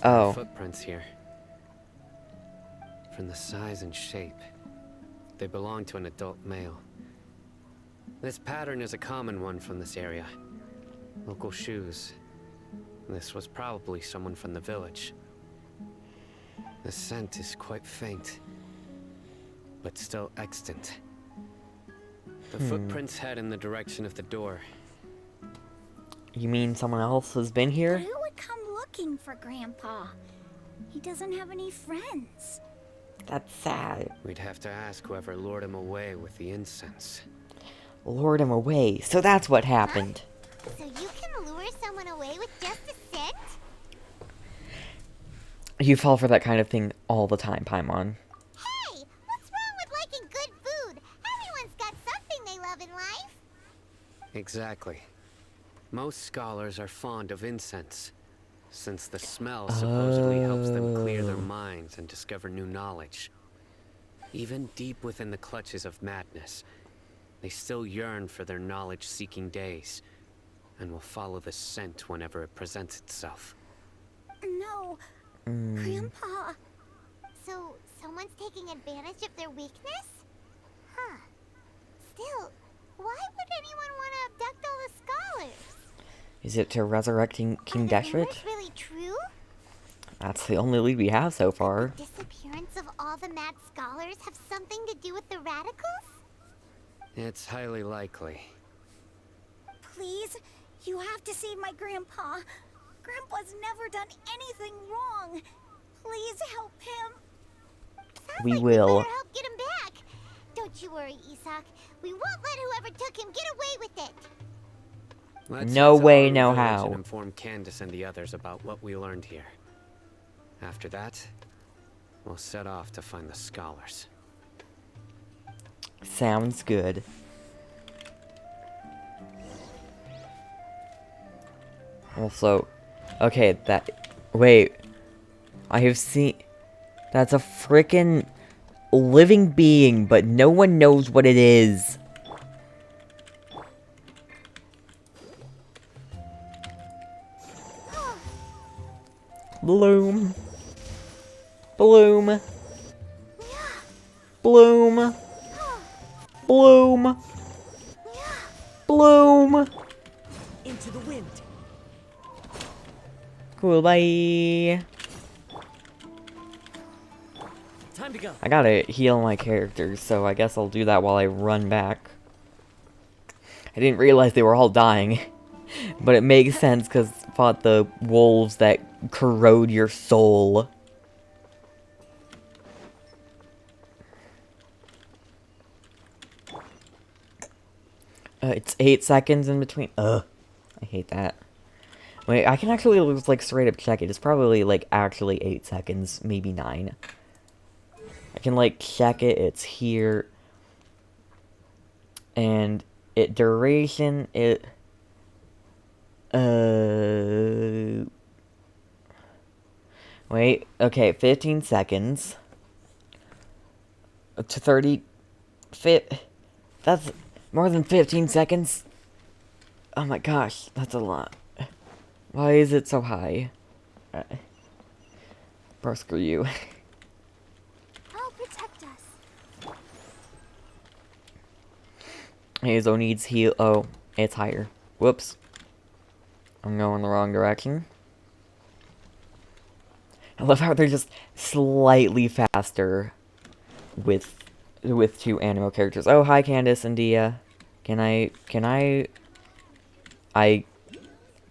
Oh. There are footprints here. From the size and shape, they belong to an adult male. This pattern is a common one from this area. Local shoes. This was probably someone from the village. The scent is quite faint, but still extant. The footprints head in the direction of the door. You mean someone else has been here? Who would come looking for Grandpa? He doesn't have any friends. That's sad. We'd have to ask whoever lured him away with the incense. Lured him away. So that's what happened. So you can lure someone away with just a scent? You fall for that kind of thing all the time, Paimon. Hey, what's wrong with liking good food? Everyone's got something they love in life. Exactly. Most scholars are fond of incense, since the smell supposedly helps them clear their minds and discover new knowledge. Even deep within the clutches of madness, they still yearn for their knowledge-seeking days, and will follow the scent whenever it presents itself. No, Grandpa. So, someone's taking advantage of their weakness? Huh. Still, why would anyone want to abduct all the scholars? Is it to resurrecting King Deshret? Is really true? That's the only lead we have so far. The disappearance of all the mad scholars have something to do with the radicals? It's highly likely. Please, you have to save my Grandpa. Grandpa's never done anything wrong. Please help him. We will. Better help get him back. Don't you worry, Isak. We won't let whoever took him get away with it. Let's No head to way, our no village how. And inform Candace and the others about what we learned here. After that, we'll set off to find the scholars. Sounds good. Also, okay, wait. I have seen... That's a frickin' living being, but no one knows what it is. Bloom. Bloom. Bloom. Bloom. Bloom. Into the wind. Cool, bye. Time to go. I gotta heal my characters, so I guess I'll do that while I run back. I didn't realize they were all dying. But it makes sense, because fought the wolves that corrode your soul. It's 8 seconds in between. Ugh. I hate that. Wait, I can actually just, like, straight up check it. It's probably, like, actually 8 seconds, maybe 9. I can, like, check it. It's here. And duration, wait, okay, 15 seconds. To 30... That's more than 15 seconds. Oh my gosh, that's a lot. Why is it so high? Bro, screw you. I'll protect us. Hazel needs heal. Oh, it's higher. Whoops. I'm going the wrong direction. I love how they're just slightly faster with 2 animal characters. Oh, hi Candace and Dia. I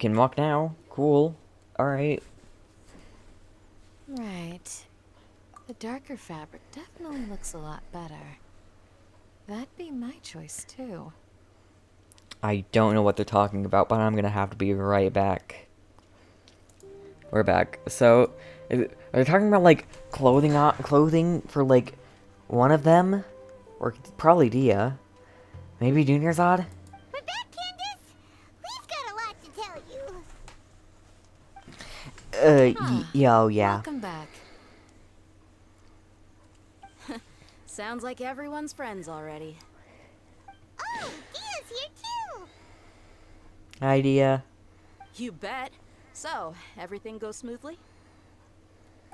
can walk now. Cool. Alright. Right. The darker fabric definitely looks a lot better. That'd be my choice too. I don't know what they're talking about, but I'm gonna have to be right back. We're back. So, are they talking about, like, clothing for, like, one of them? Or probably Dia. Maybe Dunyarzad? We're back, Candace! We've got a lot to tell you. Yeah. Welcome back. Sounds like everyone's friends already. Idea. You bet. So, everything goes smoothly?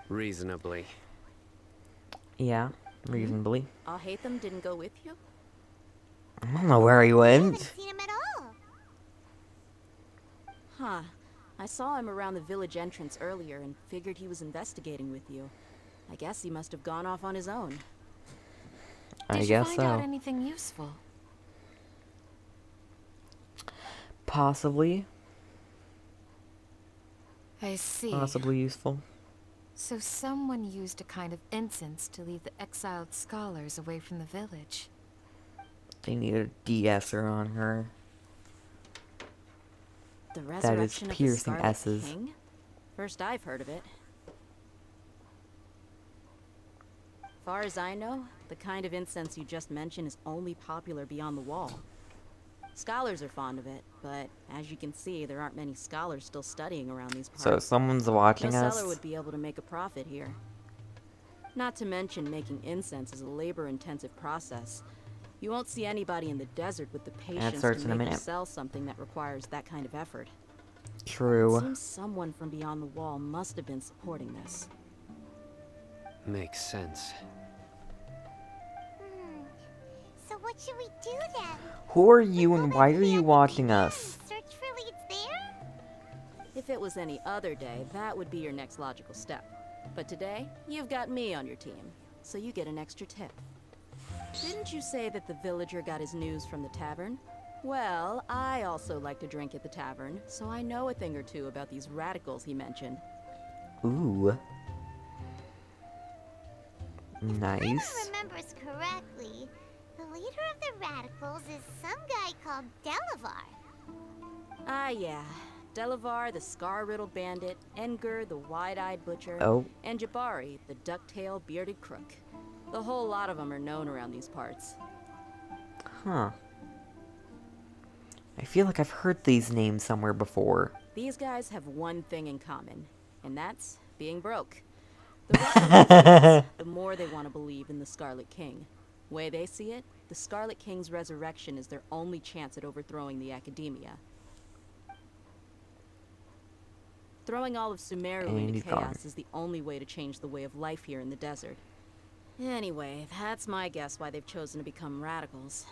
Reasonably. Yeah, reasonably. Al-Haytham didn't go with you? I don't know where he went. Seen him at all. Huh. I saw him around the village entrance earlier and figured he was investigating with you. I guess he must have gone off on his own. I guess so. Did you find out anything useful? Possibly. I see. Possibly useful. So someone used a kind of incense to lead the exiled scholars away from the village. They need a de-esser on her. The That is resurrection of the piercing Scarlet S's. King? First I've heard of it. Far as I know, the kind of incense you just mentioned is only popular beyond the wall. Scholars are fond of it, but as you can see, there aren't many scholars still studying around these parts. So someone's watching no us. seller would be able to make a profit here. Not to mention making incense is a labor-intensive process. You won't see anybody in the desert with the patience starts to in a make or minute. sell something that requires that kind of effort. True. It seems someone from beyond the wall must have been supporting this. Makes sense. So what should we do then? Who are you and why are you watching us? Search for leads there? If it was any other day, that would be your next logical step. But today, you've got me on your team, so you get an extra tip. Didn't you say that the villager got his news from the tavern? Well, I also like to drink at the tavern, so I know a thing or two about these radicals he mentioned. Ooh. If Nice. remembers correctly, the leader of the radicals is some guy called Delavar. Ah, yeah. Delavar, the scar-riddled bandit, Enger, the wide-eyed butcher, Oh. and Jabari, the duck-tailed bearded crook. The whole lot of them are known around these parts. Huh. I feel like I've heard these names somewhere before. These guys have one thing in common, and that's being broke. The rougher the more they want to believe in the Scarlet King. Way they see it, the Scarlet King's resurrection is their only chance at overthrowing the Academia. Throwing all of Sumeru And into he's chaos gone. is the only way to change the way of life here in the desert. Anyway, that's my guess why they've chosen to become radicals.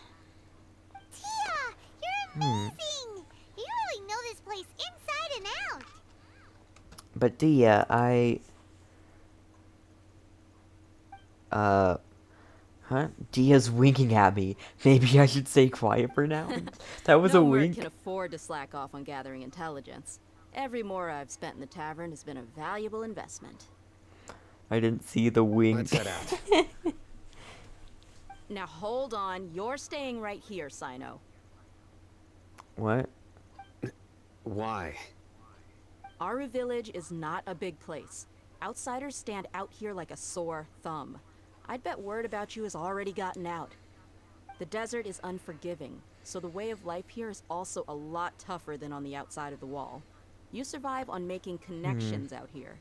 Tia, you're amazing! You really know this place inside and out. But Dia, huh? Dia's winking at me. Maybe I should stay quiet for now. That was no a merc wink. can afford to slack off on gathering intelligence. Every more I've spent in the tavern has been a valuable investment. I didn't see the wink. Let's head out. Now hold on, you're staying right here, Sino. What? Why? Aru Village is not a big place. Outsiders stand out here like a sore thumb. I'd bet word about you has already gotten out. The desert is unforgiving, so the way of life here is also a lot tougher than on the outside of the wall. You survive on making connections out here.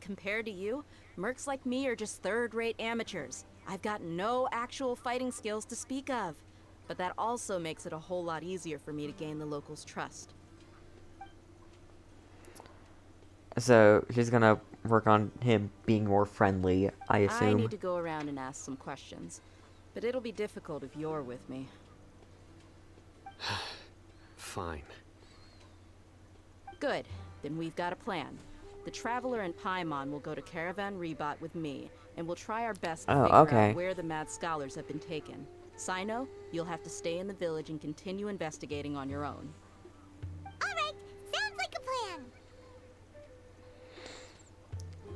Compared to you, mercs like me are just third-rate amateurs. I've got no actual fighting skills to speak of, but that also makes it a whole lot easier for me to gain the locals' trust. So she's gonna work on him being more friendly, I I assume. need to go around and ask some questions, but it'll be difficult if you're with me. Fine. Good. Then we've got a plan. The Traveler and Paimon will go to Caravan Rebot with me, and we'll try our best to figure okay. out where the mad scholars have been taken. Sino, you'll have to stay in the village and continue investigating on your own. Alright, sounds like a plan.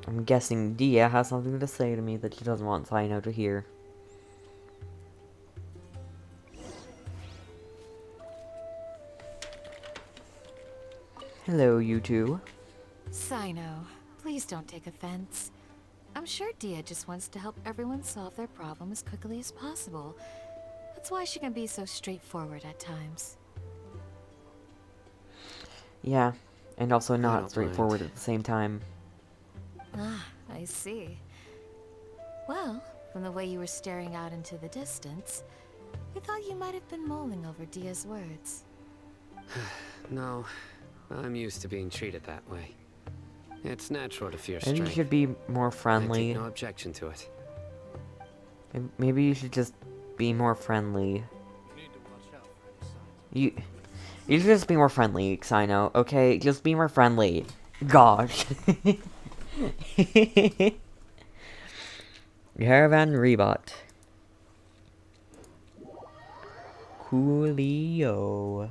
I'm guessing Dia has something to say to me that she doesn't want Sino to hear. Hello, you two. Sino, please don't take offense. I'm sure Dia just wants to help everyone solve their problem as quickly as possible. That's why she can be so straightforward at times. Yeah, and also don't not straightforward mind. at the same time. Ah, I see. Well, from the way you were staring out into the distance, I thought you might have been mulling over Dia's words. No, I'm used to being treated that way. It's natural to fear Maybe you strength. should be more I friendly. take no objection to it. Maybe you should just be more friendly. You should just be more friendly, Xino, okay? Just be more friendly. Gosh. Caravan Rebot. Coolio.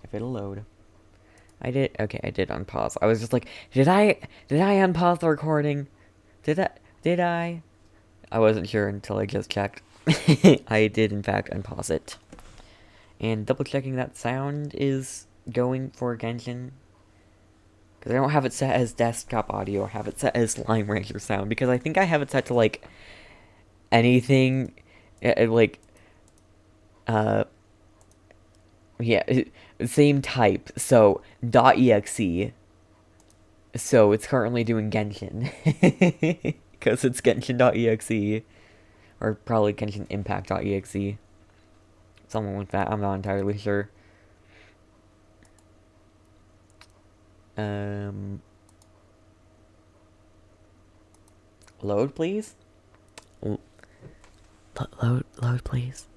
If it'll load. I did, okay, I did unpause. I was just like, did I unpause the recording? Did I? I wasn't sure until I just checked. I did in fact unpause it. And double checking that sound is going for Genshin. Because I don't have it set as desktop audio, or have it set as Slime Rancher sound, because I think I have it set to, like, anything, yeah, same type, so, .exe, so it's currently doing Genshin, because it's Genshin.exe, or probably Genshin Impact.exe, something like that, I'm not entirely sure. Load, please? Load, please.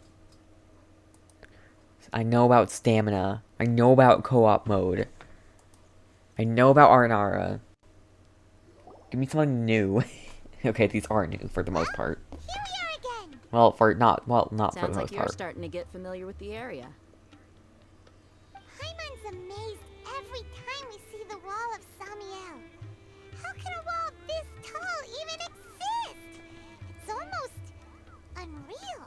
I know about stamina. I know about co-op mode. I know about Arnara. Give me something new. Okay, these are new for the most part. Here we are again. Well, not for the Sounds most like you're part. starting to get familiar with the area. Paimon's amazed every time we see the wall of Samiel. How can a wall this tall even exist? It's almost unreal.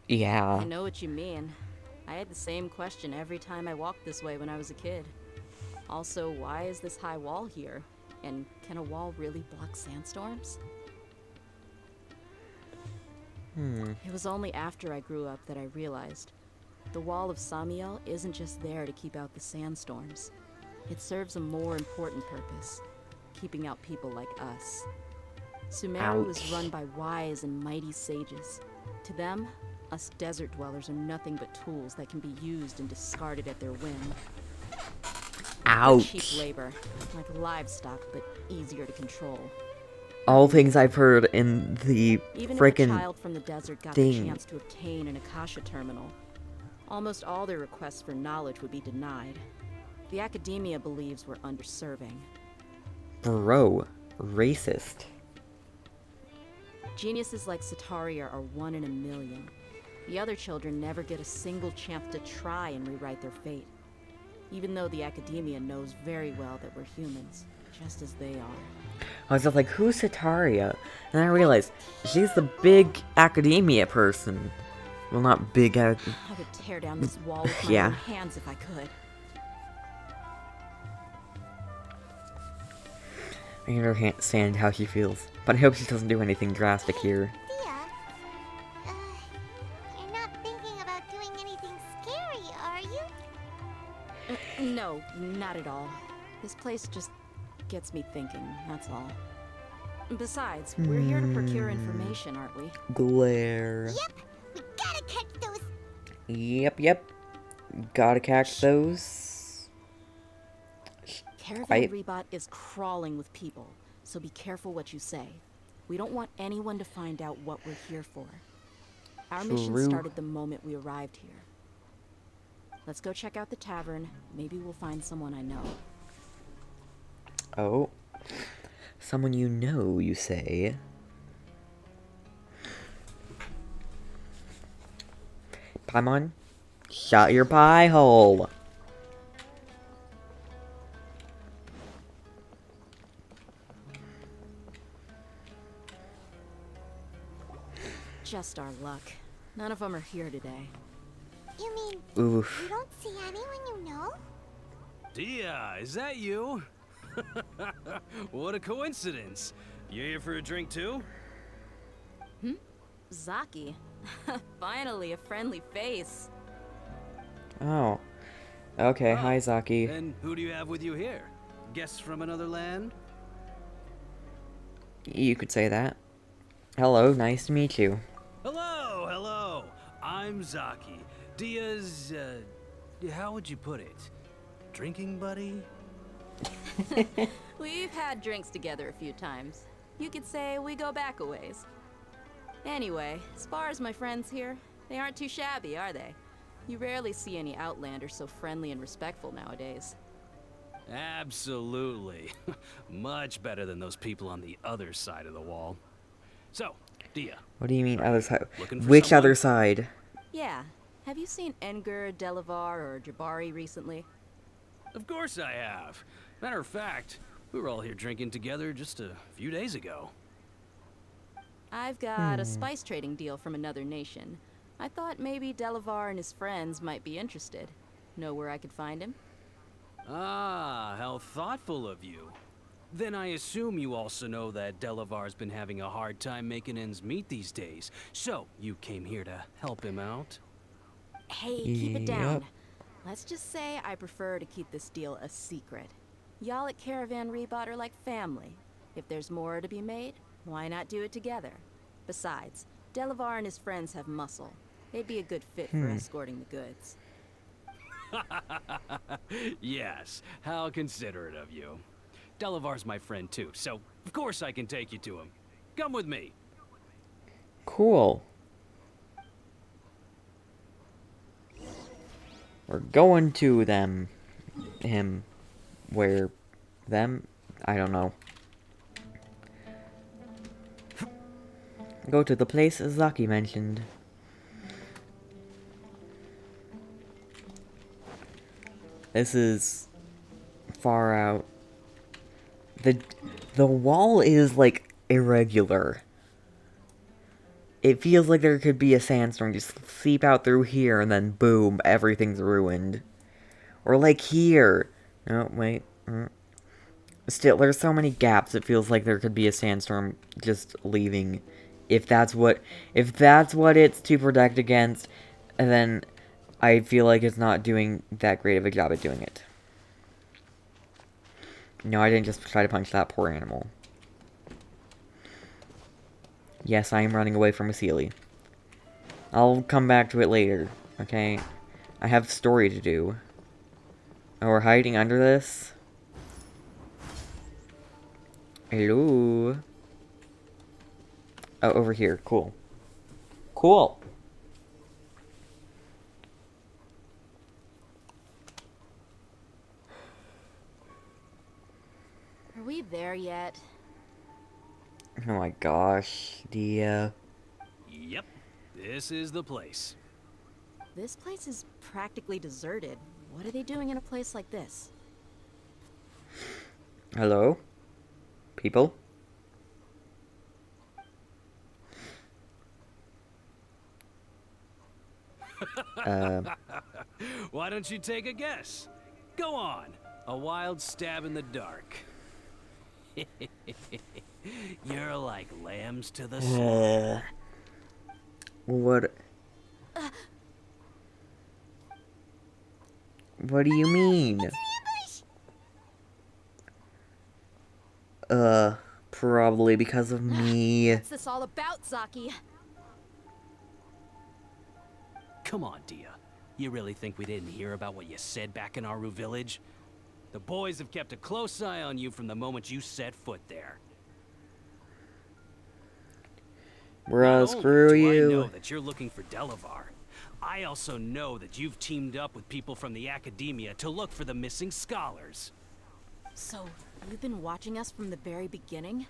Yeah. I know what you mean. I had the same question every time I walked this way when I was a kid. Also, why is this high wall here? And can a wall really block sandstorms? It was only after I grew up that I realized the wall of Samiel isn't just there to keep out the sandstorms. It serves a more important purpose, keeping out people like us. Sumeru is run by wise and mighty sages. To them, us desert dwellers are nothing but tools that can be used and discarded at their whim. Ouch. Cheap labor, like livestock, but easier to control. All things I've heard in the Even frickin' if a child from the desert got the chance to obtain an Akasha terminal, almost all their requests for knowledge would be denied. The academia believes we're underserving. Bro, racist. Geniuses like Sataria are 1 in a million. The other children never get a single chance to try and rewrite their fate. Even though the academia knows very well that we're humans, just as they are. I was just like, who's Sataria? And I realized, she's the big academia person. Well, not big I would tear down this wall with my own hands if I could. I understand how she feels, but I hope she doesn't do anything drastic here. You're not thinking about doing anything scary, are you? No, not at all. This place just gets me thinking, that's all. Besides, we're here to procure information, aren't we? Glare. Yep, we gotta catch those. Yep. Gotta catch those. Caravan Rebot is crawling with people, so be careful what you say. We don't want anyone to find out what we're here for. Our mission started the moment we arrived here. Let's go check out the tavern. Maybe we'll find someone I know. Oh. Someone you know, you say? Paimon, shut your pie hole. Just our luck. None of them are here today. You mean Oof. you don't see anyone you know? Dia, is that you? What a coincidence. You here for a drink too? Zaki. Finally, a friendly face. Oh. Okay, hi Zaki. And who do you have with you here? Guests from another land? You could say that. Hello, nice to meet you. Hello, hello. I'm Zaki. Dia's, how would you put it? Drinking buddy? We've had drinks together a few times. You could say we go back a ways. Anyway, as far as my friends here, they aren't too shabby, are they? You rarely see any Outlanders so friendly and respectful nowadays. Absolutely. Much better than those people on the other side of the wall. So, Dia. What do you mean other side? Which other side? Yeah. Have you seen Edgar, Delavar, or Jabari recently? Of course I have. Matter of fact, we were all here drinking together just a few days ago. I've got a spice trading deal from another nation. I thought maybe Delavar and his friends might be interested. Know where I could find him? Ah, how thoughtful of you. Then I assume you also know that Delavar's been having a hard time making ends meet these days. So, you came here to help him out? Hey, keep it down. Let's just say I prefer to keep this deal a secret. Y'all at Caravan Rebot are like family. If there's more to be made, why not do it together? Besides, Delavar and his friends have muscle. They'd be a good fit for escorting the goods. Yes, how considerate of you. Delavar's my friend too, so of course I can take you to him. Come with me. Cool. We're going to them. Him. Where? Them? I don't know. Go to the place Zaki mentioned. This is far out. The wall is like irregular. It feels like there could be a sandstorm just seep out through here and then boom, everything's ruined. Or like here. No, wait. Still, there's so many gaps, it feels like there could be a sandstorm just leaving. If that's what it's to protect against, and then I feel like it's not doing that great of a job at doing it. No, I didn't just try to punch that poor animal. Yes, I am running away from a Sealy. I'll come back to it later, okay? I have story to do. Oh, we're hiding under this? Hello? Oh, over here. Cool. Cool! Are we there yet? Oh my gosh, Dia. Yep, this is the place. This place is practically deserted. What are they doing in a place like this? Hello? People? Why don't you take a guess? Go on. A wild stab in the dark. You're like lambs to the slaughter. What do you mean? Probably because of me. What's this all about, Zaki? Come on, Dia. You really think we didn't hear about what you said back in Aru village? The boys have kept a close eye on you from the moment you set foot there. Bruh, screw you. I know that you're looking for Delavar. I also know that you've teamed up with people from the academia to look for the missing scholars. So, you've been watching us from the very beginning?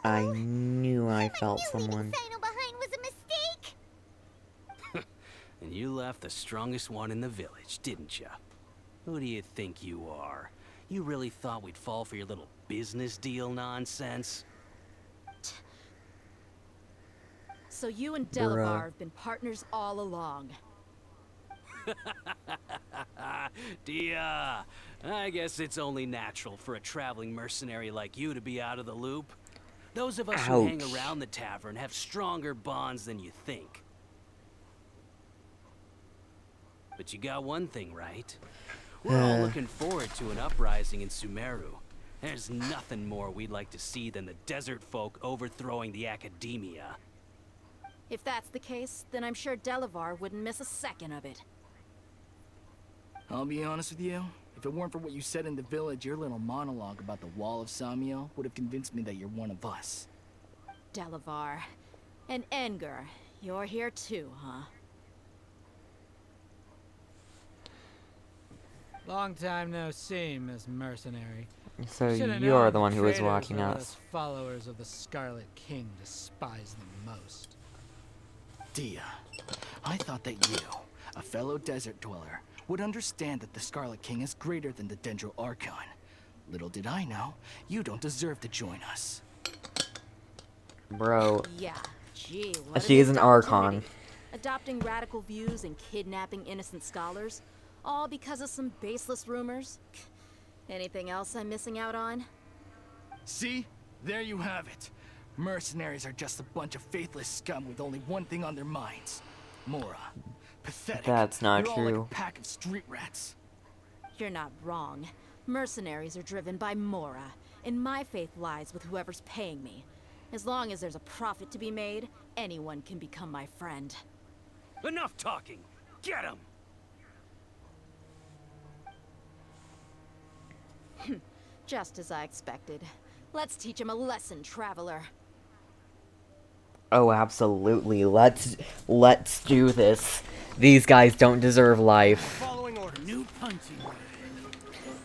I knew I felt someone. behind was a mistake. And you left the strongest one in the village, didn't you? Who do you think you are? You really thought we'd fall for your little business deal nonsense? So you and Delavar have been partners all along. Dia, I guess it's only natural for a traveling mercenary like you to be out of the loop. Those of us who hang around the tavern have stronger bonds than you think. But you got one thing right. We're all looking forward to an uprising in Sumeru. There's nothing more we'd like to see than the desert folk overthrowing the academia. If that's the case, then I'm sure Delavar wouldn't miss a second of it. I'll be honest with you. If it weren't for what you said in the village, your little monologue about the Wall of Samiel would have convinced me that you're one of us. Delavar. And Edgar, you're here too, huh? Long time no see, Miss Mercenary. So Should've you're known the one who was traitors walking are us. those followers of the Scarlet King despise them most. Dia, I thought that you, a fellow desert dweller, would understand that the Scarlet King is greater than the Dendro Archon. Little did I know, you don't deserve to join us. Bro. Yeah, gee, what She a is an missed Archon. opportunity. Adopting radical views and kidnapping innocent scholars, all because of some baseless rumors. Anything else I'm missing out on? See? There you have it. Mercenaries are just a bunch of faithless scum with only one thing on their minds. Mora. Pathetic. That's not You're all like true. a pack of street rats. You're not wrong. Mercenaries are driven by Mora, and my faith lies with whoever's paying me. As long as there's a profit to be made, anyone can become my friend. Enough talking! Get him! Just as I expected. Let's teach him a lesson, traveler. Oh, absolutely. Let's do this. These guys don't deserve life. Following order. New punching.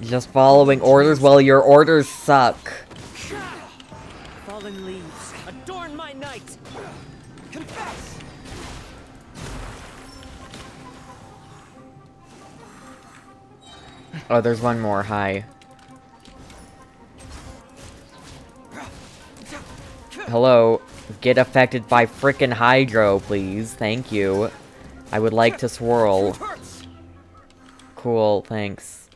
Just following orders? Well, your orders suck. Fallen leaves, adorn my night! Confess! Oh, there's one more. Hi. Hello. Get affected by frickin' Hydro, please. Thank you. I would like to swirl. Cool, thanks.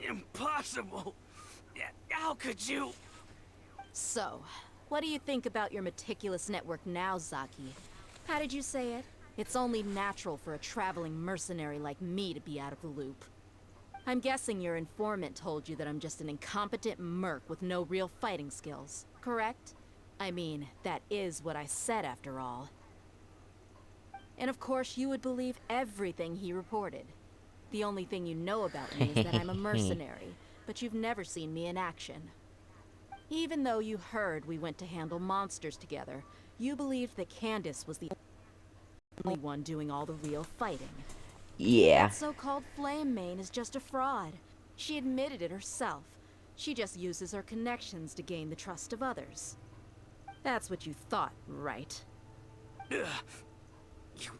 Impossible! How could you? So, what do you think about your meticulous network now, Zaki? How did you say it? It's only natural for a traveling mercenary like me to be out of the loop. I'm guessing your informant told you that I'm just an incompetent merc with no real fighting skills, correct? I mean, that is what I said after all. And of course you would believe everything he reported. The only thing you know about me is that I'm a mercenary, but you've never seen me in action. Even though you heard we went to handle monsters together, you believed that Candace was the only one doing all the real fighting. Yeah. That so-called Flame Mane is just a fraud. She admitted it herself. She just uses her connections to gain the trust of others. That's what you thought, right? You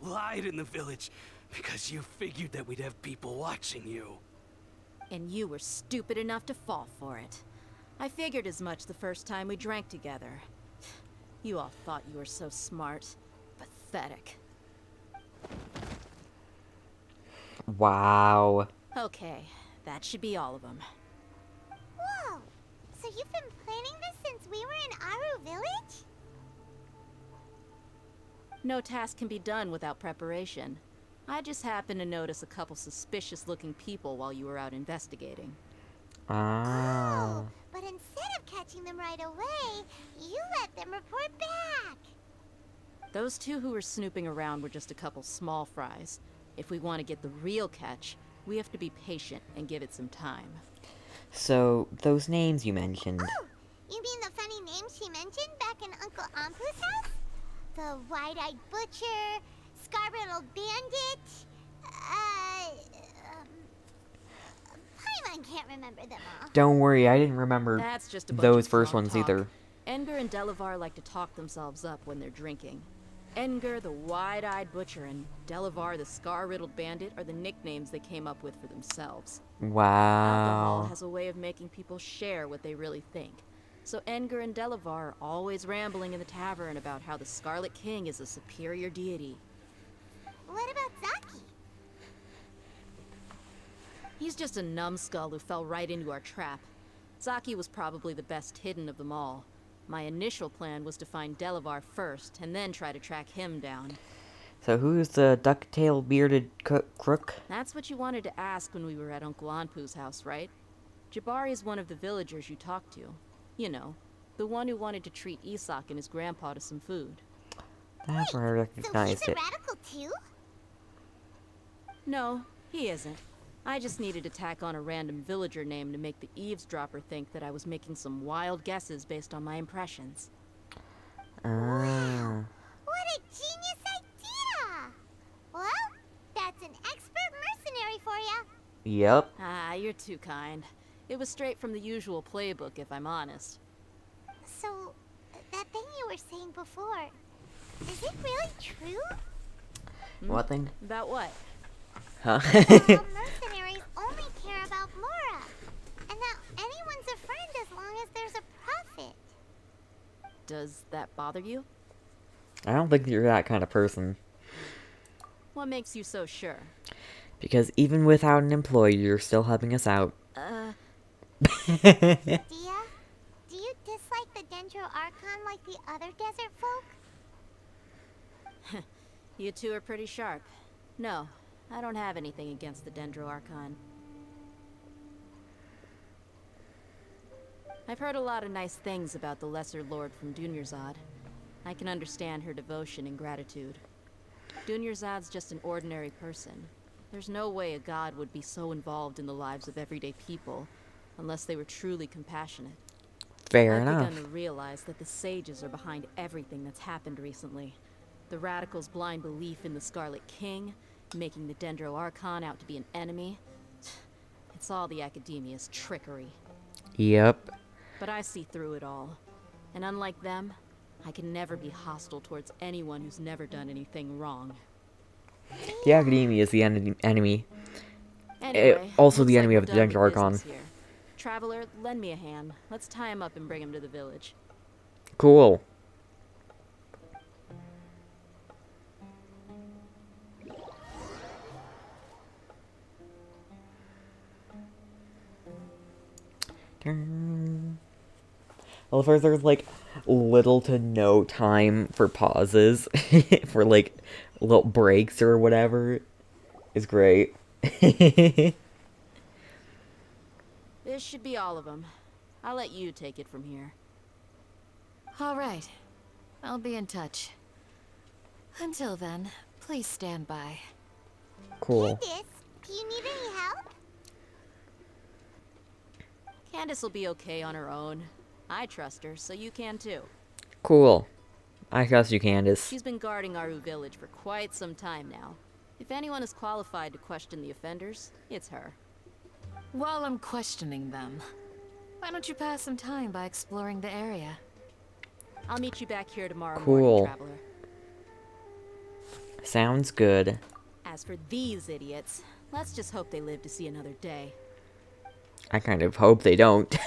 lied in the village because you figured that we'd have people watching you. And you were stupid enough to fall for it. I figured as much the first time we drank together. You all thought you were so smart. Pathetic. Wow. Okay, that should be all of them. Whoa! So you've been planning this since we were in Aru Village? No task can be done without preparation. I just happened to notice a couple suspicious-looking people while you were out investigating. Ah. But instead of catching them right away, you let them report back. Those two who were snooping around were just a couple small fries. If we want to get the real catch, we have to be patient and give it some time. So, those names you mentioned. Oh, you mean the funny names she mentioned back in Uncle Ampu's house? The wide-eyed butcher, Scarlet Bandit, Paimon can't remember them all. Don't worry, I didn't remember That's just a bunch those of first small ones talk. either. Edgar and Delavar like to talk themselves up when they're drinking. Edgar, the wide-eyed butcher, and Delavar, the scar-riddled bandit, are the nicknames they came up with for themselves. Alcohol Wow. has a way of making people share what they really think. So Edgar and Delavar are always rambling in the tavern about how the Scarlet King is a superior deity. What about Zaki? He's just a numbskull who fell right into our trap. Zaki was probably the best hidden of them all. My initial plan was to find Delavar first, and then try to track him down. So who's the ducktail bearded crook? That's what you wanted to ask when we were at Uncle Anpu's house, right? Jabari is one of the villagers you talked to. You know, the one who wanted to treat Isak and his grandpa to some food. That's where I recognized it. Radical too? No, he isn't. I just needed to tack on a random villager name to make the eavesdropper think that I was making some wild guesses based on my impressions. Wow, what a genius idea! Well, that's an expert mercenary for ya. Yep. Ah, you're too kind. It was straight from the usual playbook, if I'm honest. So, that thing you were saying before, is it really true? What thing? About what? Huh? Mercenaries only care about Mora, and that anyone's a friend as long as there's a profit. Does that bother you? I don't think you're that kind of person. What makes you so sure? Because even without an employee, you're still helping us out. Dia, do you dislike the Dendro Archon like the other desert folk? You two are pretty sharp. No, I don't have anything against the Dendro Archon. I've heard a lot of nice things about the Lesser Lord from Dunyarzad. I can understand her devotion and gratitude. Dunyarzad's just an ordinary person. There's no way a god would be so involved in the lives of everyday people, unless they were truly compassionate. Fair I've enough. begun to realize that the sages are behind everything that's happened recently. The radicals' blind belief in the Scarlet King, making the Dendro Archon out to be an enemy. It's all the Academia's trickery. Yep. But I see through it all. And unlike them, I can never be hostile towards anyone who's never done anything wrong. The Academia is the enemy. Anyway, Also the looks enemy like of the we're done Dendro with Archon. business here. Traveler, lend me a hand. Let's tie him up and bring him to the village. Cool. Well, first there's like little to no time for pauses for like little breaks or whatever is great. This should be all of them. I'll let you take it from here. All right. I'll be in touch. Until then, please stand by. Cool. Candace, do you need any help? Candace will be okay on her own. I trust her, so you can too. Cool. I trust you, Candace. She's been guarding Aru village for quite some time now. If anyone is qualified to question the offenders, it's her. While I'm questioning them, why don't you pass some time by exploring the area? I'll meet you back here tomorrow Cool. morning, Traveler. Sounds good. As for these idiots, let's just hope they live to see another day. I kind of hope they don't.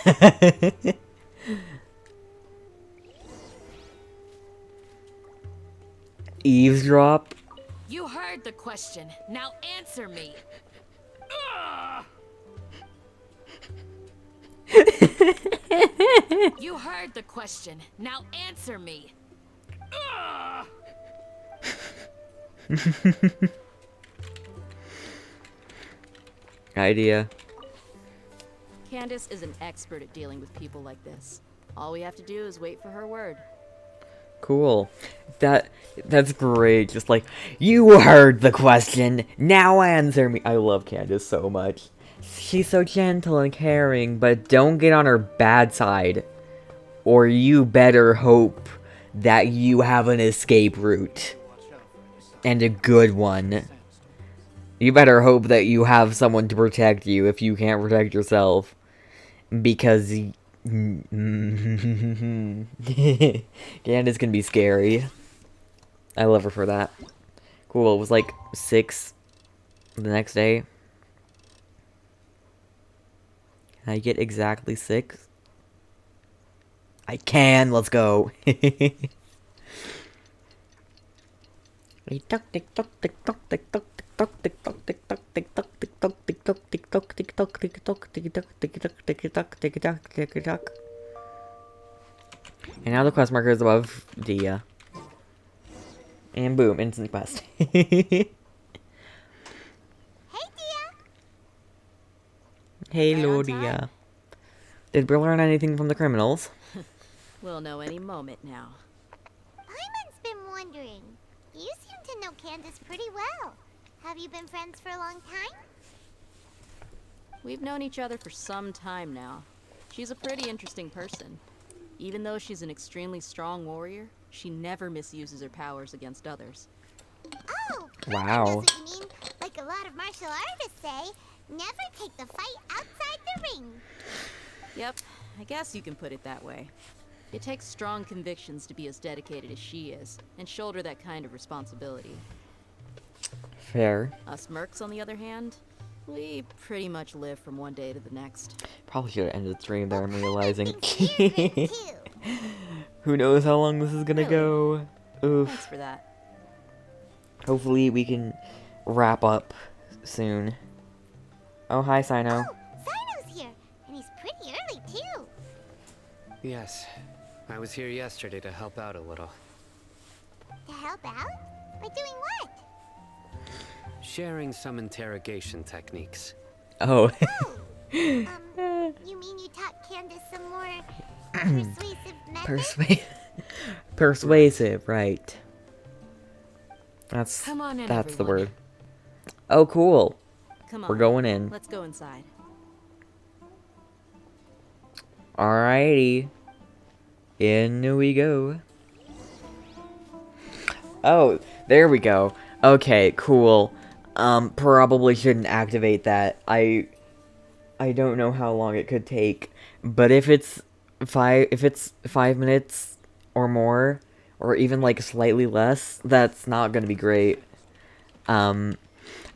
Eavesdrop? You heard the question. Now answer me. You heard the question. Now answer me. Idea. Candace is an expert at dealing with people like this. All we have to do is wait for her word. Cool. That's great. Just like, you heard the question. Now answer me. I love Candace so much. She's so gentle and caring, but don't get on her bad side. Or you better hope that you have an escape route. And a good one. You better hope that you have someone to protect you if you can't protect yourself. Because Candace can be scary. I love her for that. Cool, it was like 6 the next day. Can I get exactly 6? I can, let's go. And now the quest marker is above Dia. And boom, instant quest. Hello, Dia. Did we learn anything from the criminals? We'll know any moment now. Paimon's been wondering. You seem to know Candace pretty well. Have you been friends for a long time? We've known each other for some time now. She's a pretty interesting person. Even though she's an extremely strong warrior, she never misuses her powers against others. Oh, wow. Knows what you mean. Like a lot of martial artists say, never take the fight outside the ring. Yep, I guess you can put it that way. It takes strong convictions to be as dedicated as she is, and shoulder that kind of responsibility. Fair. Us mercs, on the other hand, we pretty much live from one day to the next. Probably should have ended the stream there, I'm realizing. Who knows how long this is gonna go. Oof. Thanks for that. Hopefully we can wrap up soon. Oh, hi, Sino. Sino's here, and he's pretty early too. Yes, I was here yesterday to help out a little. To help out? By doing what? Sharing some interrogation techniques. Oh. You mean you taught Candace some more persuasive methods? Persuasive, right. Come on in, that's the everyone. word. Oh, cool. Come on, We're going in. Let's go inside. Alrighty. In we go. Oh, there we go. Okay, cool. Probably shouldn't activate that. I don't know how long it could take, but if it's 5 minutes or more, or even like slightly less, that's not gonna be great.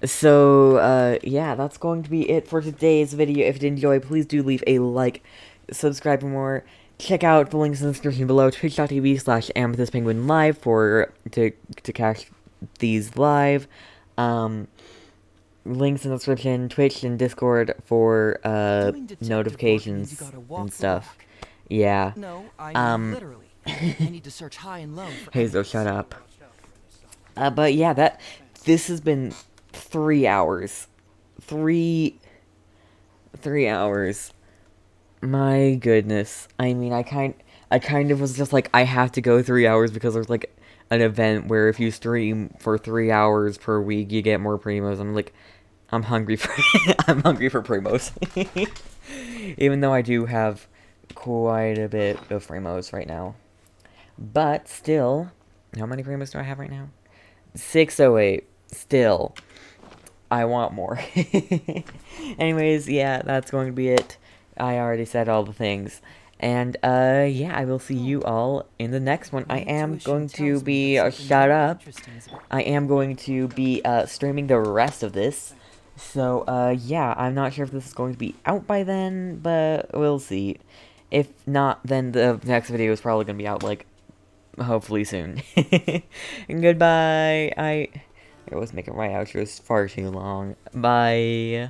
So, yeah, that's going to be it for today's video. If you did enjoy, please do leave a like, subscribe for more. Check out the links in the description below, twitch.tv/amethystpenguinlive to catch these live. Links in the description, Twitch and Discord for, notifications and stuff. Yeah. No, I mean literally. I need to search high and low for Hazel, shut up. But yeah, this has been 3 hours. 3 hours. My goodness. I mean, I kind of was just like, I have to go 3 hours because there's like an event where if you stream for 3 hours per week, you get more primos. I'm like, I'm hungry for I'm hungry for primos. Even though I do have quite a bit of primos right now. But still, how many primos do I have right now? 608. Still, I want more. Anyways, yeah, that's going to be it. I already said all the things. And, yeah, I will see you all in the next one. I am going to be, shut up. I am going to be, streaming the rest of this. So, yeah, I'm not sure if this is going to be out by then, but we'll see. If not, then the next video is probably going to be out, like, hopefully soon. And goodbye. I was making my outros far too long. Bye.